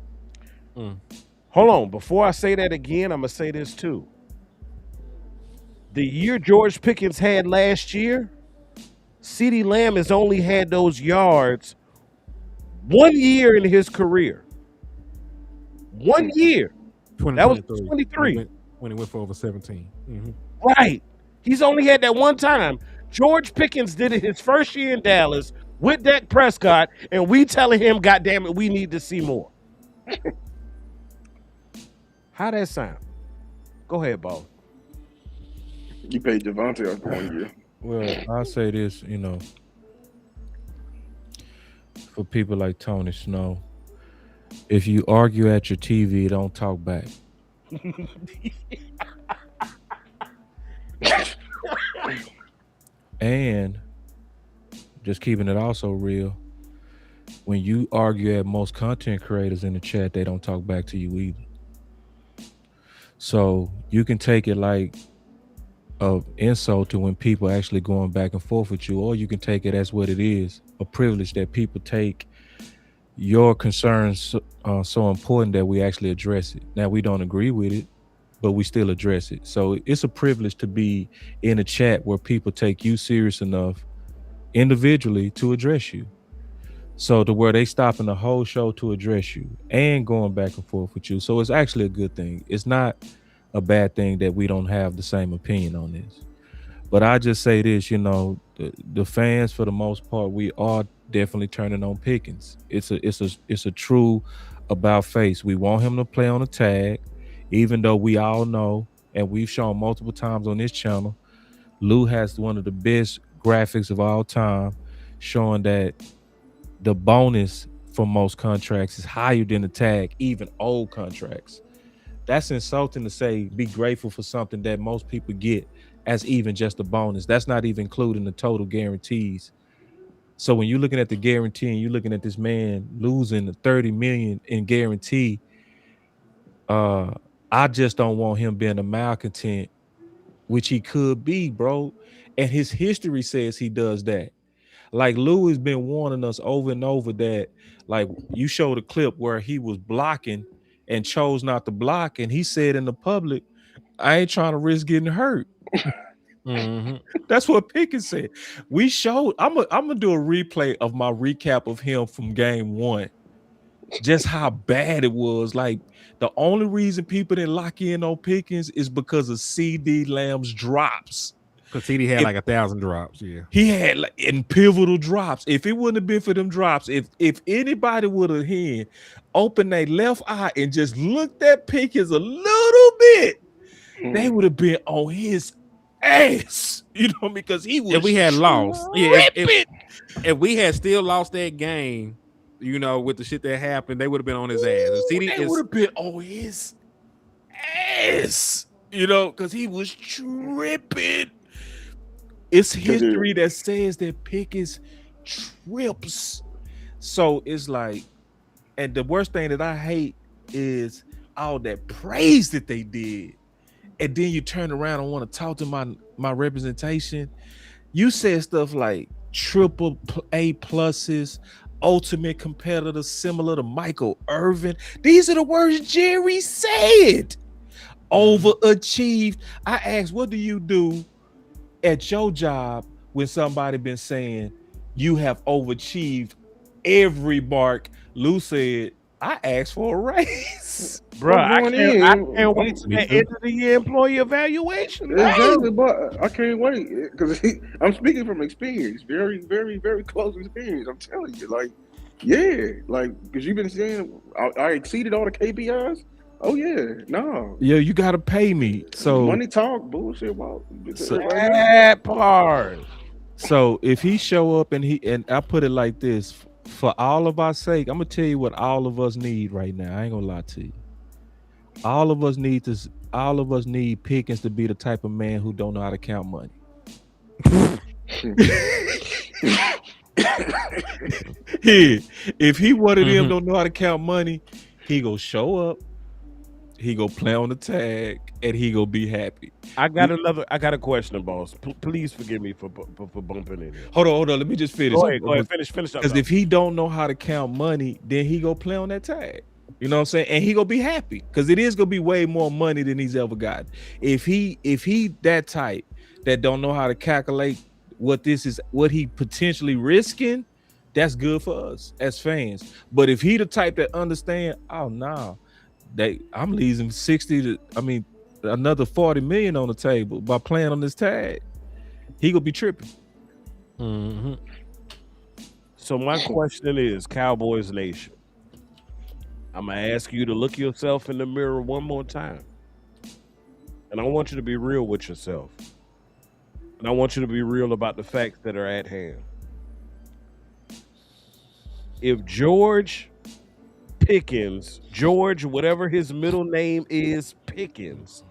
Hold on. Before I say that again, I'm going to say this too. The year George Pickens had last year, CeeDee Lamb has only had those yards 1 year in his career. 1 year. That was 23. When he went for over 17. Right. He's only had that one time. George Pickens did it his first year in Dallas with Dak Prescott, and we telling him, God damn it, we need to see more. How that sound? Go ahead, boss. You paid Devontae off 1 year. Well, I'll say this, for people like Tony Snow, if you argue at your TV, don't talk back. And just keeping it also real, when you argue at most content creators in the chat, they don't talk back to you either. So you can take it like an insult to when people actually going back and forth with you, or you can take it as what it is, a privilege that people take your concerns so important that we actually address it. Now, we don't agree with it, but we still address it. So it's a privilege to be in a chat where people take you serious enough individually to address you. So to where they stopping the whole show to address you and going back and forth with you. So it's actually a good thing. It's not a bad thing that we don't have the same opinion on this. But I just say this, the fans, for the most part, we are definitely turning on Pickens. It's a true about face. We want him to play on the tag, even though we all know, and we've shown multiple times on this channel, Lou has one of the best graphics of all time, showing that the bonus for most contracts is higher than the tag, even old contracts. That's insulting to say be grateful for something that most people get as even just a bonus. That's not even including the total guarantees. So when you're looking at the guarantee and you're looking at this man losing the $30 million in guarantee, I just don't want him being a malcontent, which he could be, bro. And his history says he does that. Like Lou has been warning us over and over that, like you showed a clip where he was blocking and chose not to block, and he said in the public, I ain't trying to risk getting hurt. That's what Pickens said. We showed, I'm gonna do a replay of my recap of him from game one, just how bad it was. Like the only reason people didn't lock in on Pickens is because of CeeDee Lamb's drops. Because CeeDee had like 1,000 drops. Yeah, he had like in pivotal drops. If it wouldn't have been for them drops, if anybody would have opened their left eye and just looked at Pickens a little bit, they would have been on his ass, because he was. If we had lost, if we had still lost that game, with the shit that happened, they would have been on his ass. They would have been on his ass, because he was tripping. It's history that says that Pickens trips. So it's like, and the worst thing that I hate is all that praise that they did. And then you turn around and want to talk to my representation. You said stuff like triple A pluses, ultimate competitor, similar to Michael Irvin. These are the words Jerry said. Overachieved. I asked, what do you do at your job when somebody been saying you have overachieved every mark? Lou said, I asked for a raise. Bro, I can't wait to the end of the year employee evaluation. Exactly, but I can't wait because I'm speaking from experience, very, very, very close experience. I'm telling you, because you've been saying I exceeded all the KPIs. Oh yeah, no. Yeah, you gotta pay me. So money talk, bullshit about that part. So if he show up and I put it like this, for all of our sake, I'm gonna tell you what all of us need right now. I ain't gonna lie to you. All of us need this. All of us need Pickens to be the type of man who don't know how to count money. If he one of them don't know how to count money, he go show up, he go play on the tag, and he go be happy. I got a question, boss. Please forgive me for bumping in here. Hold on. Let me just finish. Go ahead. Finish up. Because if he don't know how to count money, then he go play on that tag. You know what I'm saying? And he gonna be happy because it is gonna be way more money than he's ever gotten. If he that type that don't know how to calculate what he potentially risking, that's good for us as fans. But if he the type that understand, oh no, I'm leaving another 40 million on the table by playing on this tag, he gonna be tripping. So my question is, Cowboys Nation, I'm gonna ask you to look yourself in the mirror one more time, and I want you to be real with yourself, and I want you to be real about the facts that are at hand. If George Pickens, whatever his middle name is, Pickens,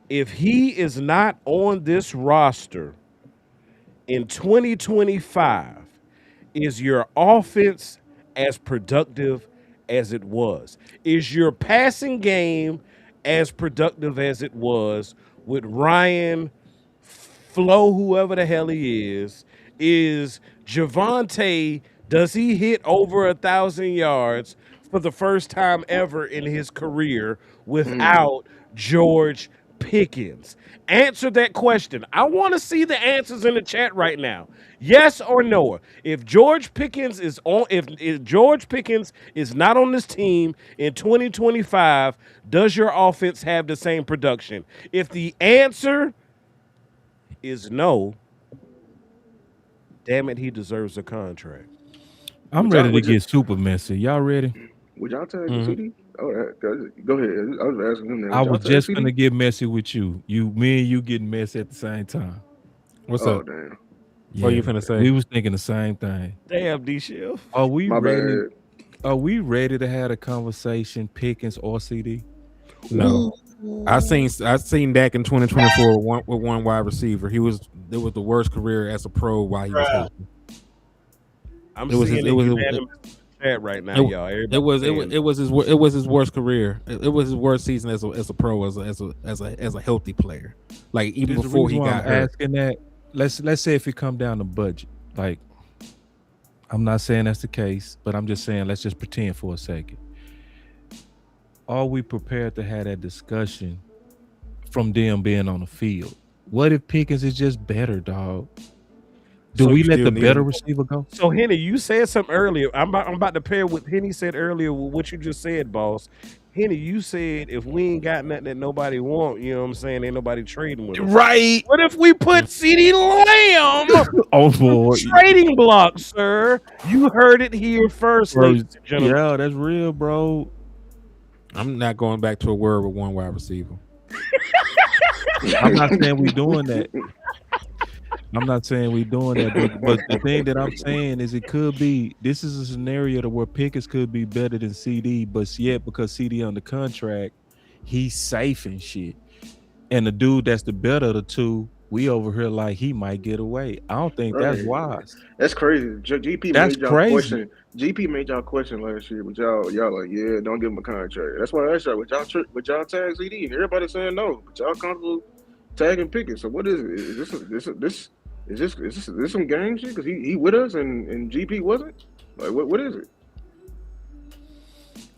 if he is not on this roster in 2025, is your offense as productive as it was? Is your passing game as productive as it was with Ryan, Flo, whoever the hell he is? Is Javonte, does he hit over 1,000 yards for the first time ever in his career without George Pickens? Answer that question. I want to see the answers in the chat right now. Yes or no? If George Pickens is on, if George Pickens is not on this team in 2025, does your offense have the same production? If the answer is no, damn it, he deserves a contract. I'm ready to get super messy. Y'all ready? Would y'all tag CD? Oh, go ahead. I was asking him that. I was just gonna get messy with you. Me and you getting messy at the same time. What's up? Damn. What you finna say? We was thinking the same thing. Damn, D-Shift. Are we My ready? bad. Are we ready to have a conversation, Pickens or CD? No. I seen Dak in 2024 with one wide receiver. It was the worst career as a pro while he was healthy. I'm seeing it unanimous chat right now, y'all. It was his worst career. It was his worst season as a pro, as a healthy player. Like even before he got hurt. Asking that, let's say if it come down to budget, like I'm not saying that's the case, but I'm just saying let's just pretend for a second. Are we prepared to have that discussion from them being on the field? What if Pickens is just better, dog? Do we let the better receiver go? So Henny, you said something earlier. I'm about to pair what Henny said earlier with what you just said, boss. Henny, you said if we ain't got nothing that nobody want, you know what I'm saying, ain't nobody trading with us. Right. What if we put CeeDee Lamb on board? Trading block, sir. You heard it here first, ladies and gentlemen. Yeah, that's real, bro. I'm not going back to a word with one wide receiver. I'm not saying we doing that. I'm not saying we doing that, but the thing that I'm saying is this is a scenario to where Pickens could be better than CD, but yet because CD on the contract, he's safe and shit. And the dude that's the better of the two, we over here like he might get away. I don't think that's wise. That's crazy. GP made y'all question last year, but y'all like, yeah, don't give him a contract. That's why I asked y'all, would y'all tag CD? And everybody saying no, but y'all comfortable tagging Pickens. So what is it? Is this some gang shit? Because he with us and GP wasn't? Like what is it?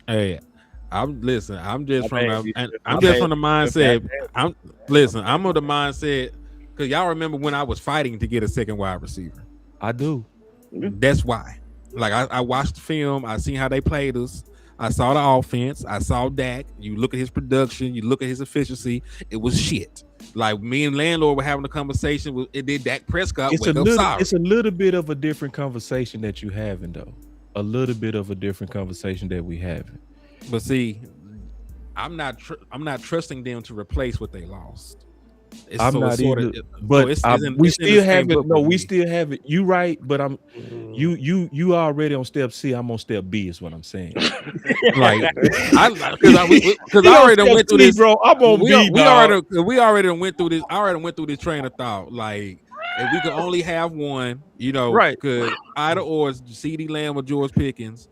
Hey, I'm just from the mindset. I'm of the mindset because y'all remember when I was fighting to get a second wide receiver. I do. That's why. Like I watched the film, I seen how they played us. I saw the offense. I saw Dak. You look at his production. You look at his efficiency. It was shit. Like me and Landlord were having a conversation. It did Dak Prescott. It's a little bit of a different conversation that you having, though. A little bit of a different conversation that we having. But see, I'm not trusting them to replace what they lost. I'm not either, but we still haven't. You right, but I'm you already on step C. I'm on step B. Is what I'm saying. Like, because I already went through this, bro. I'm on B. We already went through this. I already went through this train of thought. Like, if we could only have one, right? Could either or CeeDee Lamb or George Pickens,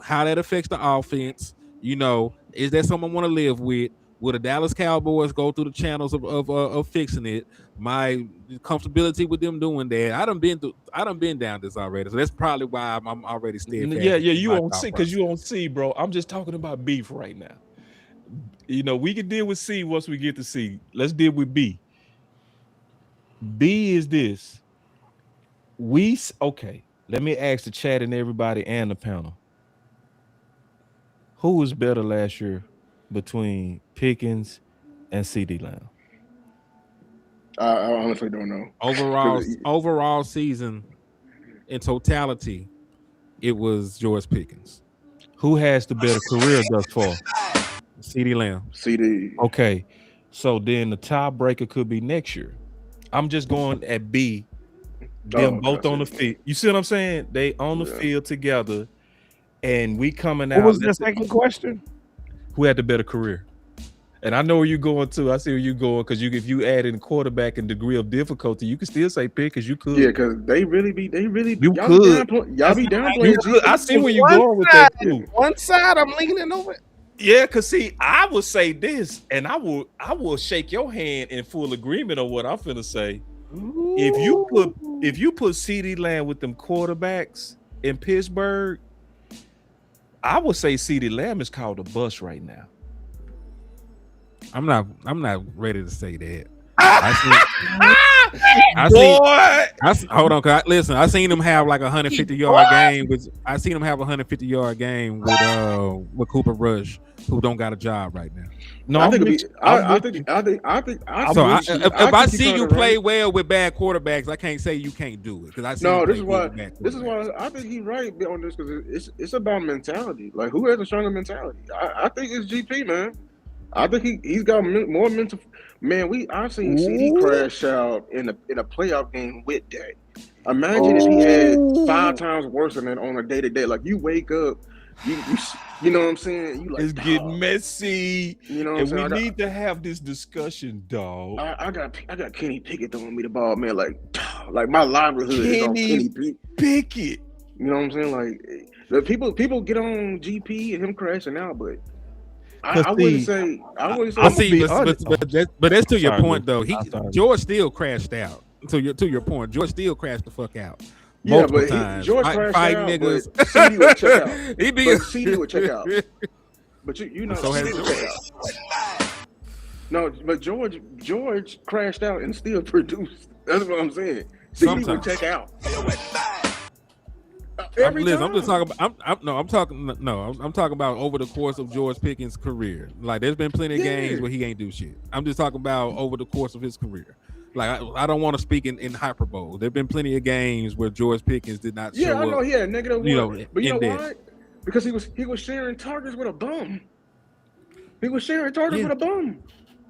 how that affects the offense? Is that someone I want to live with? Will the Dallas Cowboys go through the channels of fixing it? My comfortability with them doing that. I done been down this already, so that's probably why I'm already steadfast. Yeah. You won't see because you won't see, bro. I'm just talking about beef right now. We can deal with C once we get to C. Let's deal with B. B is this. Okay. Let me ask the chat and everybody and the panel. Who was better last year between Pickens and CeeDee Lamb? I honestly don't know. Overall season in totality, it was George Pickens. Who has the better career thus far? CeeDee Lamb. CD. Okay, so then the tiebreaker could be next year. I'm just going at B. Them both on the field. You see what I'm saying? They on the field together, and we coming out. What was the second question? Who had the better career? And I know where you're going to. I see where you're going because if you add in quarterback and degree of difficulty, you can still say Pickens. You could. Yeah, because they really be. You y'all could. Y'all be downplaying. I see where you're going with that too. One side, I'm leaning over. Yeah, because see, I would say this, and I will shake your hand in full agreement on what I'm finna say. Ooh. If you put CeeDee Lamb with them quarterbacks in Pittsburgh, I would say CeeDee Lamb is called a bust right now. I'm not ready to say that. Hold on, listen. I seen him have like 150-yard game with. I seen him have 150-yard game with Cooper Rush, who don't got a job right now. No, I think if I see you play well with bad quarterbacks, I can't say you can't do it because I see. No, this is why I think he's right on this because it's about mentality. Like, who has a stronger mentality? I think it's GP, man. I think he's got more mental. Man, I've seen CD crash out in a playoff game with Dak. Imagine if he had 5 times worse than that on a day-to-day. Like, you wake up, you know what I'm saying? You like, it's getting messy. You know what I'm saying? We need to have this discussion, dog. I got Kenny Pickett throwing me the ball, man. Like my livelihood is on Kenny Pickett. You know what I'm saying? Like, people get on GP and him crashing out, but I wouldn't say. But that's to your point, though. George still crashed out. To your point, George still crashed the fuck out. Multiple times. George crashed out, niggas. but CD would check out. CD would check out. But you know, CD would check out. No, but George crashed out and still produced. That's what I'm saying. CD would check out. I'm talking about over the course of George Pickens' career. Like, there's been plenty of games where he ain't do shit. I'm just talking about over the course of his career. Like, I don't want to speak in hyperbole. There've been plenty of games where George Pickens did not show up. I know he had negative one. But you know why? Because he was sharing targets with a bum. He was sharing targets with a bum.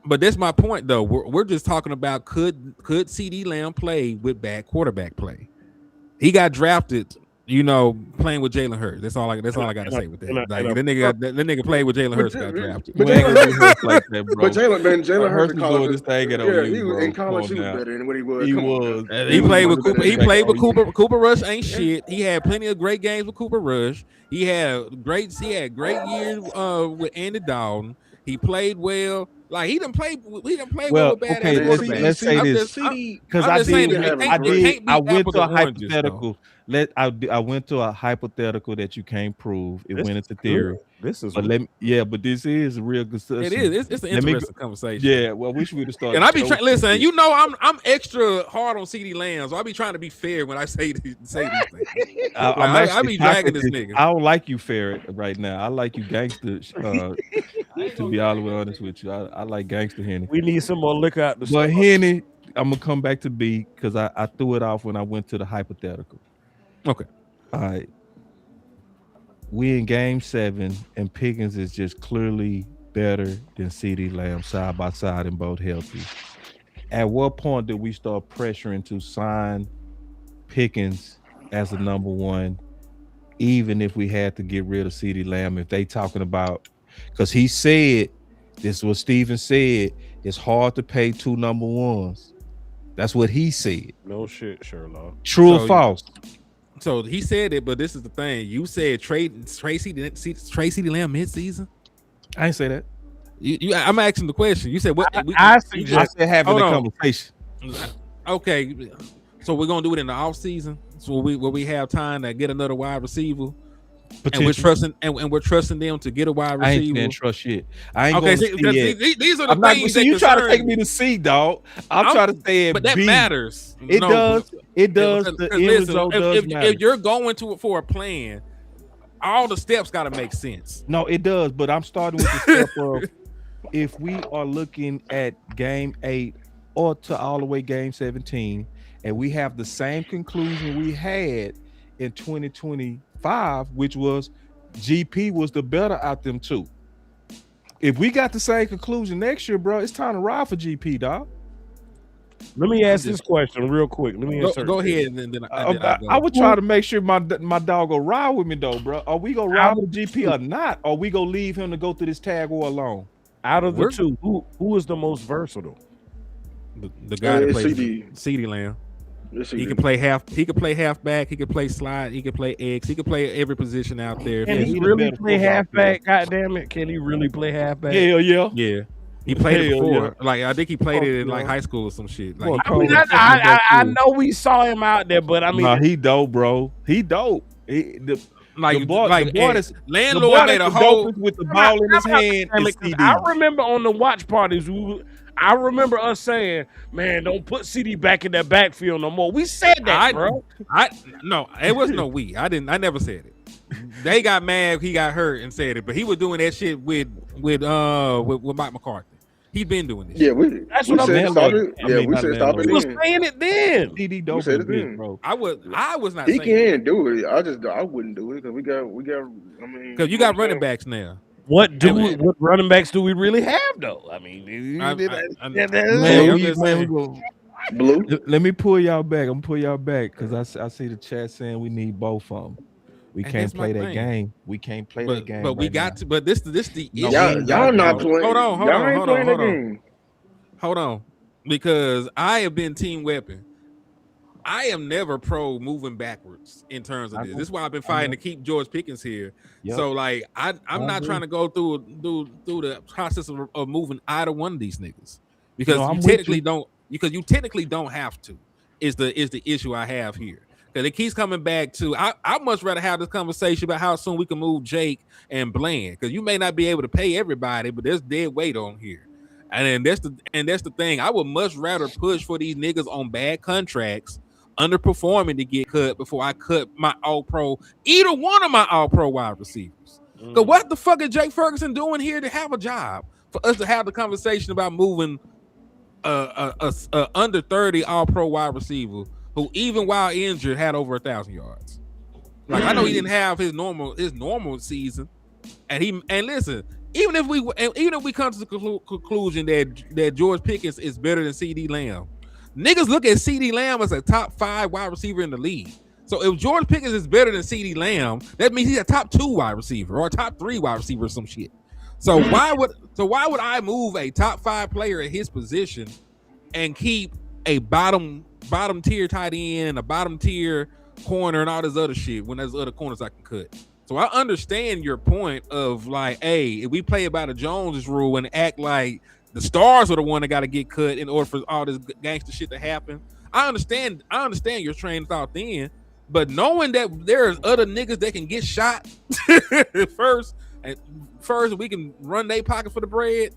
But that's my point, though. We're just talking about could CeeDee Lamb play with bad quarterback play? He got drafted, playing with Jalen Hurts. That's all I got to say with that. Like, that nigga played with Jalen Hurts, got drafted. But Jalen Hurts in college, this thing he was in college. He was better than what he was. He played with Cooper. He played with Cooper. Cooper Rush ain't shit. He had plenty of great games with Cooper Rush. He had great years with Andy Dalton. He played well. Like, he didn't play well with bad. Okay, let's say this because I went to a hypothetical. I went to a hypothetical that you can't prove. It went into theory. But this is a real discussion. It is. It's an interesting conversation. Yeah. Well, we should start. And I be listen. I'm extra hard on CeeDee Lamb, so I be trying to be fair when I say these things. I be dragging this nigga. I don't like you fair right now. I like you gangster. To be all the way honest with you, I like gangster Henny. We need some more liquor out the But Henny, I'm gonna come back to B because I threw it off when I went to the hypothetical. Okay. All right. We in game 7, and Pickens is just clearly better than CeeDee Lamb side by side and both healthy. At what point did we start pressuring to sign Pickens as a number one, even if we had to get rid of CeeDee Lamb? If they talking about, because he said, this is what Steven said, it's hard to pay 2 number ones. That's what he said. No shit, Sherlock. True or false? So he said it, but this is the thing. You said Tracy Lamb mid-season. I ain't say that. I'm asking the question. You said what? I suggest having a conversation. Okay, so we're gonna do it in the off season. So we have time to get another wide receiver, and we're trusting them to get a wide receiver. I ain't gonna trust shit. I ain't okay, these are the things that you try to take me to C, dog. I'm trying to say it, but that B. matters. It does. It does. The end result does matter. If you're going for a plan, all the steps got to make sense. No, it does. But I'm starting with the step of if we are looking at game 8 or to all the way game 17, and we have the same conclusion we had in 2025, which was GP was the better out them two. If we got the same conclusion next year, bro, it's time to ride for GP, dog. Let me ask this question real quick. Let me go ahead, and then I would try to make sure my dog will ride with me, though, bro. Are we gonna ride with GP or not? Or we gonna leave him to go through this tag war alone? Out of the two, who is the most versatile? The guy that plays CeeDee Lamb. He can play half. He can play halfback. He can play slide. He can play X. He can play every position out there. Can he really play halfback? God damn it! Can he really play halfback? Hell yeah. Yeah. He played it before. Like I think he played it in like high school or some shit. Like I know we saw him out there, but I mean, nah, he dope, bro. He dope. Landlord made a hole with the ball in his hand. I remember on the watch parties, I remember us saying, "Man, don't put CD back in that backfield no more." We said that, bro. No, it was no we. I never said it. They got mad. He got hurt and said it, but he was doing that shit with Mike McCarthy. He's been doing this. Yeah, that's what I'm saying. We said stop it. We was saying it then. CD dope said it then, bro. I was not. He saying can do it. I wouldn't do it because we got. I mean, because you got running backs now. What running backs do we really have though? I mean, Blue. Let me pull y'all back. I'm gonna pull y'all back because I see the chat saying we need both of them. We can't play that game. We can't play that game. But we got to. But this the issue. Y'all not playing. Hold on. Game. Hold on, because I have been team weapon. I am never pro moving backwards in terms of this. This is why I've been fighting to keep George Pickens here. Yep. So like I'm not trying to go through the process of moving either one of these niggas because you technically don't have to. Is the issue I have here. Because it keeps coming back to I much rather have this conversation about how soon we can move Jake and Bland because you may not be able to pay everybody, but there's dead weight on here, and that's the thing. I would much rather push for these niggas on bad contracts, underperforming to get cut before I cut my All-Pro, either one of my All-Pro wide receivers. Because what the fuck is Jake Ferguson doing here to have a job for us to have the conversation about moving a under 30 All-Pro wide receiver who even while injured had over 1,000 yards. Like I know he didn't have his normal season, and listen, even if we come to the conclusion that George Pickens is better than CeeDee Lamb, niggas look at CeeDee Lamb as a top 5 wide receiver in the league. So if George Pickens is better than CeeDee Lamb, that means he's a top 2 wide receiver or a top 3 wide receiver or some shit. So why would I move a top 5 player at his position and keep a bottom tier tight end, a bottom tier corner, and all this other shit when there's other corners I can cut? So I understand your point of like, hey, if we play by the Jones rule and act like the stars are the one that got to get cut in order for all this gangster shit to happen, I understand your train of thought then, but knowing that there's other niggas that can get shot first we can run their pocket for the bread.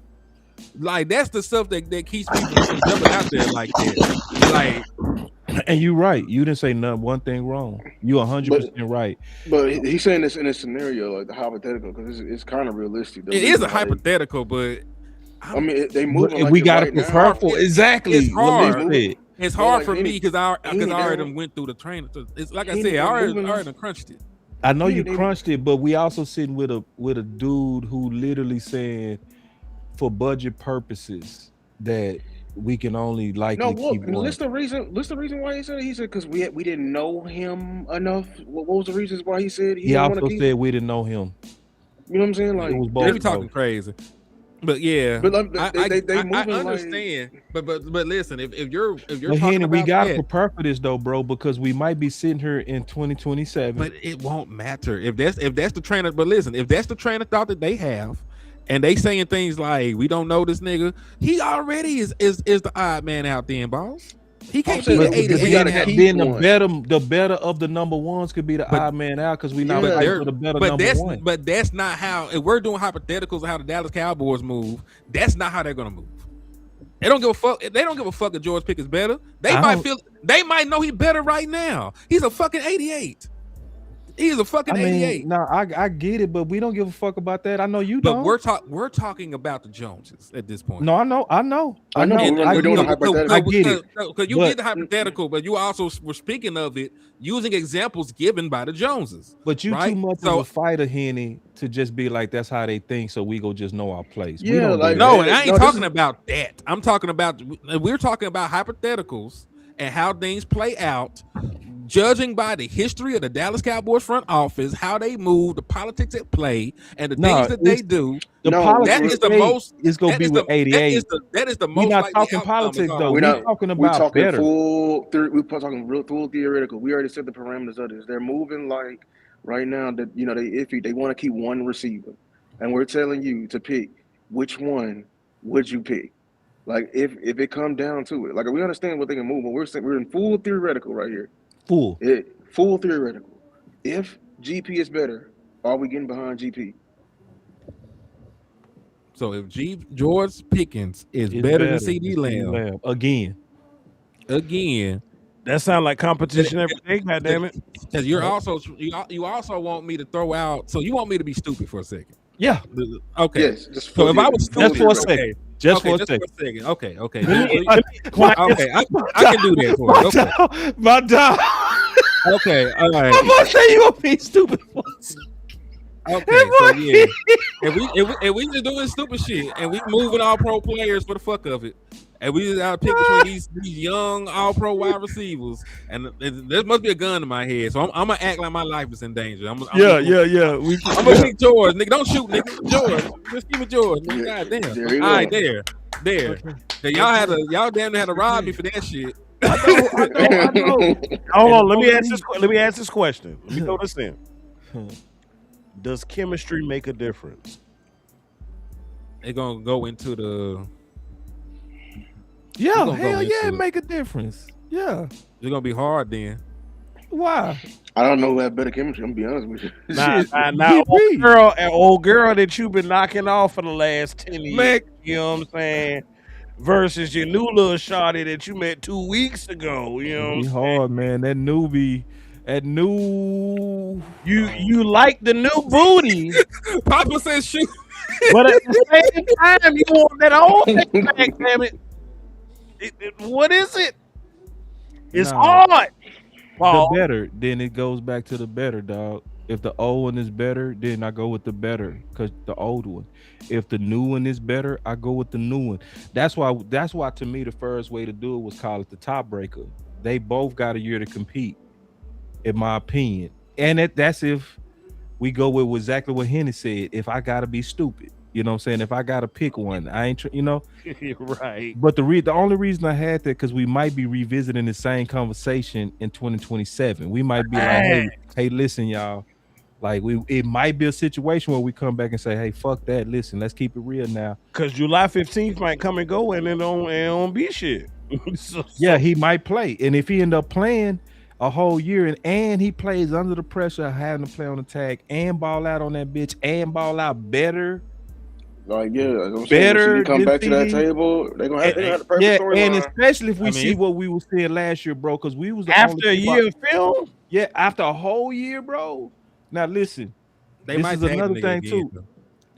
Like that's the stuff that keeps people from jumping out there like that. Like, and you're right. You didn't say one thing wrong. You're 100% right. But he's saying this in a scenario like the hypothetical because it's kind of realistic. It is a hypothetical, but I mean they move. Like we got to prepare for exactly. It's hard. It's hard like for me because I already went through the training. It's like I said, I already crunched it. I know you crunched it, but we also sitting with a dude who literally saying, for budget purposes, that we can only likely No, keep what? one. List the reason. List the reason why he said it. He said because we didn't know him enough. What was the reasons why he said he He didn't want to also keep? said we didn't know him. You know what I'm saying? Like It was They both. be talking Though. crazy. But yeah, But like, I they moving understand. But listen, if you're But talking Henry, we about gotta that, prepare for this though, bro, because we might be sitting here in 2027. but it won't matter if that's the trainer. But listen, if that's the train of thought that they have, and they saying things like we don't know this nigga, he already is the odd man out there, boss. He can't be saying the that we 88 gotta and have- keep then one. the better of the number ones could be the But- odd man out because we not Yeah. fighting for the better But number one. but that's not how. If we're doing hypotheticals of how the Dallas Cowboys move, that's not how they're gonna move. They don't give a fuck. They don't give a fuck if George Pickens better. They might know he better right now. He's a fucking 88. He's a fucking 88. No, I get it, but we don't give a fuck about that. I know you But don't. we're talking about the Joneses at this point. No, I know. I know, I we're doing a get it. hypothetical. I get it. Because you But- get the hypothetical, but you also were speaking of it using examples given by the Joneses. But you right? too much So- of a fighter, Henny, to just be like that's how they think. So we go just know our place. We Yeah, don't do like- that. No, Yeah, and I ain't no, this talking is- about that. I'm talking about we're talking about hypotheticals and how things play out, judging by the history of the Dallas Cowboys front office, how they move, the politics at play, and the No, things that they it's- do. The No, politics that is the rate most. is gonna That be is with the 88. that is the most. We're not likely talking outcome politics is though. We're We're not talking We're about talking better. we're talking real full theoretical. We already set the parameters of this. They're moving like right now that they iffy. They want to keep one receiver, and we're telling you to pick which one would you pick. Like if it come down to it, like we understand what they can move, but we're in full theoretical right here. Full. Full theoretical. If GP is better, are we getting behind GP? So if George Pickens is It's better than CD than Lamb again. That sounds like competition every day. God damn it! because you're also you also want me to throw out. So you want me to be stupid for a second? Yeah, Okay. Yes. Just So if I was just for a okay. second. Just Okay, for a just second. for a second. Okay. Okay. Why- Okay. I can do that for you. Okay. My dog. Okay. All right. I'm gonna say you gonna be stupid for a second. Okay. So yeah, if we just doing stupid shit and we moving all pro players for the fuck of it, and we just out pick between these young all pro wide receivers, and there must be a gun in my head, so I'm gonna act like my life is in danger. I'm gonna pick George, nigga. Don't shoot, nigga. George, just give it George. Nigga. God damn. There you All right, go. there. Y'all damn near had to rob me for that shit. I know. Hold on. Let me ask this question. Let me throw this in. Does chemistry make a difference? They're gonna go into the. Yeah, gonna go hell yeah, into it it. make a difference. Yeah. It's gonna be hard then. Why? I don't know who had better chemistry. I'm gonna be honest with you. Now, GP. old girl that you've been knocking off for the last 10 years. Man. You know what I'm saying? Versus your new little shawty that you met 2 weeks ago. You know what I'm Be saying? hard, man. That newbie, that new. You like the new booty, Papa says shoot. but at the same time, you want that old thing back, damn it. What is it? It's Nah. hard. Paul. The better, then it goes back to the better, dog. If the old one is better, then I go with the better, cause the old one. If the new one is better, I go with the new one. That's why to me the first way to do it was call it the top breaker. They both got a year to compete, in my opinion. And that's if we go with exactly what Henny said. If I gotta be stupid, you know what I'm saying? If I gotta pick one, I ain't, Right. But the only reason I had that because we might be revisiting the same conversation in 2027. We might be like, hey, listen, y'all. Like it might be a situation where we come back and say, hey, fuck that. Listen, let's keep it real now. Because July 15th might come and go and it don't be shit. Yeah, he might play. And if he end up playing a whole year and he plays under the pressure of having to play on the tag and ball out on that bitch and ball out better. Like, yeah, I'm Better saying, when you come than back to that CD. table, they're gonna have the perfect Yeah, storyline. and especially if we I mean, see what we were seeing last year, bro, because we was the After a only year of film, Yeah, after a whole year, bro. Now listen, They this might is tag another the nigga thing again, too. though.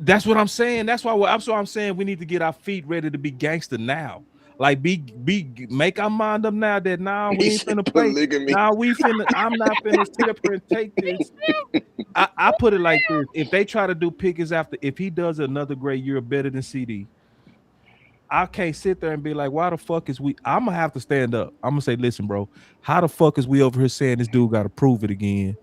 That's what I'm saying. That's why I'm saying we need to get our feet ready to be gangster now. Like make our mind up now that now we ain't finna play. Polygamy. Now we finna. I'm not finna sit up here and take this. I put it like this: if they try to do Pickens if he does another great year better than CD, I can't sit there and be like, why the fuck is we? I'm gonna have to stand up. I'm gonna say, listen, bro, how the fuck is we over here saying this dude got to prove it again,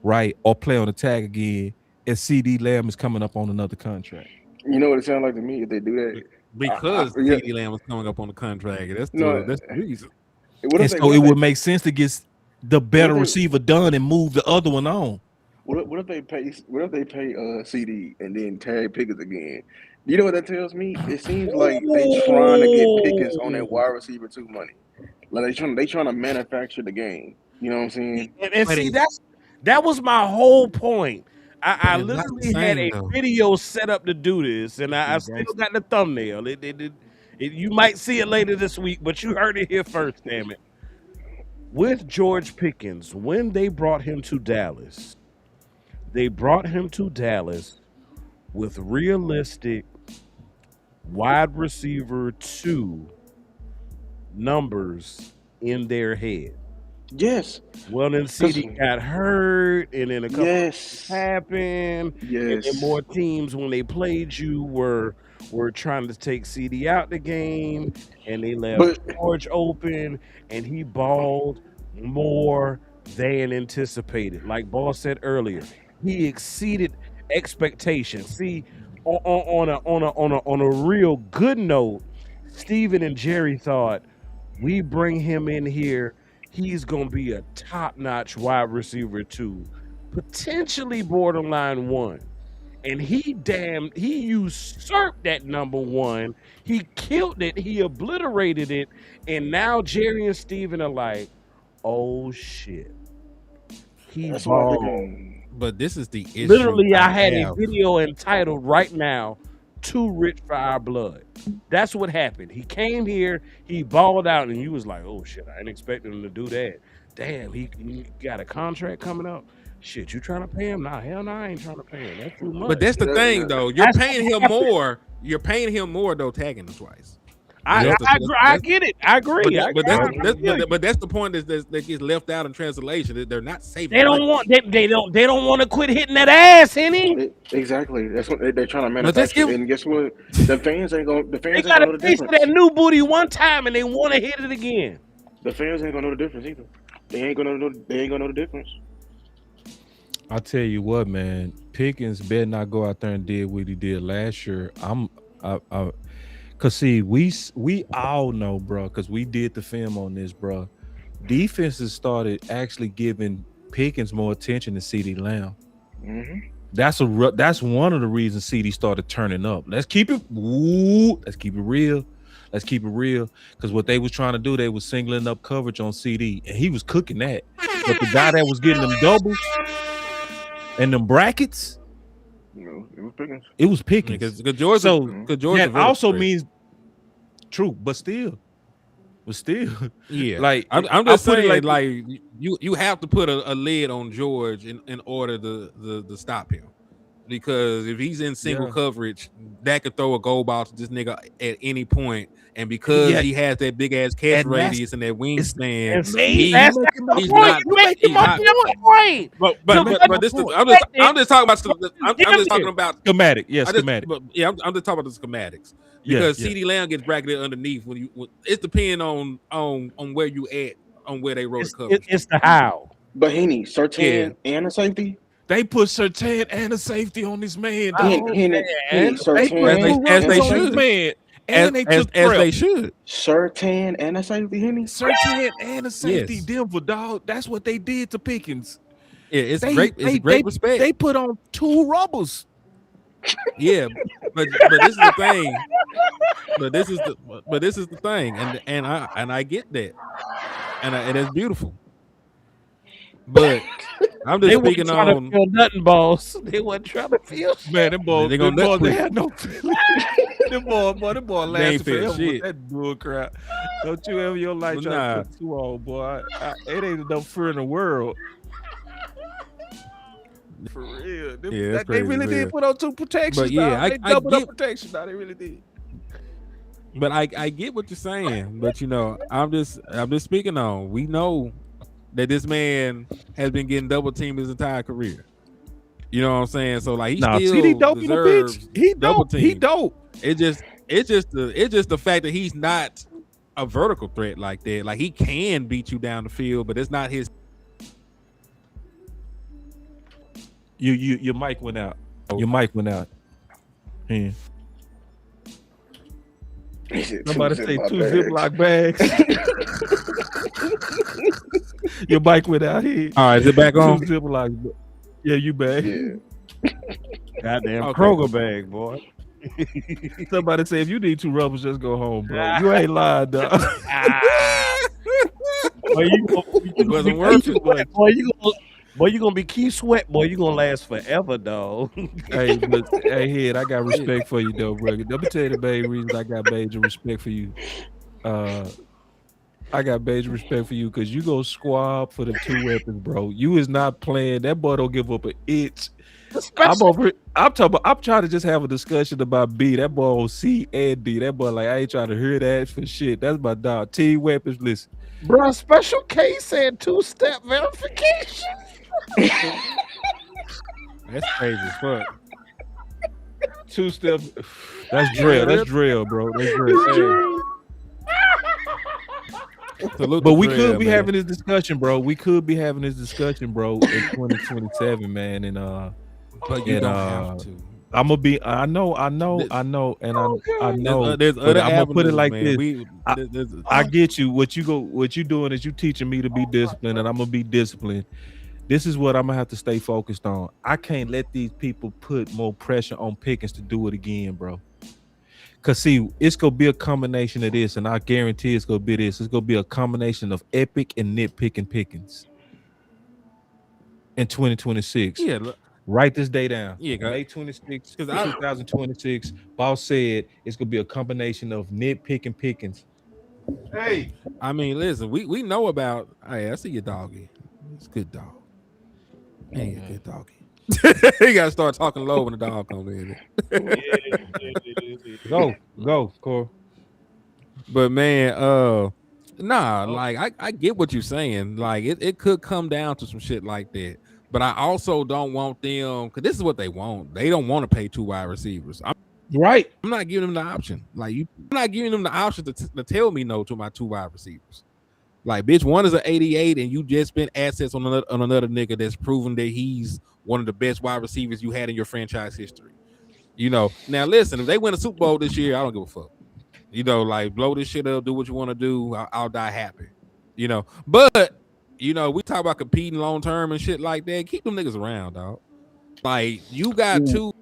right? Or play on the tag again, and CD Lamb is coming up on another contract. You know what it sounds like to me if they do that? Because Yeah, CD Lamb was coming up on the contract. That's no. the reason. What And if they? so What it if would they? make sense to get the better What if they? receiver done and move the other one on. What if they pay? What if they pay CD and then tag Pickens again? You know what that tells me? It seems like they trying to get Pickens on that Ooh. wide receiver 2 money. Like they trying to manufacture the game. You know what I'm saying? And But see, it's, that was my whole point. but I it's not the literally had same a though. video set up to do this, and I still got the thumbnail. You might see it later this week, but you heard it here first. Damn it! With George Pickens, when they brought him to Dallas, they brought him to Dallas with realistic wide receiver 2 numbers in their head. Yes. Well, then CD got hurt, and then a couple Yes. happened, and Yes. more teams when they played you were trying to take CD out the game, and they left But George open, and he balled more than anticipated. Like Ball said earlier, he exceeded expectations. See, on a real good note, Steven and Jerry thought we bring him in here, he's gonna be a top-notch wide receiver 2, potentially borderline 1. And he usurped that number 1. He killed it, he obliterated it, and now Jerry and Steven are like, oh shit. He that's what I'm balled. thinking. But this is the issue. Literally, I had a have. video entitled right now, Too Rich for Our Blood. That's what happened. He came here, he balled out, and you was like, oh shit, I didn't expect him to do that. Damn, he got a contract coming up. Shit, you trying to pay him? Nah, hell no, I ain't trying to pay him. That's too much. But that's the Yeah, thing yeah. though. You're That's paying what him happened. more. You're paying him more though, tagging him twice. I That's the- agree. I get it. I agree. But I that's the point that gets left out in translation. That they're not saving. they don't money. want they don't want to quit hitting that ass, Henny. Exactly. That's what they're trying to But just manufacture. give- And guess what? The fans ain't gonna. The They fans ain't got gonna know a the piece of difference. that new booty one time, and they want to hit it again. The fans ain't gonna know the difference either. They ain't gonna know. They ain't gonna know the difference. I tell you what, man, Pickens better not go out there and did what he did last year. Cause see, we all know, bro, cause we did the film on this, bro. Defenses started actually giving Pickens more attention than CD Lamb. Mm-hmm. That's one of the reasons CD started turning up. Let's keep it real. Let's keep it real. Because what they was trying to do, they was singling up coverage on CD, and he was cooking that. But the guy that was getting them doubles and them brackets, No, it was Pickens. it was Pickens. Because George, So George that also means true, but still, yeah. like I'm just I'll put it saying, like you have to put a lid on George in order to stop him. Because if he's in single coverage, that could throw a goal ball to this nigga at any point. And because he has that big ass catch radius and that wingspan, And see, that's the point. You making my point. I'm just talking about schematic. Yeah, schematic. I'm just talking about the schematics. Because CD Lamb gets bracketed underneath when it's depending on where you at on where they wrote the coverage. It's the how. But Henny, Sertan and a safety. They put Sertan and a safety on this man. Henny, Sertan as they on this should. man. And they took as they should. Sertan and a safety, Henny. Sertan and a safety, Denver, dog. That's what they did to Pickens. Yeah, it's great respect. They put on 2 rubbers. Yeah, but this is the thing. But this is the thing, and I get that, and it's beautiful. But I'm just speaking on feel nothing, boss. They wasn't trying to feel. Man, them boys, they had no feeling. them boy ain't lasted feel forever shit. with that bull crap. Don't you ever in your life try to put 2 on, boy. It ain't enough fear in the world. For real. They really did put on 2 protections. But yeah, they doubled up protection. Now they really did. But I get what you're saying. But I'm just speaking on. We know that this man has been getting double teamed his entire career. You know what I'm saying? So like he still CD dope in the bitch. He double dope. team. He dope. It it's just the fact that he's not a vertical threat like that. Like he can beat you down the field, but it's not his. Your mic went out. Your mic went out. Yeah. Somebody say 2 Ziploc bags. Your mic went out here. All right, is it back on? 2 Ziploc. Yeah, you back. Yeah. Goddamn Okay. Kroger bag, boy. Somebody say if you need 2 rubbers, just go home, bro. You ain't lying, dog. Boy, It wasn't worth it. Boy, you gonna be Keith Sweat, boy. You gonna last forever, dog. Hey, but hey, Head, I got respect for you, though, bro. Let me tell you the main reasons I got major respect for you. I got major respect for you because you go squab for the 2 weapons, bro. You is not playing. That boy don't give up an inch. I'm trying to just have a discussion about B. That boy on C and D. That boy like I ain't trying to hear that for shit. That's my dog. T weapons. Listen, Bro, special case and 2-step verification. That's crazy as fuck. 2 steps. That's drill. That's drill, bro. That's drill. But we could be having this discussion, bro. We could be having this discussion, bro, in 2027, man. And but you don't have to. I'm gonna be. I know, and I know. There's but other I'm gonna put it like man. this. I get you. What you doing is you teaching me to be disciplined, and I'm gonna be disciplined. This is what I'm gonna have to stay focused on. I can't let these people put more pressure on Pickens to do it again, bro. Cause see, it's gonna be a combination of this, and I guarantee it's gonna be this. It's gonna be a combination of epic and nitpicking Pickens in 2026. Yeah, write this day down. Yeah, May 26, 2026. Boss said it's gonna be a combination of nitpicking Pickens. Hey, I mean, listen, we know about. Hey, I see your doggy. It's a good dog. Hey, a good doggy. You gotta start talking low when the dog comes in. Go, Cor. But man, like I get what you're saying. Like it could come down to some shit like that. But I also don't want them because this is what they want. They don't want to pay 2 wide receivers. I'm not giving them the option. Like I'm not giving them the option to tell me no to my 2 wide receivers. Like, bitch, one is an 88, and you just spent assets on another nigga that's proven that he's one of the best wide receivers you had in your franchise history. You know, now listen, if they win a Super Bowl this year, I don't give a fuck. You know, like blow this shit up, do what you want to do. I'll die happy. You know, but you know, we talk about competing long term and shit like that. Keep them niggas around, dog. Like you got to,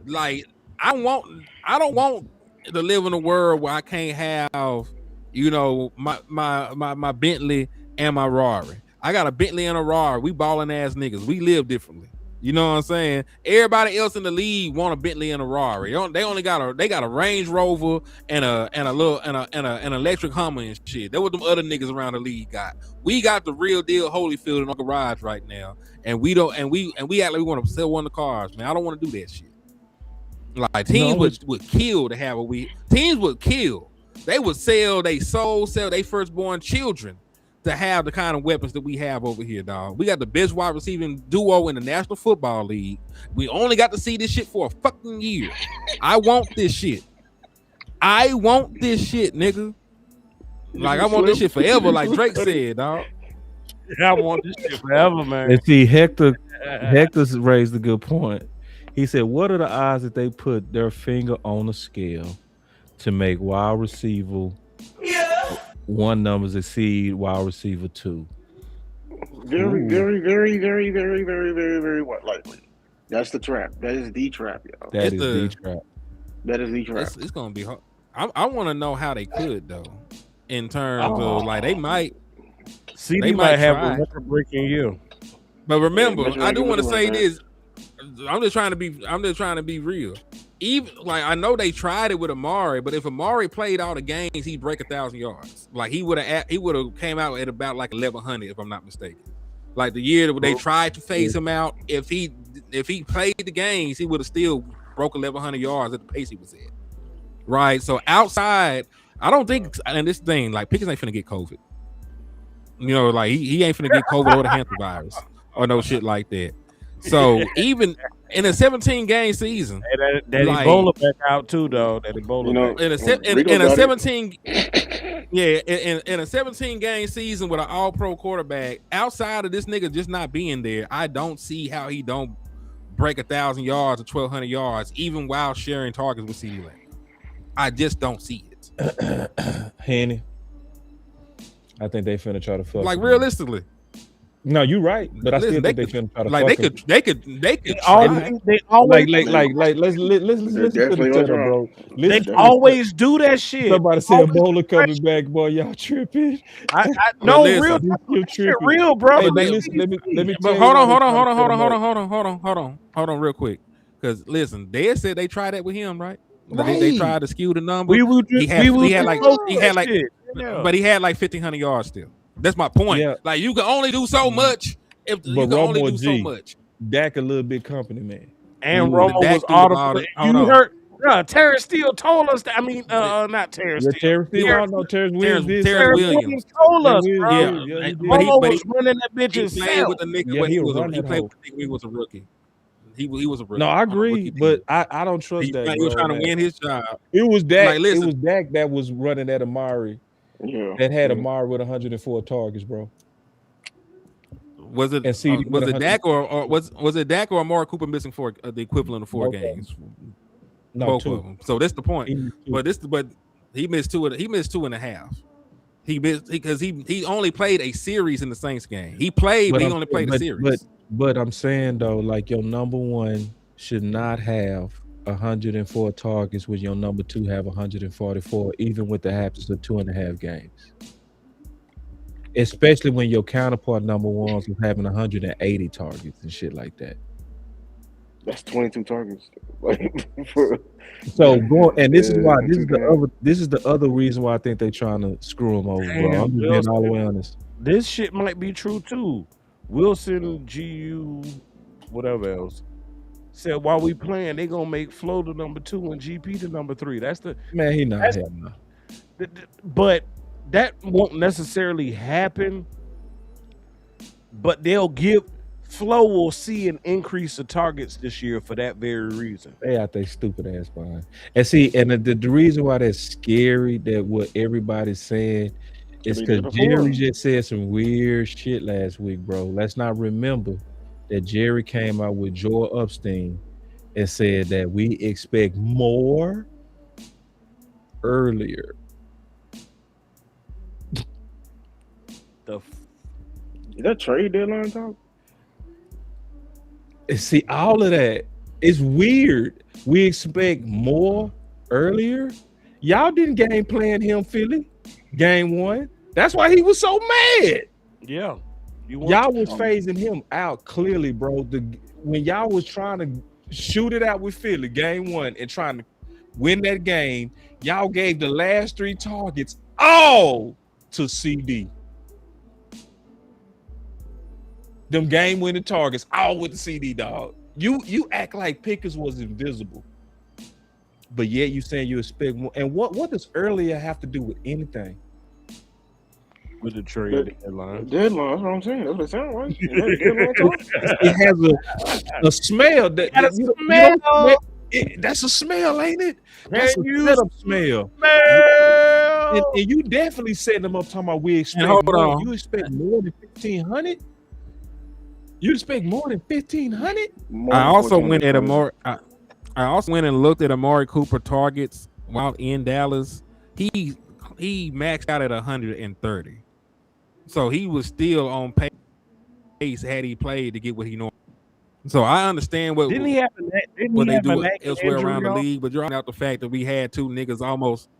like I don't want to live in a world where I can't have, you know, my Bentley and my Rari. I got a Bentley and a Rari. We balling ass niggas. We live differently. You know what I'm saying? Everybody else in the league want a Bentley and a Rari. They only got a Range Rover and an electric Hummer and shit. That's what them other niggas around the league got. We got the real deal Holyfield in our garage right now, and we act like we want to sell one of the cars. Man, I don't want to do that shit. Like teams would kill to have teams would kill. They would sell their firstborn children to have the kind of weapons that we have over here, dog. We got the best wide receiving duo in the National Football League. We only got to see this shit for a fucking year. I want this shit. I want this shit, nigga. Like I want this shit forever, like Drake said, dog. I want this shit forever, man. And see, Hector's raised a good point. He said, what are the odds that they put their finger on a scale to make wide receiver 1 numbers exceed wide receiver 2? Very, very, very, very, very, very, very, very what likely. That's the trap. That is the trap, y'all. That is the trap. That is the trap. It's gonna be hard. I want to know how they could though, in terms of like they might. CD might have a record breaking year. But remember, I do want to say this. I'm just trying to be real. Even like I know they tried it with Amari, but if Amari played all the games, he'd break 1,000 yards. Like he would have came out at about like 1,100, if I'm not mistaken. Like the year that they tried to phase him out, if he played the games, he would have still broke 1,100 yards at the pace he was at. Right. So outside, I don't think, and this thing like Pickens ain't finna get COVID. You know, like he ain't finna get COVID or the hantavirus or no shit like that. So even in a 17 game season, Hey, that like Ebola back out too, though. That Ebola You know, back. Rico in a got 17 it. yeah, in a 17 game season with an all pro quarterback, outside of this nigga just not being there, I don't see how he don't break 1,000 yards or 1,200 yards, even while sharing targets with CeeDee Lamb. I just don't see it. Henny, I think they finna try to fuck. Like him. realistically, No, you're right, but I still listen, think they finna try to like fuck they him. could Always, try. they always, Let's listen to Definitely the gonna setup, try. bro. they Listen to the always do that shit. somebody said Always Ebola do that coming shit. back, boy. Y'all tripping. I But no real. listen, You That shit tripping. real, bro. Hey, but but they, listen, let me but tell you why they trying to set him up. hold on, real quick, because listen, they said they tried that with him, right? They Right. tried to skew the number. We was He had like close to he had that like, shit. Yeah. but he had like 1,500 yards still. That's my point. Yeah, Like you can only do so much. If but you can only Romo do so G, much. Dak a little bit company, man. And The Romo was Dak threw the ball. audible. Hold You on. heard? Yeah, Terrence Steele told us that. I mean, not Terrence Yeah, Steele. Terrence Steele. I don't know. Terrence Williams did say Terrence Terrence that. Williams. Williams told us, Terrence bro. Yeah, Williams did. Yeah, he did. Romo but was running that bitch he played with himself. the nigga Yeah, when he he was was running he that played hoe. with the nigga when he was a rookie. He was a rookie No, I on a agree, rookie team. but I don't trust that, He was bro. trying to Man. win his job. It was Dak. Like, It listen, was Dak that was running at Amari. Yeah. That had Amari with 104 targets, bro. was it And CD with was it 100. Dak or was it Dak or Amari Cooper missing the equivalent of 4 Both of them. games? No, Both 2. of them. So that's the point. He missed 2. But he missed two. He missed 2.5. He missed because he only played a series in the Saints game. He played, but he only played a series. But I'm saying though, like your number one should not have 104 targets, with your number 2 have 144, even with the absence of 2.5 games. Especially when your counterpart number ones was having 180 targets and shit like that. That's 22 targets. Like, for, So going, and this is why in 2 games. this is the other reason why I think they trying to screw him over, bro. Damn, I'm just being all the way honest. This shit might be true too. Wilson, GU, whatever else, said while we playing, they gonna make Flo the number 2 and GP the number 3. That's the Man, he not That's- having no. but that won't necessarily happen. But they'll give Flo will see an increase of targets this year for that very reason. They out there stupid ass behind. And see, and the reason why that's scary, that what everybody's saying, is They did because before. Jerry just said some weird shit last week, bro. Let's not remember that Jerry came out with Joel Epstein and said that we expect more earlier. Is that trade deadline talk? And see, all of that is weird. We expect more earlier. Y'all didn't game plan him, Philly, game 1. That's why he was so mad. Yeah. Y'all was phasing him out clearly, bro. When y'all was trying to shoot it out with Philly, game 1, and trying to win that game, y'all gave the last 3 targets all to CD. Them game-winning targets, all with the CD, dog. You act like Pickens was invisible, but yet you saying you expect more. And what does earlier have to do with anything? With the trade deadline. Deadline, that's what I'm saying. That's what it sounds like. Deadline talk? It has a smell that you don't, that's a smell, ain't it? That's a setup smell. And you definitely setting them up talking about we expect more. You expect more than 1,500? You expect more than 1,500? I also went at Amari. I also went and looked at Amari Cooper targets while in Dallas. He maxed out at 130, so he was still on pace had he played to get what he normally. So I understand what Didn't he have what they do an elsewhere around the injury, league, but drawing out the fact that we had 2 niggas almost.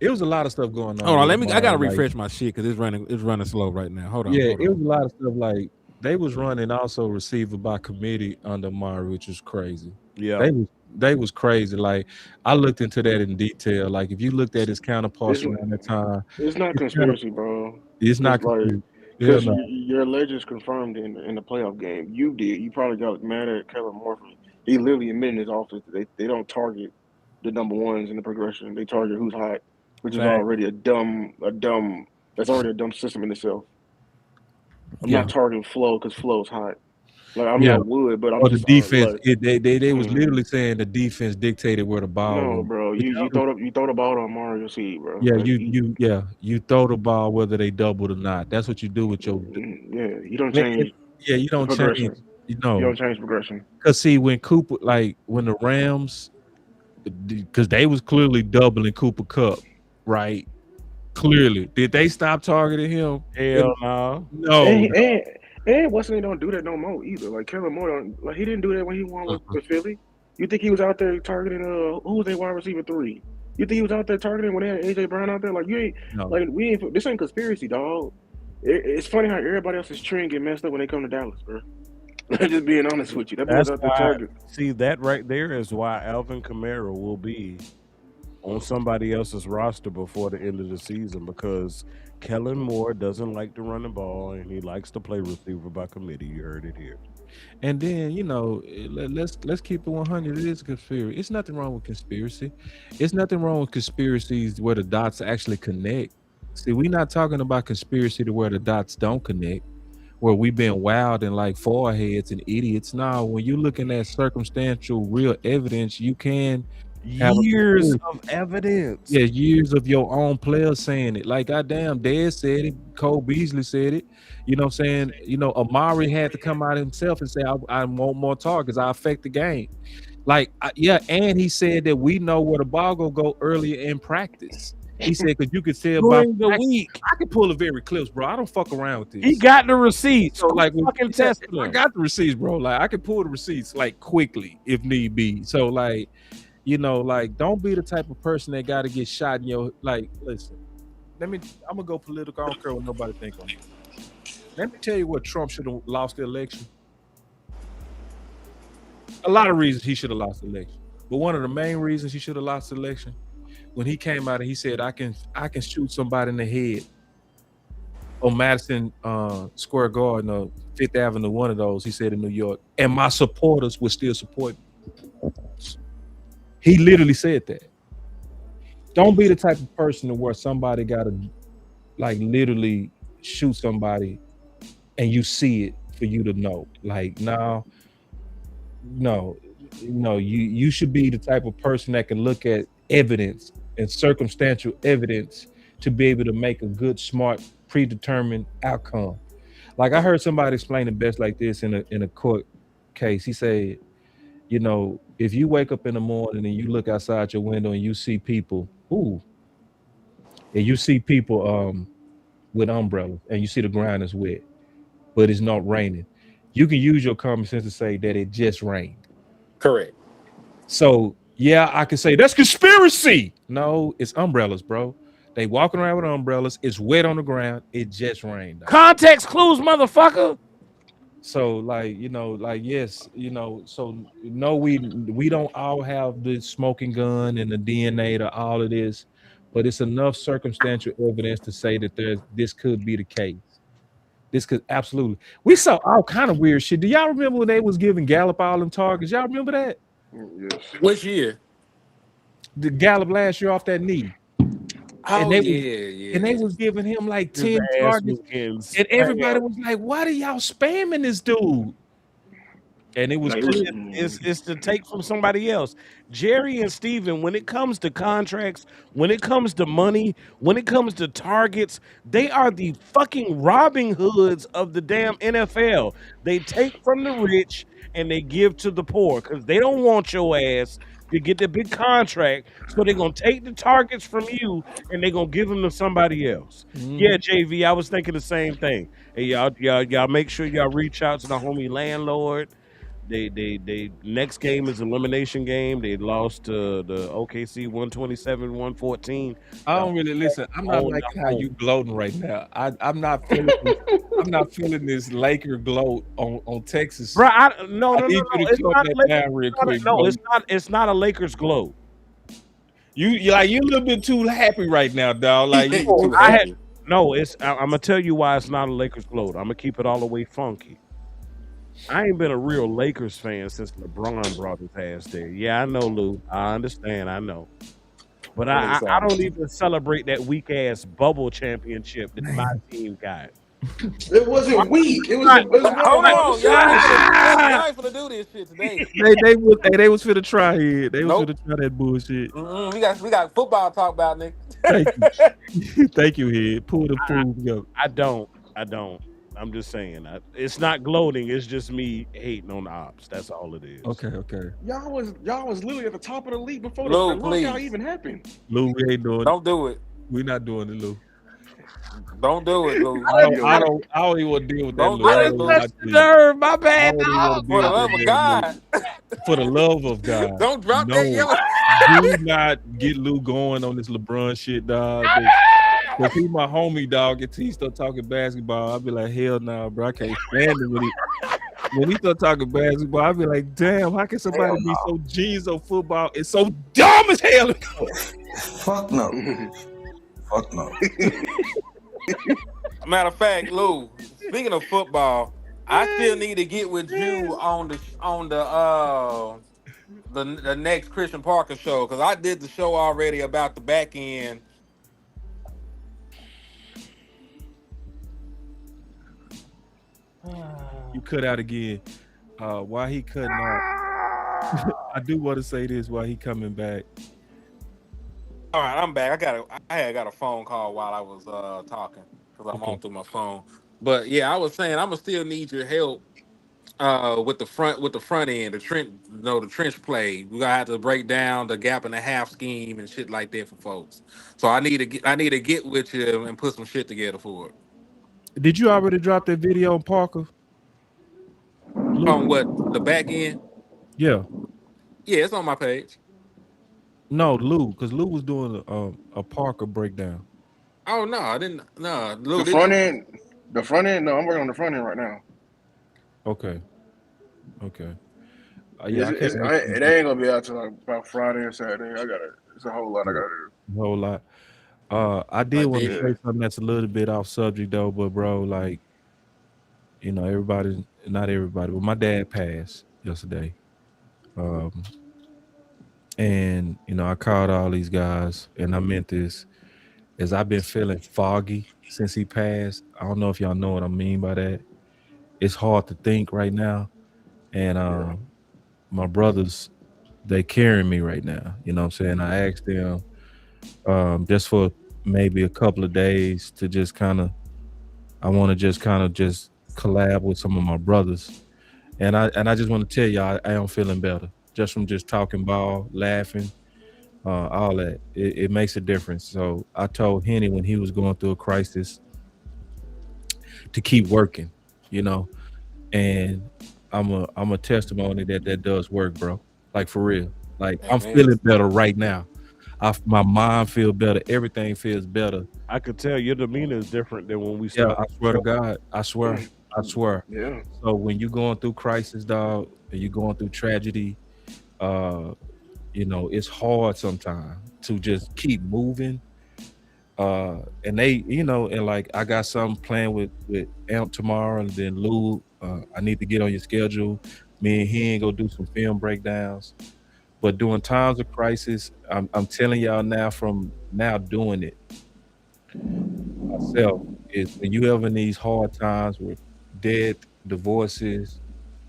It was a lot of stuff going on. Hold on, I gotta refresh my shit because it's running slow right now. Hold on. It was a lot of stuff. Like they was running also receiver by committee under Mari, which was crazy. Yeah, they was crazy. Like I looked into that in detail. Like if you looked at his counterparts around that time, it's not conspiracy, bro. It's not like because your legends confirmed in the playoff game. You did. You probably got mad at Kellen Morphy. He literally admitted in his office that they don't target the number ones in the progression. They target who's hot, which is already a dumb. That's already a dumb system in itself. I'm Yeah, not targeting Flo because Flo's hot. Like I mean, I yeah. would, but I'm Or the just defense. like, They was mm, literally saying the defense dictated where the ball no, went. bro. Which You throw the ball to Mario Seed, bro. yeah, Like you, you throw the ball whether they doubled or not. That's what you do with your. yeah, you don't And- and- change yeah, you the don't change. progression. You You know, don't change progression. cause see when Cooper, like when the Rams, because they was clearly doubling Cooper Cup, right? Clearly, did they stop targeting him? Hell no. No, And and and Weston don't do that no more either. Like Kellen Moore don't like he didn't do that when he won uh-uh, with Philly. You think he was out there targeting who was their wide receiver 3? You think he was out there targeting when they had AJ Brown out there? Like you ain't no. like we ain't this ain't conspiracy, dog. It's funny how everybody else's trend get messed up when they come to Dallas, bro. Just being honest with you. That boy's That's out there why. targeting. See, that right there is why Alvin Kamara will be on somebody else's roster before the end of the season because Kellen Moore doesn't like to run the ball and he likes to play receiver by committee. You heard it here. And then let's keep it 100. It is a conspiracy. It's nothing wrong with conspiracy. It's nothing wrong with conspiracies where the dots actually connect. See, we're not talking about conspiracy to where the dots don't connect, where we've been wild and like foreheads and idiots. Now, when you're looking at circumstantial, real evidence, you can have a Years conspiracy. of evidence. Yeah, years of your own players saying it. Like goddamn, Dez said it, Cole Beasley said it. You know what I'm saying? Amari had to come out himself and say, I want more targets. I affect the game. Like, yeah, and he said that we know where the ball gonna go earlier in practice. He said, because you could tell by During the practice. week. I can pull a very clips, bro. I don't fuck around with He this. got the receipts. So, Go like, fucking yeah, test I them. got the receipts, bro. Like, I can pull the receipts like quickly if need be. So, like, like don't be the type of person that got to get shot in your like. Listen, I'm gonna go political. I don't care what nobody think on me. Let me tell you what Trump should have lost the election. A lot of reasons he should have lost the election, but one of the main reasons he should have lost the election when he came out and he said, I can shoot somebody in the head on Madison Square Garden or Fifth Avenue, one of those. He said in New York, and my supporters would still support me. He literally said that. Don't be the type of person to where somebody got to like literally shoot somebody and you see it for you to know. Like, no, you should be the type of person that can look at evidence and circumstantial evidence to be able to make a good, smart, predetermined outcome. Like I heard somebody explain it best like this in a court case. He said, if you wake up in the morning and you look outside your window and you see people, and you see people with umbrellas and you see the ground is wet, but it's not raining, you can use your common sense to say that it just rained. Correct. So yeah, I can say that's conspiracy. No, it's umbrellas, bro. They walking around with umbrellas. It's wet on the ground. It just rained. Context clues, motherfucker. So yes, so no, we don't all have the smoking gun and the DNA to all of this, but it's enough circumstantial evidence to say that this could be the case. This could absolutely. We saw all kind of weird shit. Do y'all remember when they was giving Gallup all them targets? Y'all remember that? Yes. Which year? The Gallup last year off that knee. Oh They yeah. was giving him like His 10 ass targets, was getting and everybody spammed. was like, "Why are y'all spamming this dude?" And it was Like, clear. It's to take from somebody else. Jerry and Steven, when it comes to contracts, when it comes to money, when it comes to targets, they are the fucking Robin Hoods of the damn NFL. They take from the rich and they give to the poor because they don't want your ass to get the big contract. So they're gonna take the targets from you and they're gonna give them to somebody else. Yeah, JV, I was thinking the same thing. Hey, y'all make sure y'all reach out to the homie landlord. They next game is elimination game. They lost to the OKC 127-114. I don't really listen. I'm not liking how you gloating right now. I'm not feeling. I'm not feeling this Laker gloat on Texas. Bro, no. I need you to It's calm not that down real quick. no, bro. it's not. It's not a Lakers glow. You're a little bit too happy right now, dog. Like Too I happy. had no. I'm gonna tell you why it's not a Lakers glow. I'm gonna keep it all the way funky. I ain't been a real Lakers fan since LeBron brought his ass there. Yeah, I know, Lou. I understand. I know. But I don't even celebrate that weak ass bubble championship that my team got. It wasn't weak. It was more Hold about the on, y'all ain't service. finna do this shit today. they was finna try it. They was Nope. finna try that bullshit. We got football to talk about, nigga. Thank you. Thank you, Head. Pull the food up. I don't. I'm just saying. It's not gloating. It's just me hating on the ops. That's all it is. Okay. Y'all was literally at the top of the league before the Lou, lockout please. even happened. Lou, we ain't doing it. Don't do it. We're not doing it, Lou. Don't do it, Lou. I don't even want to deal with that, Don't Lou. do I it, don't Lou. even Touch want the to nerve. My I bad, don't even want dog. to For deal the with love that, of damn Lou. God, For the love of God. don't drop No, that yellow. do not get Lou going on this LeBron shit, dog. Cause he my homie, dog. Until he start talking basketball, I'll be like, hell no, bro. I can't stand it when he start talking basketball. I'll be like, damn, how can somebody be so genius on football and so dumb as hell? Fuck no. Fuck no. Matter of fact, Lou. Speaking of football, I still need to get with you on the next Christian Parker show because I did the show already about the back end. You cut out again. Why he cutting out? I do want to say this while he coming back. All right, I'm back. I had got a phone call while I was talking because I'm Okay. on through my phone. But yeah, I was saying I'm gonna still need your help with the front end, the trench play. We gotta have to break down the gap and a half scheme and shit like that for folks. So I need to get with you and put some shit together for it. Did you already drop that video on Parker? On what the back end? Yeah. Yeah, it's on my page. No, Lou, because Lou was doing a Parker breakdown. Oh no, I didn't. No, Lou, The did front you? end. The front end. No, I'm working on the front end right now. Okay. Yeah, I can't It ain't gonna be out till like about Friday and Saturday. It's a whole lot I gotta do. a whole lot. I did Like want to this. say something that's a little bit off subject though, but bro, like, everybody, not everybody, but my dad passed yesterday. And I called all these guys and I meant this as I've been feeling foggy since he passed. I don't know if y'all know what I mean by that. It's hard to think right now. And my brothers, they carrying me right now. You know what I'm saying? I asked them just for maybe a couple of days to just I want to just just collab with some of my brothers. And I just want to tell y'all I am feeling better. Just from just talking ball, laughing, all that. It makes a difference. So I told Henny when he was going through a crisis to keep working, and I'm a testimony that does work, bro. Like for real. Like I'm Amen. feeling better right now. My mind feel better. Everything feels better. I could tell your demeanor is different than when we Yeah, started. I swear to God. I swear. Yeah. So when you're going through crisis, dog, and you're going through tragedy, it's hard sometimes to just keep moving. And they, and like I got something planned with Amp tomorrow, and then Lou, I need to get on your schedule. Me and he ain't go do some film breakdowns. But during times of crisis, I'm telling y'all now from now doing it myself is when you ever in these hard times with death, divorces,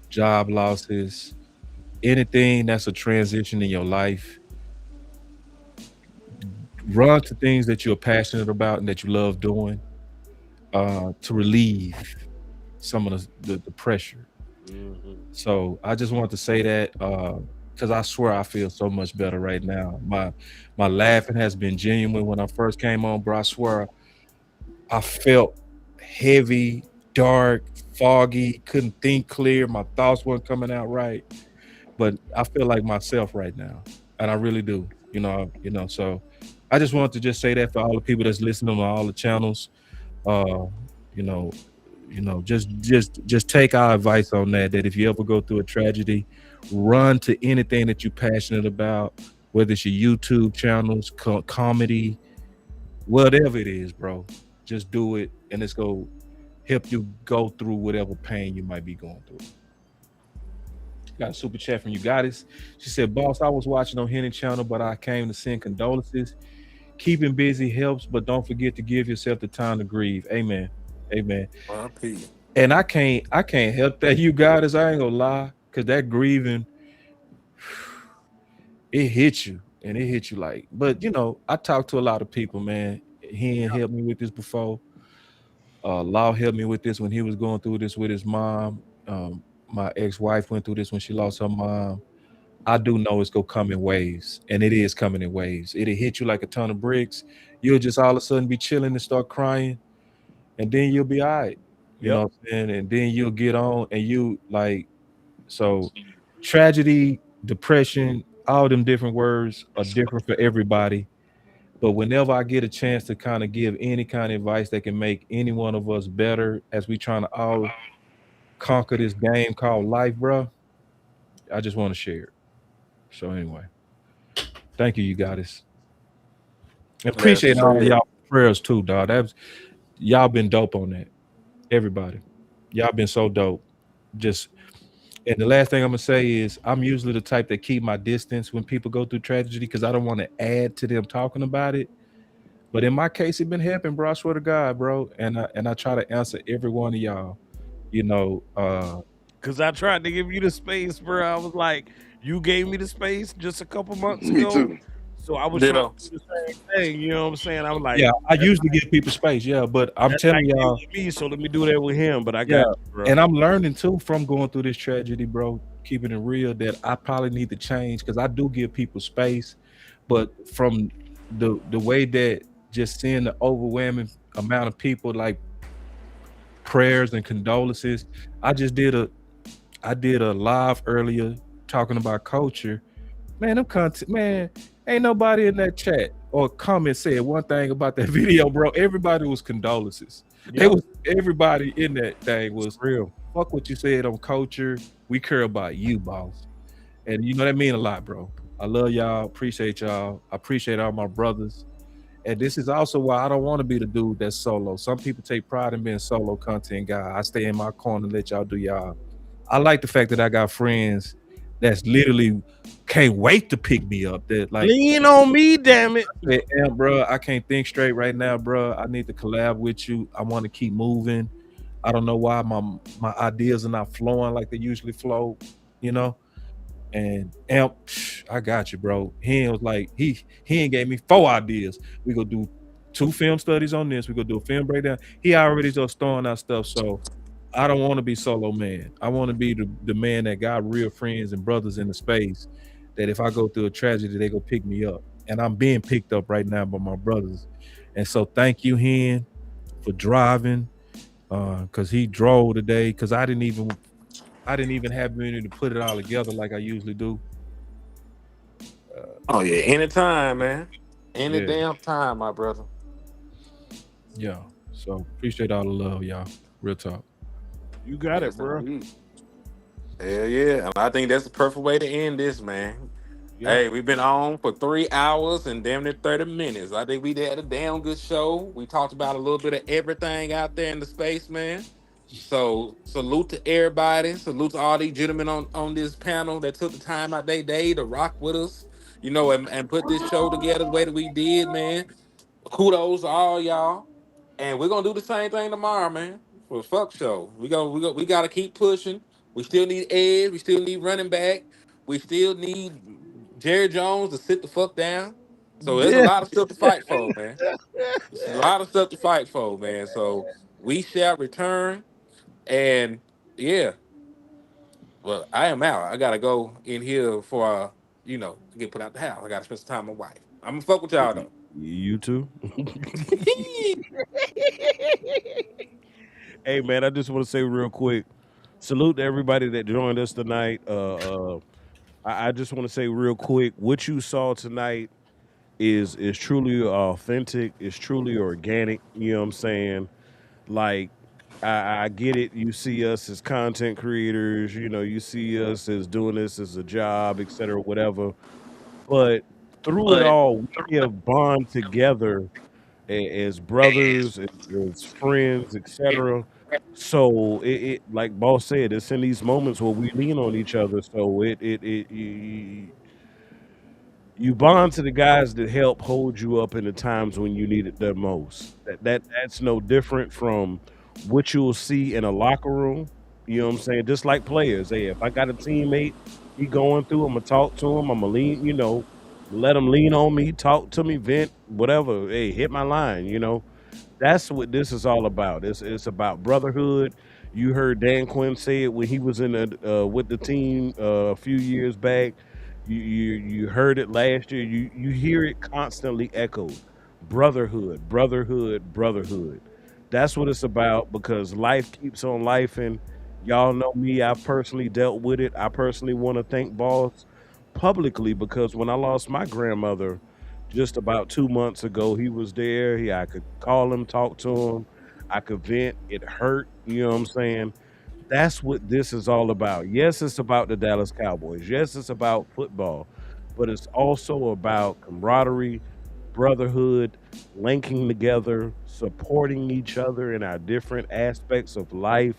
job losses, anything that's a transition in your life, run to things that you're passionate about and that you love doing to relieve some of the pressure. Mhm. So I just want to say that because I swear I feel so much better right now. My laughing has been genuine when I first came on, bro. I swear I felt heavy, dark, foggy, couldn't think clear. My thoughts weren't coming out right. But I feel like myself right now. And I really do. So I just wanted to just say that for all the people that's listening on all the channels. Uh, you know, just take our advice on that if you ever go through a tragedy, run to anything that you're passionate about, whether it's your YouTube channels, comedy, whatever it is, bro. Just do it, and it's gonna help you go through whatever pain you might be going through. Got a super chat from you goddess. She said, boss, I was watching on Henny channel, but I came to send condolences. Keeping busy helps, but don't forget to give yourself the time to grieve. Amen. Hey man, RP. and I can't help that you got us. I ain't gonna lie, cause that grieving it hit you, and it hit you like. But I talked to a lot of people, man. He ain't helped me with this before. Law helped me with this when he was going through this with his mom. My ex-wife went through this when she lost her mom. I do know it's gonna come in waves, and it is coming in waves. It'll hit you like a ton of bricks. You'll just all of a sudden be chilling and start crying, and then you'll be all right. You know Yep. what I'm saying? And then you'll get on, and you like so tragedy, depression, all them different words are different for everybody. But whenever I get a chance to kind of give any kind of advice that can make any one of us better as we trying to all conquer this game called life, bro, I just want to share it. So anyway, thank you, you guys. That's Appreciate all of straight. y'all prayers too, dog. Y'all been dope on that. Everybody, y'all been so dope. Just and the last thing I'm gonna say is I'm usually the type that keep my distance when people go through tragedy because I don't want to add to them talking about it. But in my case, it been happening, bro. I swear to God, bro. And I try to answer every one of y'all. You know, Cause I tried to give you the space, bro. I was like, you gave me the space just a couple months Me ago. too. So I was trying Ditto. to do the same thing. You know what I'm saying? I'm like, yeah, I usually give people space, yeah, but I'm that's how telling you did y'all, with me. So let me do that with him. But I yeah, got you, bro. and I'm learning too from going through this tragedy, bro. Keeping it real, that I probably need to change because I do give people space, but from the way that just seeing the overwhelming amount of people like prayers and condolences, I just did a I did a live earlier talking about culture. Man, them content, man, ain't nobody in that chat or comment said one thing about that video, bro. Everybody was condolences. They Yep, was everybody in that thing was real. fuck what you said on culture. We care about you, boss. And that mean a lot, bro. I love y'all, appreciate y'all. I appreciate all my brothers. And this is also why I don't want to be the dude that's solo. Some people take pride in being solo content guy. I stay in my corner, let y'all do y'all. I like the fact that I got friends that's literally can't wait to pick me up. That like, Lean on me, damn it. hey, bro, I can't think straight right now, bro. I need to collab with you. I want to keep moving. I don't know why my ideas are not flowing like they usually flow, you know. And Amp, I got you, bro. He was like he ain't gave me 4 ideas. We gonna do 2 film studies on this. We gonna do a film breakdown. He already just throwing out stuff. So I don't want to be solo man. I want to be the man that got real friends and brothers in the space. That if I go through a tragedy, they go pick me up. And I'm being picked up right now by my brothers. And so thank you, Hen, for driving. Cause he drove today. Cause I didn't even have ability to put it all together like I usually do. Oh yeah, anytime, man. Any Yeah, damn time, my brother. Yeah. So appreciate all the love, y'all. Real talk. you got it, Yes, bro. indeed. Hell yeah. And I think that's the perfect way to end this, man. Yeah. Hey, we've been on for 3 hours and damn near 30 minutes. I think we had a damn good show. We talked about a little bit of everything out there in the space, man. So salute to everybody. Salute to all these gentlemen on this panel that took the time out their day to rock with us, and put this show together the way that we did, man. Kudos to all y'all. And we're gonna do the same thing tomorrow, man. For the fuck show. We gotta keep pushing. We still need edge. We still need running back. We still need Jerry Jones to sit the fuck down. So there's a Yeah. lot of stuff to fight for, man. There's a lot of stuff to fight for, man. So we shall return. And yeah, well, I am out. I gotta go in here for to get put out the house. I gotta spend some time with my wife. I'm gonna fuck with y'all though. You too. Hey man, I just want to say real quick, salute to everybody that joined us tonight. I just want to say real quick, what you saw tonight is truly authentic. It's truly organic. You know what I'm saying? Like, I get it. You see us as content creators. You know, you see us as doing this as a job, et cetera, whatever. But through it all, we have bond together as brothers, as friends, etc. So like boss said, it's in these moments where we lean on each other. So you bond to the guys that help hold you up in the times when you need it the most. That's no different from what you'll see in a locker room. You know what I'm saying? Just like players. Hey, if I got a teammate, he going through, I'm gonna talk to him. I'm gonna lean, let him lean on me, talk to me, vent, whatever. Hey, hit my line. That's what this is all about. It's about brotherhood. You heard Dan Quinn say it when he was in with the team a few years back. You heard it last year. You hear it constantly echoed. Brotherhood, brotherhood, brotherhood. That's what it's about because life keeps on life, and y'all know me. I personally dealt with it. I personally want to thank Boss publicly because when I lost my grandmother just about 2 months ago, he was there. I could call him, talk to him. I could vent. It hurt. You know what I'm saying? That's what this is all about. Yes, it's about the Dallas Cowboys. Yes, it's about football, but it's also about camaraderie, brotherhood, linking together, supporting each other in our different aspects of life.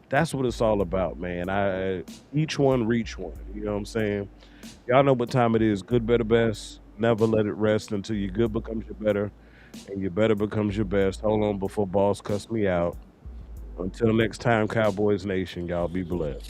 That's what it's all about, man. Each one reach one. You know what I'm saying? Y'all know what time it is. Good, better, best. Never let it rest until your good becomes your better and your better becomes your best. Hold on before boss cuss me out. Until next time, Cowboys Nation, y'all be blessed.